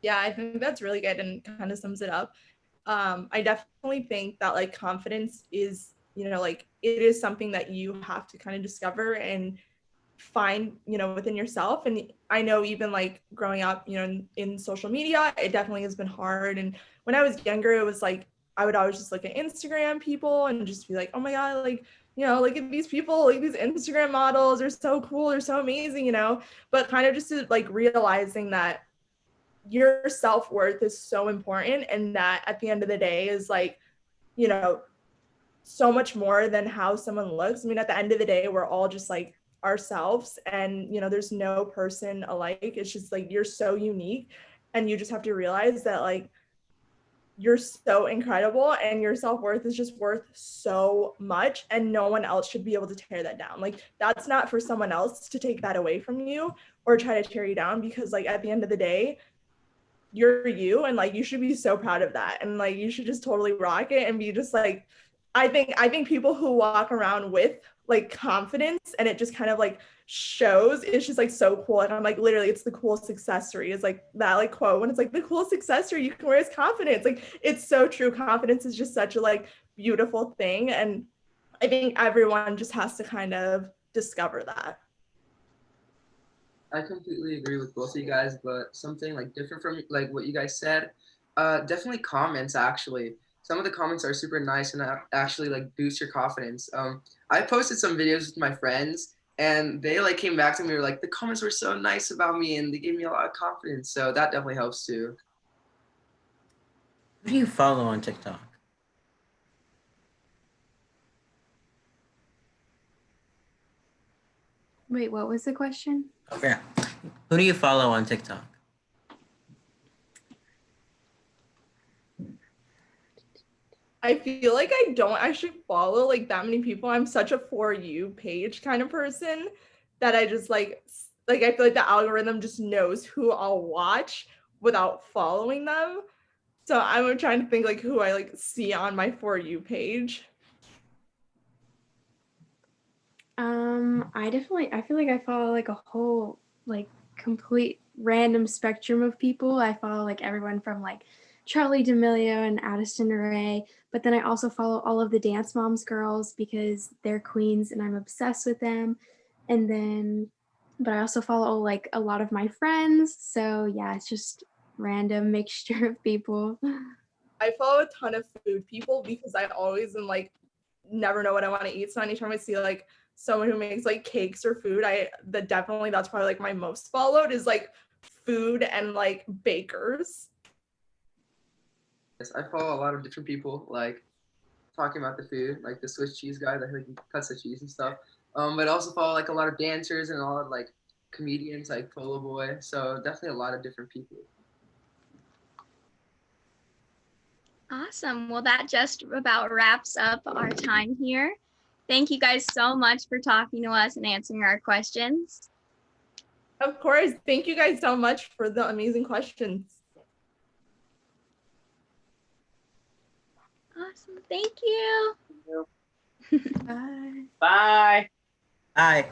Yeah, I think that's really good and kind of sums it up. I definitely think that like confidence is, like it is something that you have to kind of discover and find, within yourself. And I know even like growing up, in social media, it definitely has been hard. And when I was younger, it was like, I would always just look at Instagram people and just be like, oh my God, like, look at these people, like these Instagram models are so cool, they're so amazing, but kind of just like realizing that your self-worth is so important and that at the end of the day is like, so much more than how someone looks. I mean, at the end of the day, we're all just like ourselves and, there's no person alike. It's just like, you're so unique and you just have to realize that like, you're so incredible and your self-worth is just worth so much and no one else should be able to tear that down. Like that's not for someone else to take that away from you or try to tear you down because like at the end of the day, you're you and like you should be so proud of that and like you should just totally rock it and be just like I think people who walk around with like confidence and it just kind of like shows, it's just like so cool. And I'm like literally it's the coolest accessory. It's like that like quote when it's like the coolest accessory you can wear is confidence. Like it's so true. Confidence is just such a like beautiful thing and I think everyone just has to kind of discover that. I completely agree with both of you guys, but something like different from like what you guys said, definitely comments actually. Some of the comments are super nice and actually like boost your confidence. I posted some videos with my friends and they like came back to me and were like, the comments were so nice about me and they gave me a lot of confidence. So that definitely helps too. Who do you follow on TikTok? Wait, what was the question? Oh, yeah. Who do you follow on TikTok? I feel like I don't actually follow like that many people. I'm such a For You page kind of person that I just like I feel like the algorithm just knows who I'll watch without following them. So I'm trying to think like who I like see on my For You page. I feel like I follow like a whole like complete random spectrum of people. I follow like everyone from like Charlie D'Amelio and Addison Rae, but then I also follow all of the Dance Moms girls because they're queens and I'm obsessed with them. And then, but I also follow like a lot of my friends. So yeah, it's just random mixture of people. I follow a ton of food people because I always am like never know what I want to eat. So anytime I see like someone who makes like cakes or food, that's probably like my most followed is like food and like bakers. Yes, I follow a lot of different people, like talking about the food, like the Swiss cheese guy that like cuts the cheese and stuff. But I also follow like a lot of dancers and a lot of like comedians like Polo Boy. So definitely a lot of different people. Awesome. Well, that just about wraps up our time here. Thank you guys so much for talking to us and answering our questions. Of course. Thank you guys so much for the amazing questions. Awesome. Thank you. Bye. Bye. Bye.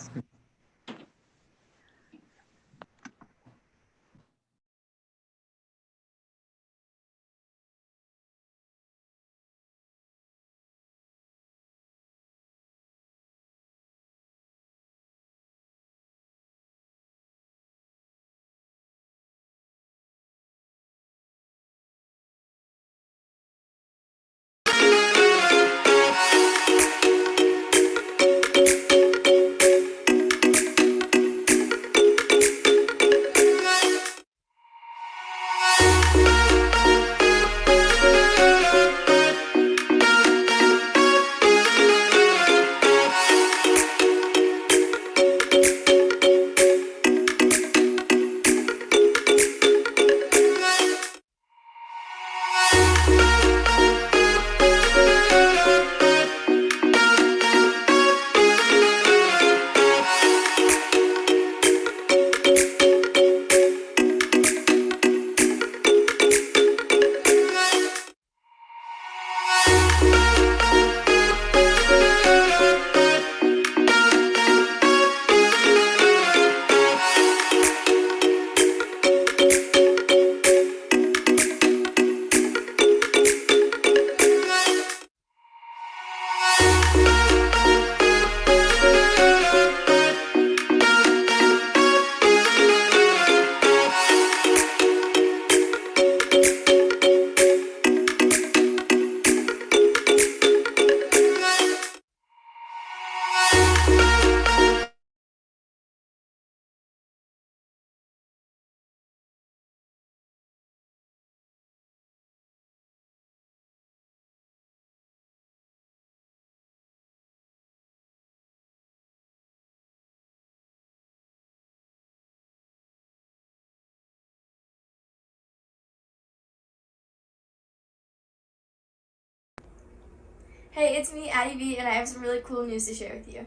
Hey, it's me, Addie B, and I have some really cool news to share with you.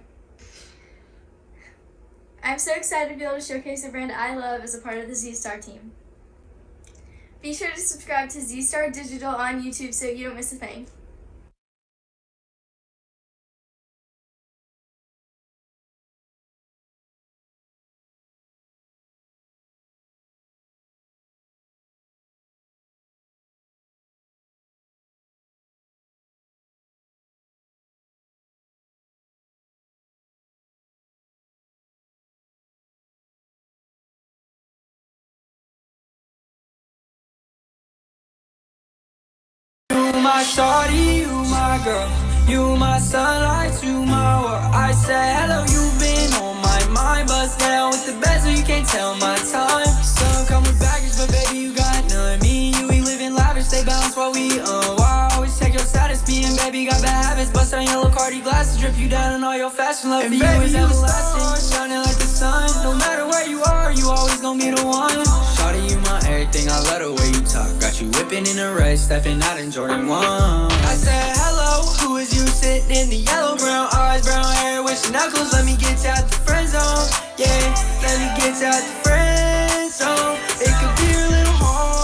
I'm so excited to be able to showcase a brand I love as a part of the Z-Star team. Be sure to subscribe to Z-Star Digital on YouTube so you don't miss a thing. You my shawty, you my girl, you my sunlight, you my world. I say hello, you've been on my mind, bust down with the best, so you can't tell my time. Some come with baggage, but baby you got none. Me and you, we live in lavish, they bounce while we why I always check your status, me and baby got bad habits. Bust on yellow Cardi glasses, drip you down in all your fashion. Love for you is everlasting, shining like the sun. No matter where you are, you always gon' be the one. Shawty, you my everything, I love the way you talk. Got you whipping in a race, stepping out in Jordan 1. I said hello, who is you sitting in the yellow, brown eyes, brown hair with your knuckles? Let me get you out the friend zone, yeah. Let me get you out the friend zone. It could be a little hard,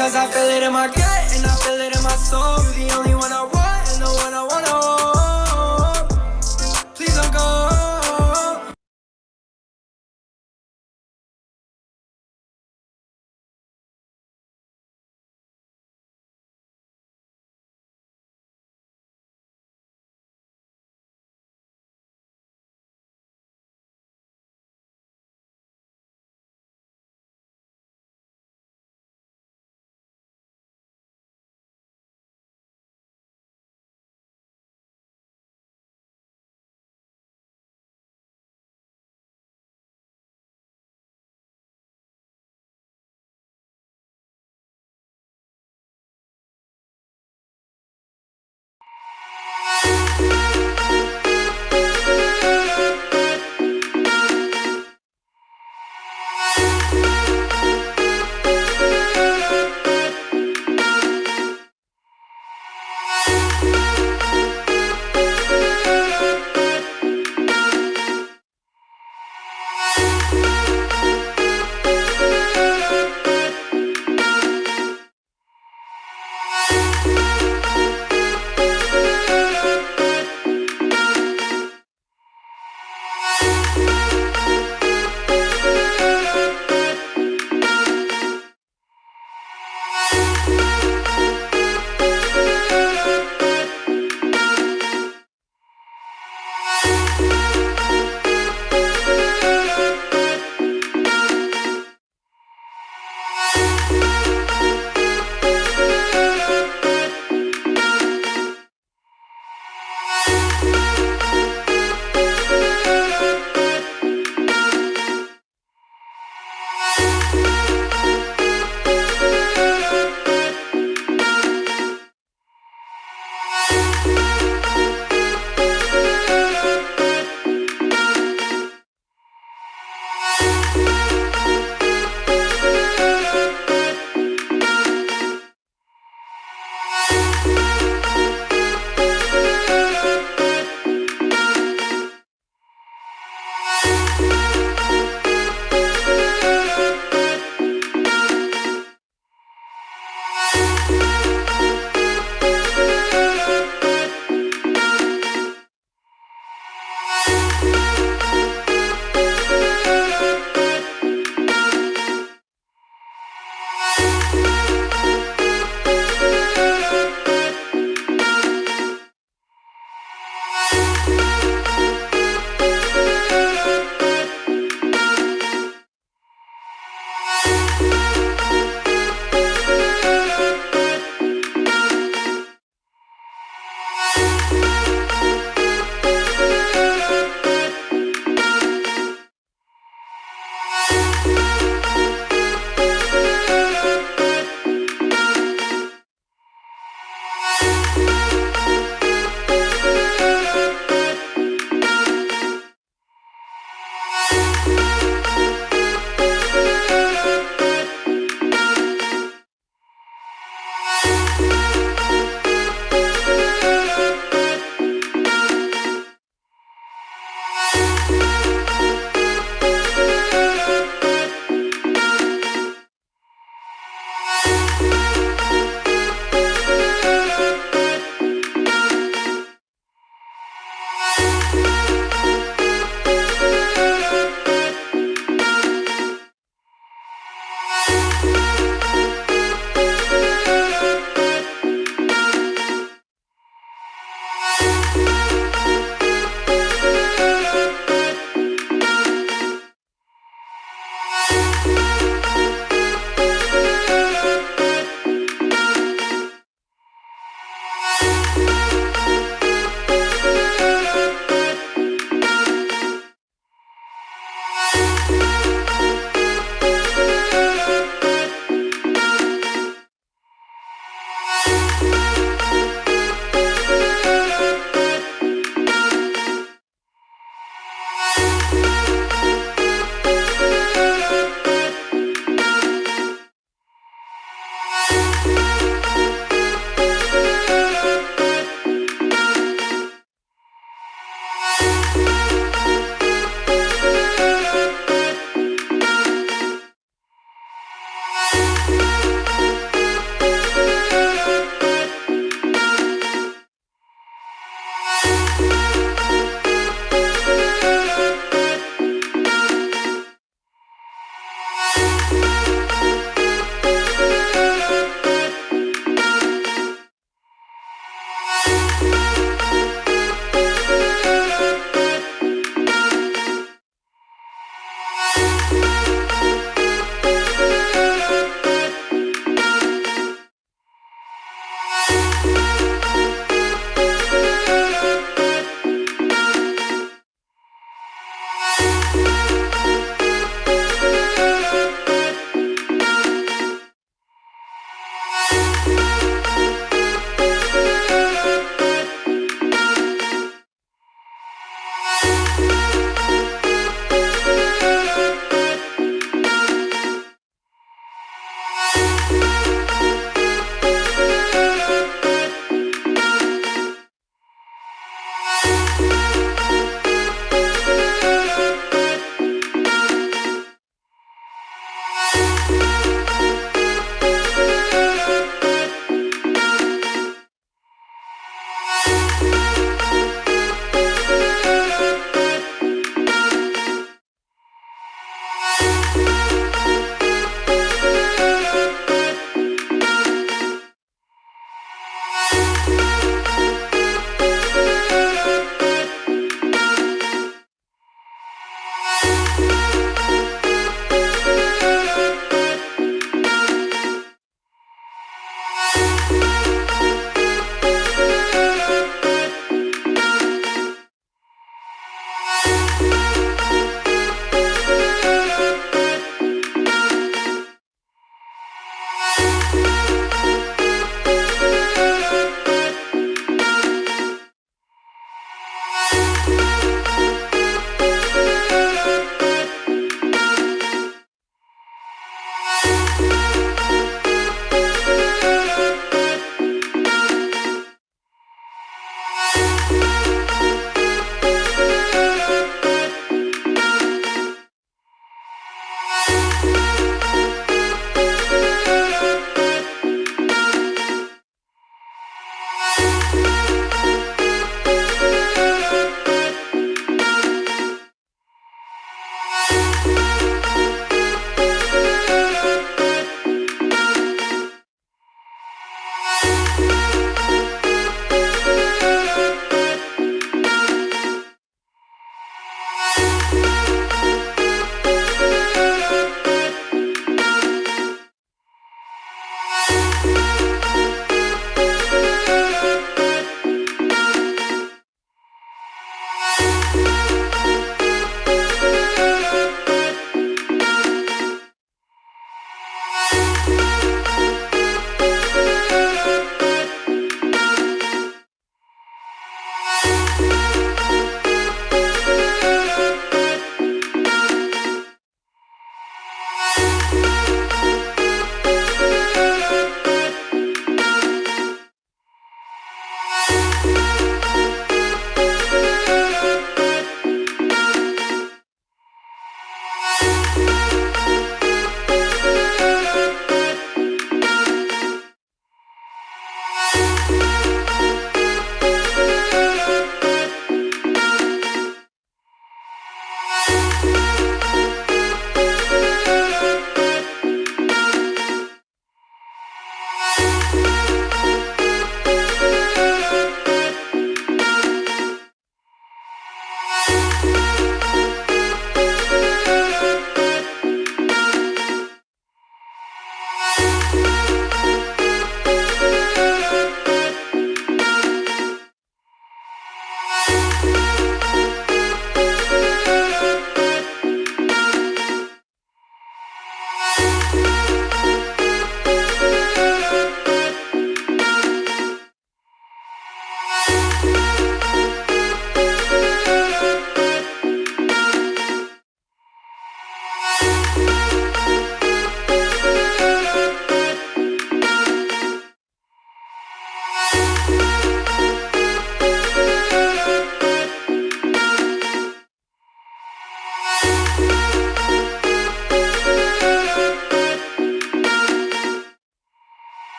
Cause I feel it in my gut and I feel it in my soul. You're the only one I want and the one I wanna hold. Please don't go.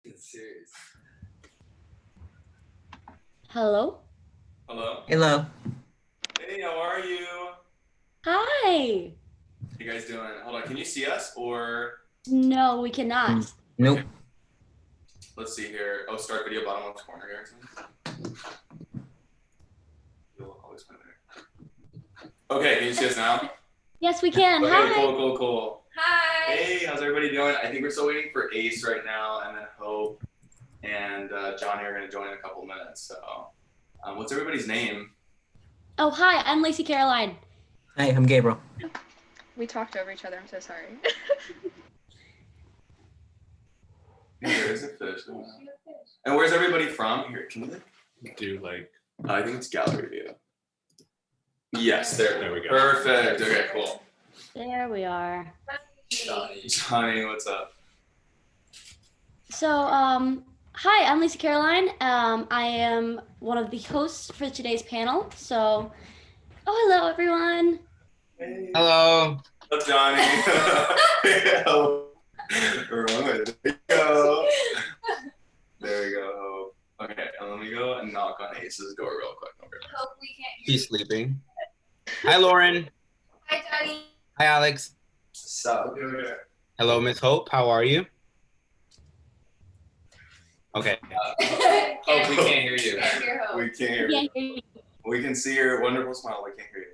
Serious. Hello? Hello? Hello. Hey, how are you? Hi. You guys doing? Hold on, can you see us or? No, we cannot. Nope. Let's see here. Oh, start video bottom left corner here. You'll always find it. Okay, can you see us now? Yes, we can. Okay, Hi. cool. Hi. Hey, how's everybody doing? I think we're still waiting for Ace right now, and then Hope and Johnny are going to join in a couple minutes. So, what's everybody's name? Oh, hi. I'm Lacey Caroline. Hey, I'm Gabriel. We talked over each other. I'm so sorry. There is a fish. And where's everybody from? Here, can we do like? I think it's gallery view. Yes, there we go. Perfect. Okay, cool. There we are. Johnny, what's up? So, hi, I'm Lacey Caroline. I am one of the hosts for today's panel. So, hello, everyone. Hello. What's up, Johnny? Hello. Wrong way. There we go. There we go. Okay, and let me go and knock on Ace's door real quick. Hope we can't hear He's sleeping. Hi, Lauren. Hi, Johnny. Hi, Alex. So, Hello, Miss Hope. How are you? Okay. Hope, we can't hear you. Can't hear Hope. We can't hear you. We can see your wonderful smile. We can't hear you.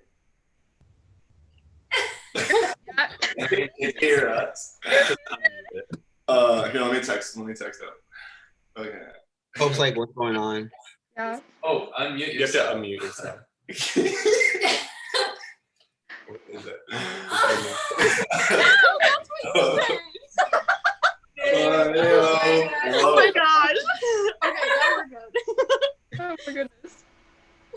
You can hear us. Here, let me text him. Okay. Hope's like, what's going on? Yeah. Oh, unmute yourself. You have to unmute yourself. What is it? That's what you Oh my gosh. Okay, now we're good. Oh my goodness.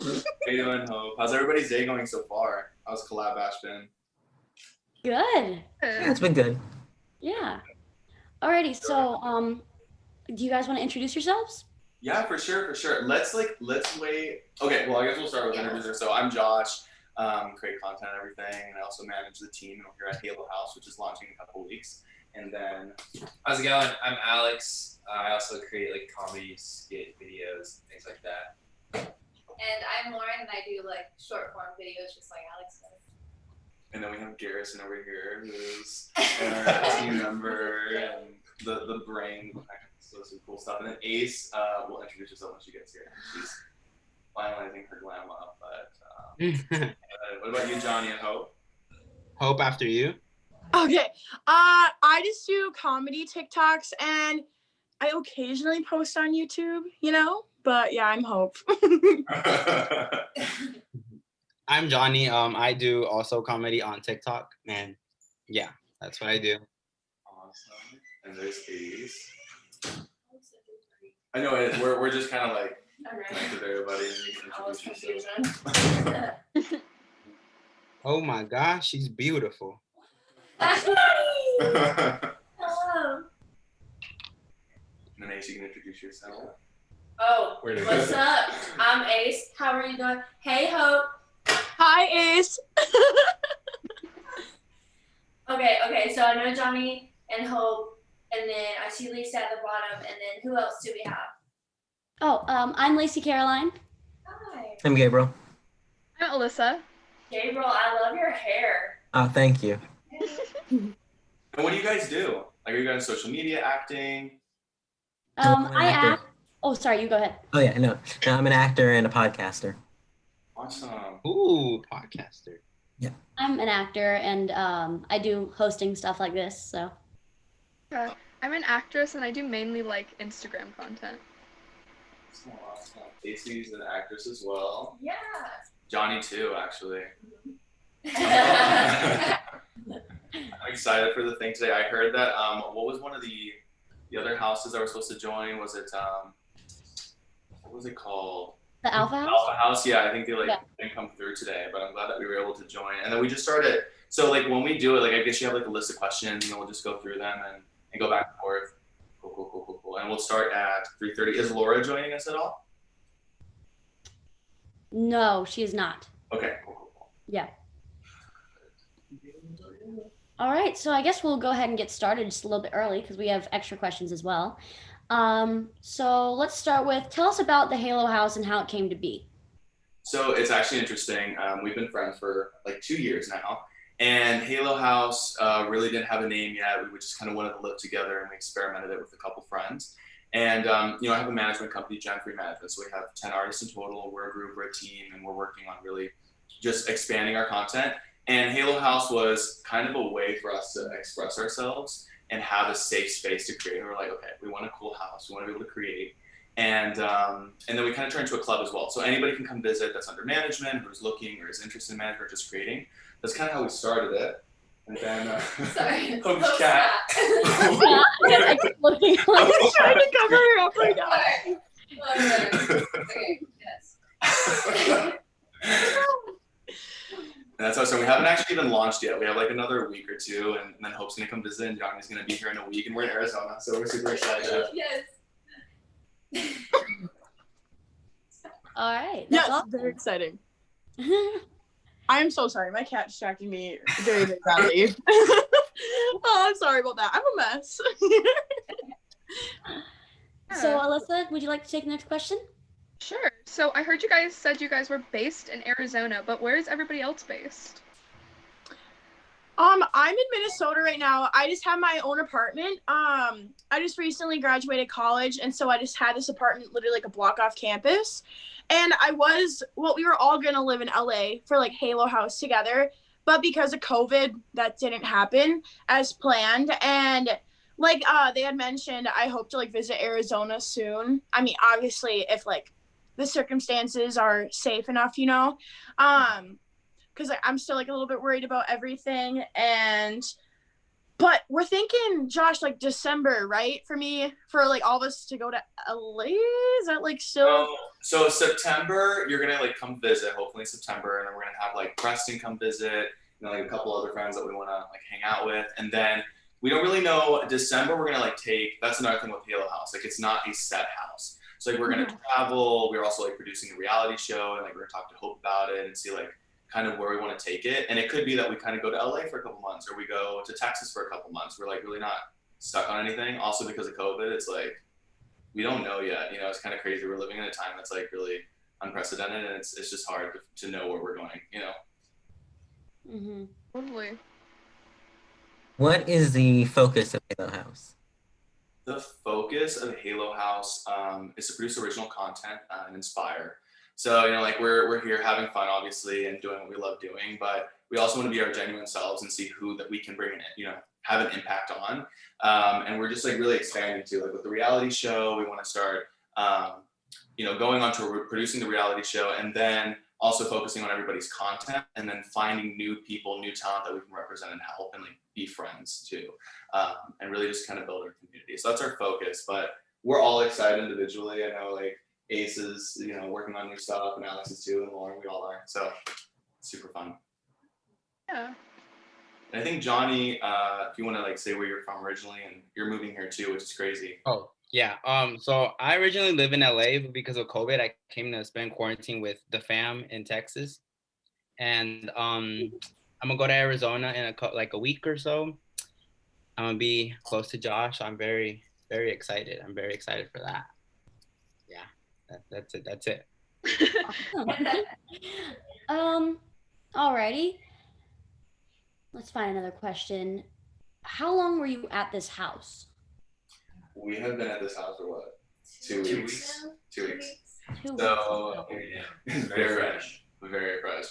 How you doing, Hope? How's everybody's day going so far? How's CollabBASH been? Good. Yeah, it's been good. Yeah. Alrighty. So, do you guys want to introduce yourselves? Yeah, for sure. Let's wait. Okay, well, I guess we'll start with introducers. So I'm Josh, create content and everything, and I also manage the team here at Halo House, which is launching in a couple weeks. And then, how's it going? I'm Alex. I also create like comedy skit videos, things like that. And I'm Lauren, and I do like short form videos, just like Alex does. And then we have Garrison over here, who's our team member and the brain behind some cool stuff. And then Ace will introduce herself when she gets here. She's finalizing her glam up. But what about you, Johnny and Hope? Hope, after you. Okay, I just do comedy TikToks and I occasionally post on YouTube, but yeah, I'm Hope. I'm Johnny. I do also comedy on TikTok, and yeah, that's what I do. Awesome. And there's Ace. I know we're just kind of like connected everybody. Oh my gosh, she's beautiful. Hello. And then Ace, you can introduce yourself. Oh, Where did what's go? up? I'm Ace. How are you doing? Hey, Hope. Hi, Ace. Okay, so I know Johnny and Hope, and then I see Lisa at the bottom, and then who else do we have? Oh, I'm Lacey Caroline. Hi. I'm Gabriel. I'm Alyssa. Gabriel, I love your hair. Oh, thank you. And what do you guys do? Like, are you guys social media acting? I act. Oh, sorry. You go ahead. Oh yeah, no, I'm an actor and a podcaster. Awesome. Ooh, podcaster. Yeah. I'm an actor, and I do hosting stuff like this. So. I'm an actress, and I do mainly like Instagram content. Awesome. Casey's an actress as well. Yeah. Johnny too, actually. I'm excited for the thing today. I heard that what was one of the other houses that were supposed to join? Was it what was it called? The Alpha House? Alpha House, yeah. I think they didn't come through today, but I'm glad that we were able to join. And then we just started. So like when we do it, like I guess you have like a list of questions, and we'll just go through them and go back and forth. Cool. And we'll start at 3:30. Is Laura joining us at all? No, she is not. Okay, cool. Yeah. All right, so I guess we'll go ahead and get started just a little bit early because we have extra questions as well. So let's start with, tell us about the Halo House and how it came to be. So it's actually interesting. We've been friends for like 2 years now, and Halo House really didn't have a name yet. We just kind of wanted to live together, and we experimented it with a couple friends. And I have a management company, Gen Free Management. So we have 10 artists in total. We're a group, we're a team, and we're working on really just expanding our content. And Halo House was kind of a way for us to express ourselves and have a safe space to create. And we're like, okay, we want a cool house. We want to be able to create. And then we kind of turned into a club as well. So anybody can come visit that's under management, who's looking or is interested in management or just creating. That's kind of how we started it. And then, Sorry, Hope's cat. I keep looking like I'm trying to cover her up right now. Okay, yes. And that's how, so we haven't actually even launched yet. We have like another week or two, and then Hope's gonna come visit, and Johnny's gonna be here in a week, and we're in Arizona, so we're super excited. Yes. All right. Yes, Awesome. very exciting. I'm so sorry. My cat distracted me very, very badly. Oh, I'm sorry about that. I'm a mess. So Alyssa, would you like to take the next question? Sure. So I heard you guys said you guys were based in Arizona, but where is everybody else based? I'm in Minnesota right now. I just have my own apartment. I just recently graduated college, and so I just had this apartment literally like a block off campus. And we were all gonna live in LA for like Halo House together, but because of COVID, that didn't happen as planned. And like they had mentioned, I hope to like visit Arizona soon. I mean, obviously, if like the circumstances are safe enough, because I'm still like a little bit worried about everything. But we're thinking, Josh, like December, right? For like all of us to go to LA. Is that like still? So September, you're gonna like come visit, hopefully in September, and then we're gonna have like Preston come visit, like a couple other friends that we wanna like hang out with, and then we don't really know. December, we're gonna like that's another thing with Halo House. Like it's not a set house. So like we're gonna travel. We're also like producing a reality show, and like we're gonna talk to Hope about it and see like kind of where we want to take it. And it could be that we kind of go to LA for a couple months, or we go to Texas for a couple months. We're like really not stuck on anything. Also because of COVID, it's like we don't know yet. It's kind of crazy. We're living in a time that's like really unprecedented, and it's just hard to know where we're going. Mm-hmm. Totally. What is the focus of Halo House? The focus of Halo House is to produce original content and inspire. So, like we're here having fun, obviously, and doing what we love doing, but we also want to be our genuine selves and see who that we can bring in, have an impact on. And we're just like really expanding too, like with the reality show, we want to start, going on to producing the reality show, and then also focusing on everybody's content, and then finding new people, new talent that we can represent and help and like be friends too. And really just kind of build our community. So that's our focus, but we're all excited individually. I know like Ace is, working on new stuff, and Alex is too, and Lauren, we all are. So super fun. Yeah. And I think Johnny, if you want to like say where you're from originally, and you're moving here too, which is crazy. Oh yeah. So I originally live in LA, but because of COVID, I came to spend quarantine with the fam in Texas, and I'm gonna go to Arizona in a week or so. I'm gonna be close to Josh. I'm very, very excited. I'm very excited for that. Yeah, that's it. That's it. Alrighty. Let's find another question. How long were you at this house? We have been at this house for what? 2 weeks. 2 weeks. 2 So weeks. very fresh. Very fresh.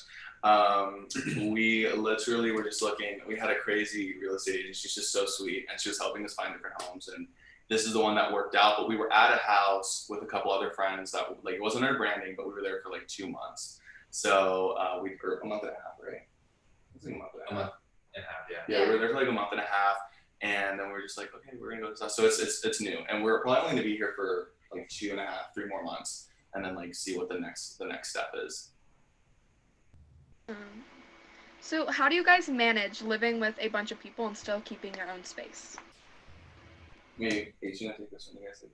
We literally were just looking. We had a crazy real estate agent. She's just so sweet, and she was helping us find different homes. And this is the one that worked out. But we were at a house with a couple other friends that like it wasn't our branding, but we were there for like 2 months. So we were a month and a half, right? It was like a month and a half. Yeah, we were there for like a month and a half, and then we were just like, okay, we're gonna go to this house. So it's new, and we're probably only gonna be here for like 2.5, 3 more months, and then like see what the next step is. So how do you guys manage living with a bunch of people and still keeping your own space? Maybe H, you take this one, you guys.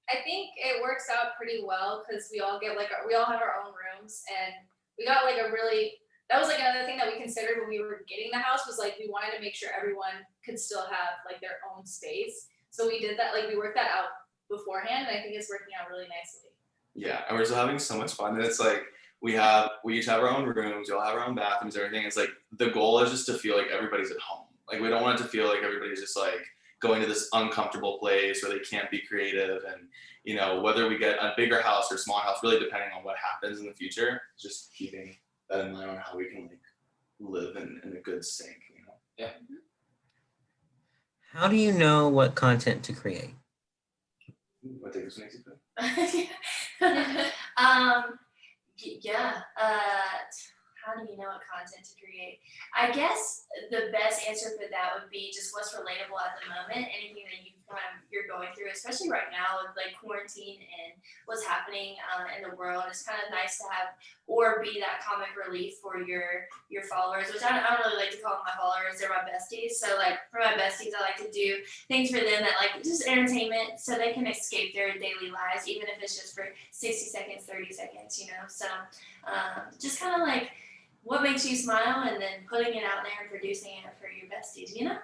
I think it works out pretty well because we all have our own rooms, and we got like that was like another thing that we considered when we were getting the house was like we wanted to make sure everyone could still have like their own space. So we did that, like we worked that out beforehand, and I think it's working out really nicely. Yeah, and we're just having so much fun. And it's like we each have our own rooms, we all have our own bathrooms, everything. It's like the goal is just to feel like everybody's at home. Like we don't want it to feel like everybody's just like going to this uncomfortable place where they can't be creative. And you know, whether we get a bigger house or a smaller house, really depending on what happens in the future, just keeping that in mind on how we can like live in a good sync, you know? Yeah. How do you know what content to create? What takes makes you feel? How do you know what content to create? I guess the best answer for that would be just what's relatable at the moment. Anything that you're going through, especially right now with like quarantine and what's happening in the world. It's kind of nice to have or be that comic relief for your followers, which I don't really like to call them my followers. They're my besties. So like for my besties, I like to do things for them that like just entertainment, so they can escape their daily lives, even if it's just for 60 seconds, 30 seconds, you know. So just kind of like what makes you smile, and then putting it out there and producing it for your besties, you know?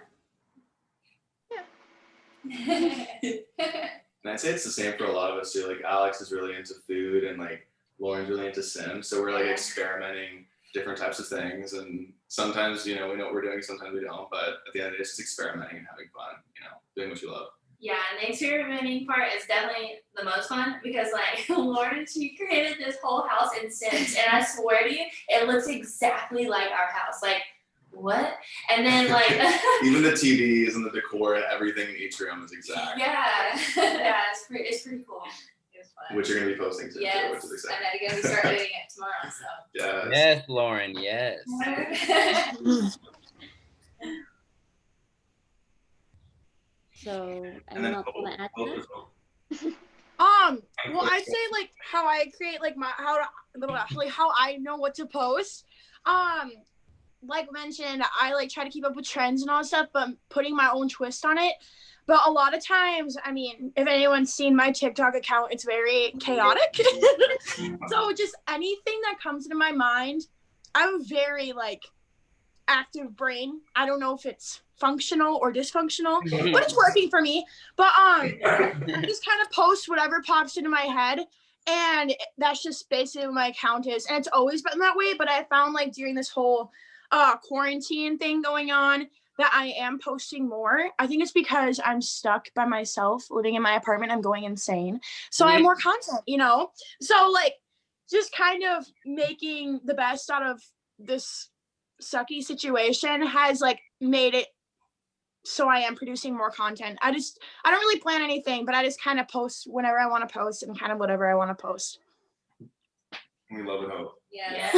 And I'd say it's the same for a lot of us too. Like Alex is really into food and like Lauren's really into Sims. So we're like experimenting different types of things. And sometimes, you know, we know what we're doing, sometimes we don't. But at the end of the day, it's just experimenting and having fun, you know, doing what you love. Yeah, and the experimenting part is definitely the most fun because, like, Lauren, she created this whole house in Sims, and I swear to you, it looks exactly like our house. Like, what? And then, like, even the TVs and the decor and everything in each room is exact. yeah, it's pretty cool. It was fun. Which you're gonna be posting to, Yes, which is exciting. and I'm gonna start editing it tomorrow. So. Yes. Yes, Lauren. Yes. So, anyone else want to add to that? Well, I'd say like how I create like how I know what to post. Like mentioned, I like try to keep up with trends and all that stuff, but putting my own twist on it. But a lot of times, I mean, if anyone's seen my TikTok account, it's very chaotic. So just anything that comes into my mind, I have a very like active brain. I don't know if it's functional or dysfunctional, but it's working for me. But I just kind of post whatever pops into my head, and that's just basically what my account is. And it's always been that way, but I found like during this whole quarantine thing going on that I am posting more. I think it's because I'm stuck by myself living in my apartment. I'm going insane. So I have more content, you know? So like just kind of making the best out of this sucky situation has like made it so I am producing more content. I don't really plan anything, but I just kind of post whenever I want to post and kind of whatever I want to post. We love it, Hope. Yeah.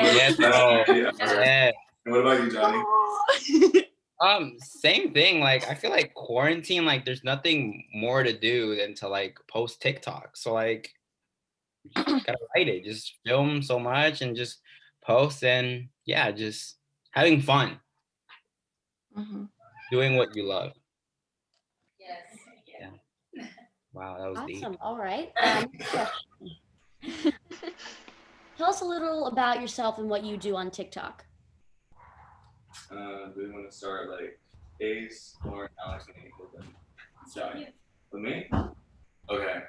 Yes, bro. Yeah. And what about you, Johnny? Same thing. Like, I feel like quarantine, like, there's nothing more to do than to like post TikTok. So like, you just gotta write it. Just film so much and just post, and yeah, just having fun. Doing what you love. Yes. Yeah. Wow, that was deep. Awesome. All right. Tell us a little about yourself and what you do on TikTok. Do we want to start like Ace, Lauren, Alex, and then Johnny? With me? Okay.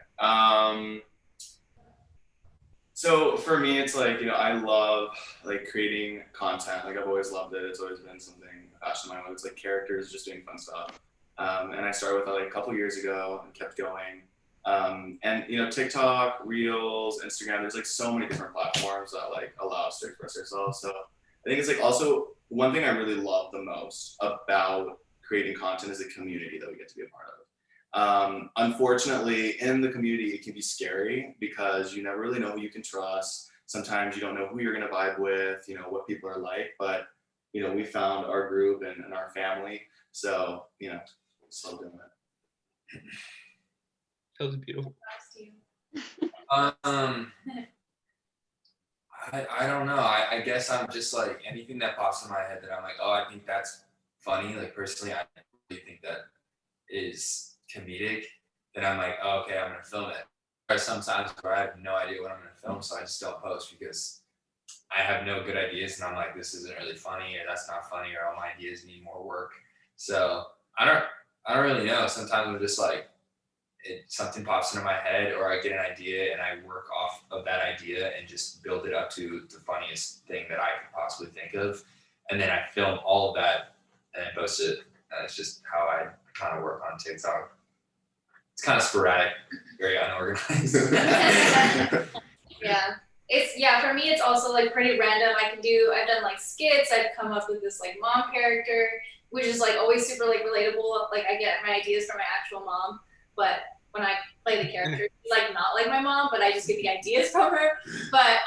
So for me, it's like, you know, I love like creating content. Like I've always loved it. It's always been something passion of mine. It's like characters, just doing fun stuff. And I started with it like a couple years ago and kept going. And you know, TikTok, Reels, Instagram, there's like so many different platforms that like allow us to express ourselves. So I think it's like also one thing I really love the most about creating content is the community that we get to be a part of. Unfortunately, in the community, it can be scary because you never really know who you can trust. Sometimes you don't know who you're going to vibe with, you know, what people are like, but you know, we found our group and our family. So, you know, still doing it. That was beautiful. I don't know. I guess I'm just like anything that pops in my head that I'm like, oh, I think that's funny. Like personally, I really think that is comedic. Then I'm like, oh, okay, I'm gonna film it. There are sometimes where I have no idea what I'm gonna film, so I just don't post because I have no good ideas, and I'm like, this isn't really funny, or that's not funny, or all my ideas need more work. So I I don't really know. Sometimes I'm just like, something pops into my head, or I get an idea and I work off of that idea and just build it up to the funniest thing that I could possibly think of. And then I film all of that and post it. That's just how I kind of work on TikTok. It's kind of sporadic, very unorganized. Yeah. For me it's also like pretty random. I've done like skits, I've come up with this like mom character, which is like always super like relatable. Like I get my ideas from my actual mom, but when I play the character, she's like not like my mom, but I just get the ideas from her. But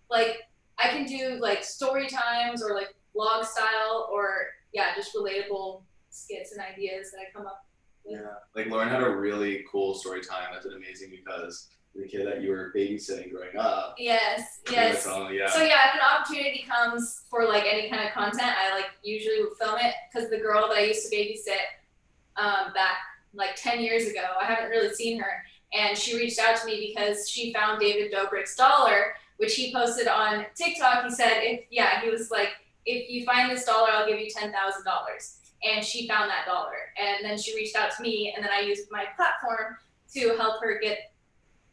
like I can do like story times or like vlog style, or just relatable skits and ideas that I come up with. Yeah, like Lauren had a really cool story time that did amazing because the kid that you were babysitting growing up. Yes. Yeah. So if an opportunity comes for like any kind of content, I like usually would film it, because the girl that I used to babysit back like 10 years ago, I haven't really seen her, and she reached out to me because she found David Dobrik's dollar, which he posted on TikTok. He said, he was like, if you find this dollar, I'll give you $10,000. And she found that dollar, and then she reached out to me, and then I used my platform to help her get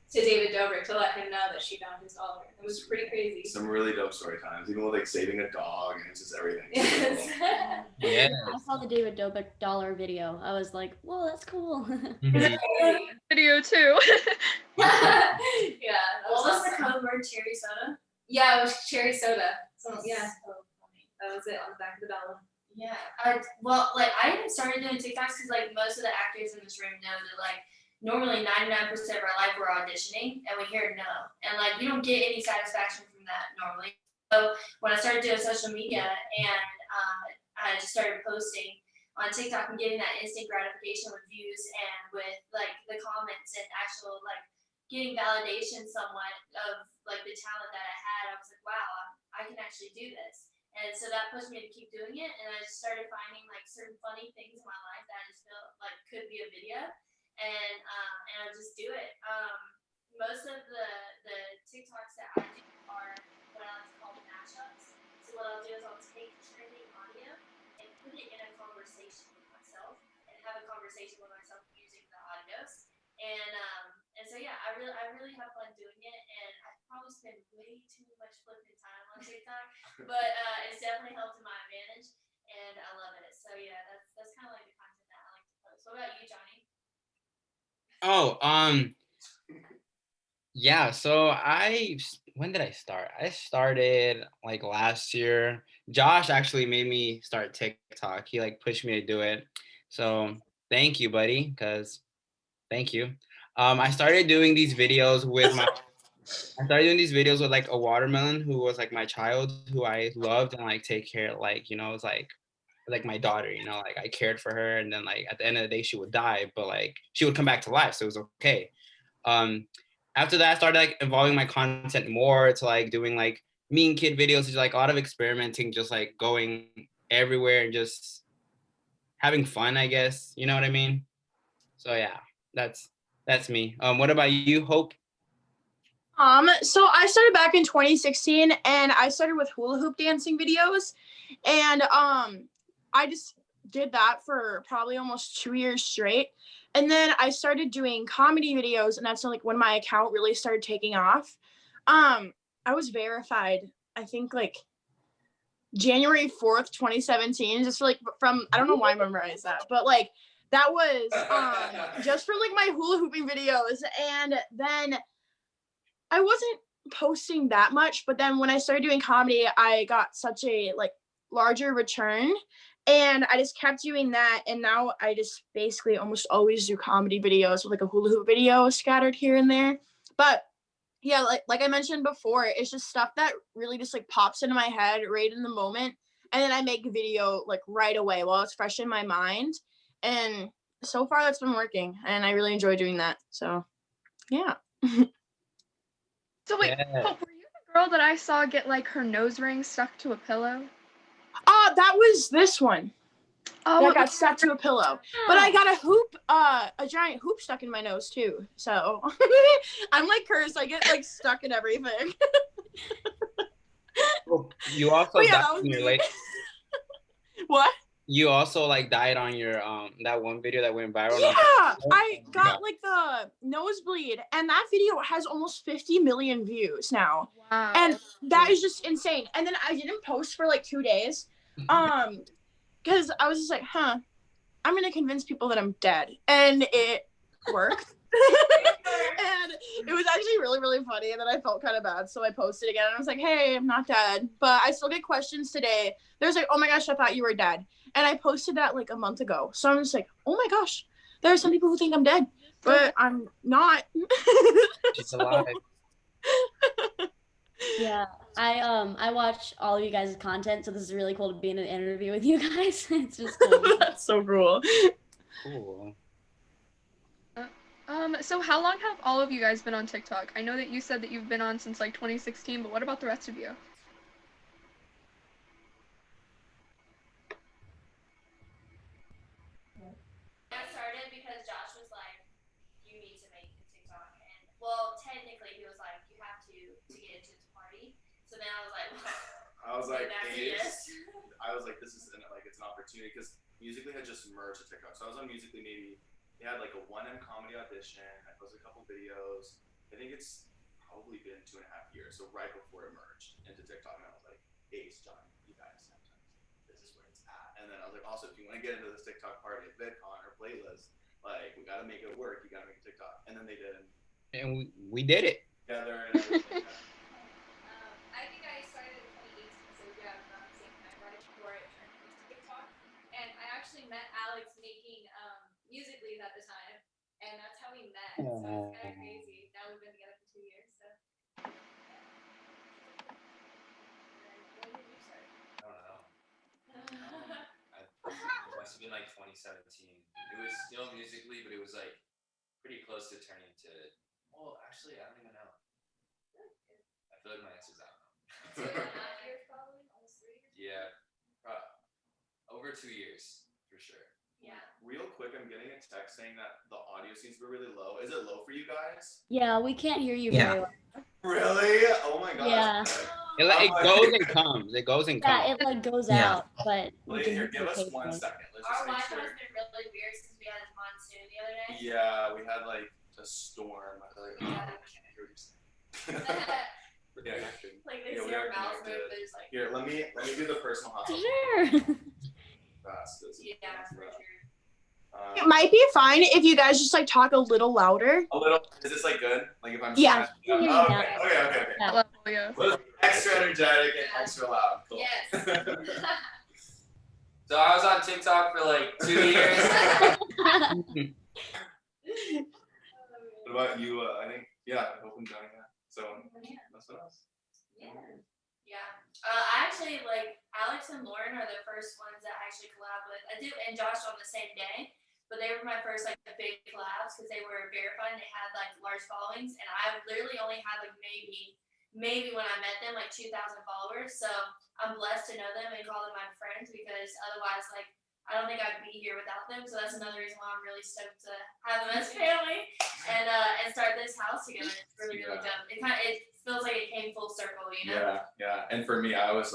to David Dobrik to let him know that she found his dollar. It was pretty crazy. Some really dope story times, even with like saving a dog and it's just everything. Yes. Yeah. I saw the David Dobrik dollar video. I was like, whoa, that's cool. Video too. What was the code word? Cherry soda? Yeah, it was cherry soda. So that was it on the back of the dollar. Yeah. I even started doing TikToks because like most of the actors in this room know that like normally 99% of our life we're auditioning and we hear no, and like we don't get any satisfaction from that normally. So when I started doing social media and I just started posting on TikTok and getting that instant gratification with views and with like the comments and actual like getting validation somewhat of like the talent that I had, I was like, wow, I can actually do this. And so that pushed me to keep doing it, and I just started finding like certain funny things in my life that I just felt like could be a video, and I just do it. Most of the TikToks that I do are what I like to call mashups. So what I'll do is I'll take trending audio and put it in a conversation with myself, and have a conversation with myself using the audios. And so I really have fun doing it, and I probably spend way too much flipping time on TikTok, but it's definitely helped to my advantage, and I love it. So that's kind of like the content that I like to post. What about you, Johnny? Yeah, so when did I start? I started like last year. Josh actually made me start TikTok. He like pushed me to do it. So thank you, buddy, thank you. I started doing these videos with like a watermelon who was like my child, who I loved and like take care of, like, it was like my daughter, like I cared for her, and then like at the end of the day she would die, but like she would come back to life, so it was okay. After that I started like evolving my content more to like doing like mean kid videos, just like a lot of experimenting, just like going everywhere and just having fun, I guess, you know what I mean? So yeah, that's me. What about you, Hope? So I started back in 2016, and I started with hula hoop dancing videos, and I just did that for probably almost 2 years straight. And then I started doing comedy videos, and that's like when my account really started taking off. I was verified, I think like January 4th, 2017, just like from, I don't know why I memorized that, but like that was just for like my hula hooping videos. And then I wasn't posting that much, but then when I started doing comedy, I got such a like larger return, and I just kept doing that. And now I just basically almost always do comedy videos with like a hula hoop video scattered here and there. But yeah, like I mentioned before, it's just stuff that really just like pops into my head right in the moment, and then I make a video like right away while it's fresh in my mind. And so far that's been working, and I really enjoy doing that. So yeah. So wait, Hope, were you the girl that I saw get like her nose ring stuck to a pillow? That was this one. That got stuck to a pillow. But I got a giant hoop stuck in my nose too. So I'm like cursed. I get like stuck in everything. You also died in your late. What? you also like died on your that one video that went viral. Yeah, I God. got like the nosebleed, and that video has almost 50 million views now. Wow. And that is just insane. And then I didn't post for like 2 days, because I was just like, I'm gonna convince people that I'm dead, and it worked. And it was actually really, really funny, and then I felt kind of bad, so I posted again, and I was like, hey, I'm not dead, but I still get questions today. There's like, oh my gosh, I thought you were dead, and I posted that like a month ago, so I'm just like, oh my gosh, there are some people who think I'm dead, but I'm not. She's alive. Yeah, I watch all of you guys' content, so this is really cool to be in an interview with you guys. It's just cool. That's so cool. Cool. So how long have all of you guys been on TikTok? I know that you said that you've been on since like 2016, but what about the rest of you? I started because Josh was like, you need to make a TikTok, and well, technically he was like, you have to get into this party. So then I was like, I was like, yes. I was like, this is it's an opportunity because Musical.ly had just merged to TikTok. So I was on Musical.ly maybe. They had like a 1M comedy audition. I posted a couple videos. I think it's probably been 2.5 years. So right before it merged into TikTok, and I was like, Ace, John, you guys, this is where it's at. And then I was like, also, if you want to get into this TikTok party at VidCon or playlist, like we got to make it work. You got to make a TikTok. And then they did. And we did it. Together and everything. I think I started in 2018, so yeah, around the same time, right before it turned into TikTok. And I actually met Alex making Musical.ly at the time, and that's how we met. So it's kind of crazy. Now we've been together for 2 years. So. When did you start? I don't know. It must have been like 2017. It was still Musical.ly, but it was like pretty close to turning to. Well, actually, I don't even know. I feel like my answer's out. 2.5 years probably, almost 3 years. Yeah, over 2 years for sure. Yeah. Real quick, I'm getting a text saying that the audio seems to be really low. Is it low for you guys? Yeah, we can't hear you Yeah. very well. Really? Oh my gosh. Yeah. It goes and comes. It goes and comes. Yeah, it like goes Yeah. out, but we Wait, can here, hear give us the 1 occasionally. second. Let's Our just make Wi-Fi sure. has been really weird since we had a monsoon the other day. Yeah, we had like a storm. I was like, oh, I can't hear what you're saying. Yeah, Like they yeah, see we our are mouths move, connected. but it's like. Here, let me do the personal hotspot. Sure. Fast. Yeah, for sure. It might be fine if you guys just like talk a little louder. A little. Is this like good? Like if I'm. Yeah. Okay. Okay. Yeah. Yeah. Well, extra energetic and extra loud. Cool. Yes. So I was on TikTok for like 2 years. What about you? I think I hope I'm doing that. So that's what else. Yeah. I actually like Alex and Lauren are the first ones that I actually collab with. I did and Josh on the same day, but they were my first like big collabs because they were verified and they had like large followings, and I literally only had like maybe when I met them like 2,000 followers. So I'm blessed to know them and call them my friends because otherwise like I don't think I'd be here without them. So that's another reason why I'm really stoked to have them as family and start this house together. It's really dope. It feels like it came full circle, you know? Yeah. And for me, I was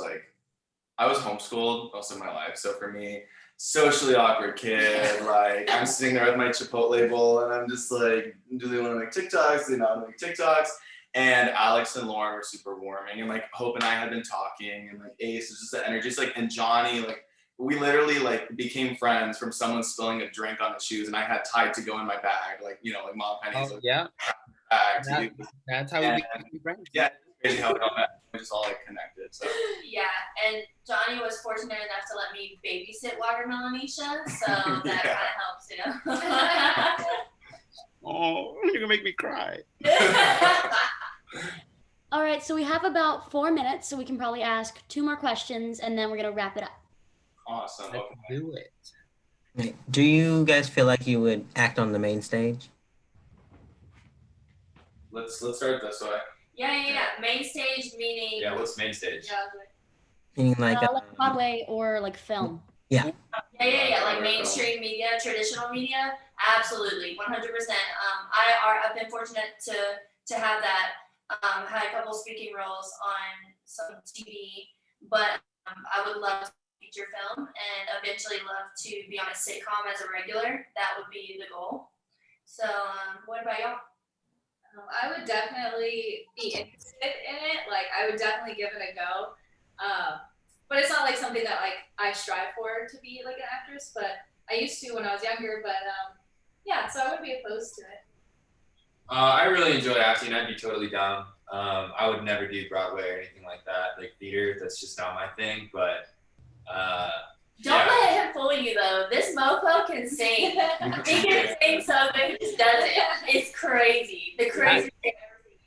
homeschooled most of my life. So for me, socially awkward kid, like I'm sitting there with my Chipotle bowl and I'm just like, do they want to make TikToks? Do they not want to make TikToks? And Alex and Lauren were super warming, and like Hope and I had been talking, and like Ace is just the energy. It's like, and Johnny, like we literally like became friends from someone spilling a drink on the shoes, and I had tied to go in my bag, like like mom pennies. Oh, yeah. Bag That's how we became friends. Yeah, it's crazy how it all met. We just all like connected. So. Yeah, and Johnny was fortunate enough to let me babysit Watermelonisha, so that kind of helps, you know. Oh, you're gonna make me cry. All right, so we have about 4 minutes, so we can probably ask 2 more questions, and then we're gonna wrap it up. Awesome. Let's do it. Do you guys feel like you would act on the main stage? Let's start this way. Yeah. Main stage meaning. Yeah, what's main stage? Meaning like, like Broadway or like film. Yeah. Yeah. Like mainstream media, traditional media, absolutely, 100%. I've been fortunate to have that. Had a couple speaking roles on some TV, but I would love to feature film and eventually love to be on a sitcom as a regular. That would be the goal. So, what about y'all? I would definitely be interested in it. Like, I would definitely give it a go. But it's not like something that like I strive for to be like an actress, but I used to when I was younger. But yeah, so I wouldn't be opposed to it. I really enjoy acting. I'd be totally down. I would never do Broadway or anything like that. Like theater, that's just not my thing. But don't let him fool you though. This mofo can sing. He can sing something, he just does it. It's crazy. The craziest thing I've ever seen.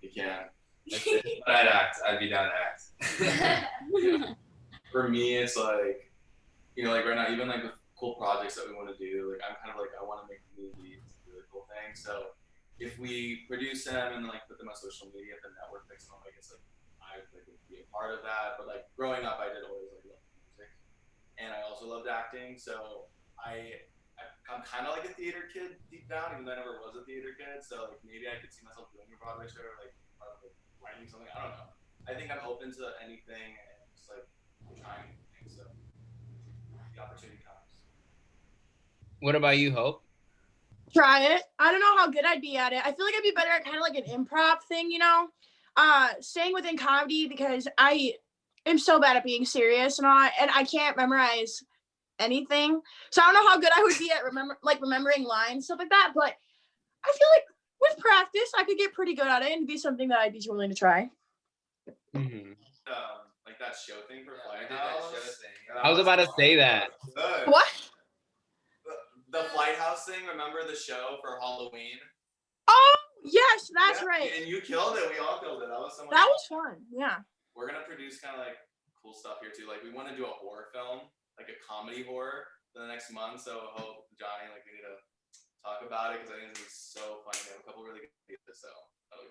You can. But I'd act. I'd be down to act. For me, it's like, like right now, even like the cool projects that we want to do, like I'm kind of like, I want to make movies, really cool things. So if we produce them and then like put them on social media, if the network picks them up, I guess like I would be a part of that. But like growing up, I did always like love music, and I also loved acting. So I'm kind of like a theater kid deep down, even though I never was a theater kid. So like maybe I could see myself doing a Broadway show or like part of like writing something. I don't know. I think I'm open to anything and just like trying things. So the opportunity comes. What about you, Hope? Try it. I don't know how good I'd be at it. I feel like I'd be better at kind of like an improv thing, staying within comedy because I am so bad at being serious and I can't memorize anything. So I don't know how good I would be at remembering lines, stuff like that. But I feel like with practice, I could get pretty good at it and be something that I'd be willing to try. Mm-hmm. Like that show thing for Flight I did that House. show thing. I was about to say that. Good. What? The Flight House thing. Remember the show for Halloween? Oh yes, that's right. And you killed it. We all killed it. That was so much. That was fun. Yeah. We're gonna produce kind of like cool stuff here too. Like we want to do a horror film, like a comedy horror, for the next month. So Hope, Johnny, like we need to talk about it because I think it's gonna be so funny. We have a couple really good ideas. So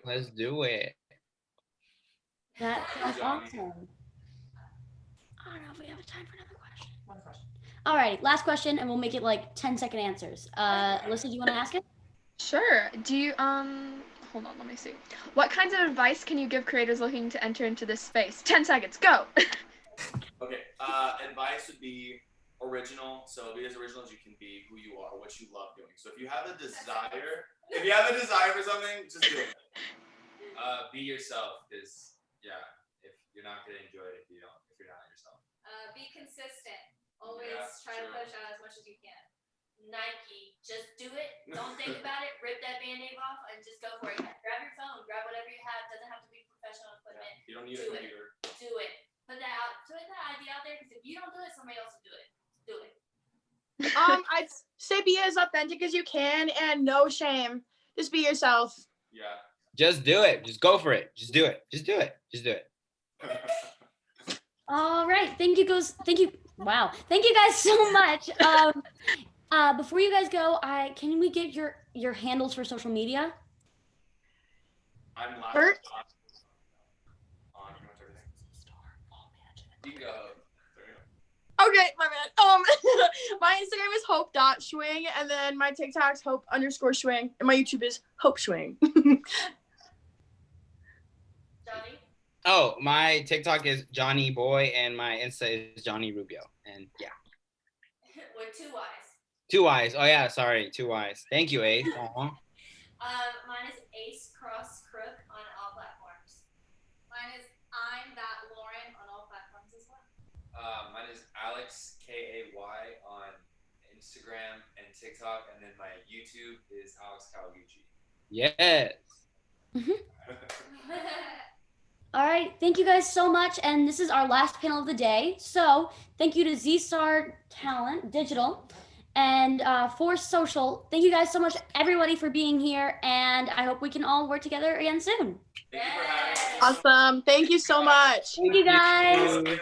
Let's do it. That sounds awesome. I don't know if we have time for another question. One question. All right, last question, and we'll make it like 10-second answers. Alyssa, do you want to ask it? Sure. Do you hold on, let me see. What kinds of advice can you give creators looking to enter into this space? 10 seconds, go. Okay. Advice would be original. So be as original as you can be, who you are, what you love doing. So if you have a desire, for something, just do it. Be yourself, because if you're not gonna enjoy it if you're not yourself. Be consistent. Always try to push out as much as you can. Nike, just do it. Don't think about it. Rip that Band-Aid off and just go for it. Grab your phone. Grab whatever you have. Doesn't have to be professional equipment. You don't need a computer. Do it. Put that idea out there because if you don't do it, somebody else will do it. Do it. I'd say be as authentic as you can and no shame. Just be yourself. Yeah. Just do it. Just go for it. Just do it. Just do it. Just do it. All right. Thank you, guys. Wow. Thank you guys so much. Before you guys go, can we get your handles for social media? I'm live on pretty much everything. You can go. Okay, my bad. My Instagram is hope.schwing, and then my TikTok's hope_schwing, and my YouTube is hopeschwing. Johnny? Oh, my TikTok is Johnny Boy, and my Insta is Johnny Rubio. And yeah. With 2 Y's. 2 Y's. Oh yeah, sorry, 2 Y's. Thank you, Ace. Mine is Ace Cross Crook on all platforms. Mine is I'm that Lauren on all platforms as well. Mine is Alex Kay on Instagram and TikTok, and then my YouTube is Alex Kawaguchi. Yes. All right, thank you guys so much, and this is our last panel of the day. So thank you to Z-Star Talent Digital and Force Social. Thank you guys so much, everybody, for being here, and I hope we can all work together again soon. Awesome. Thank you so much. Thank you, guys.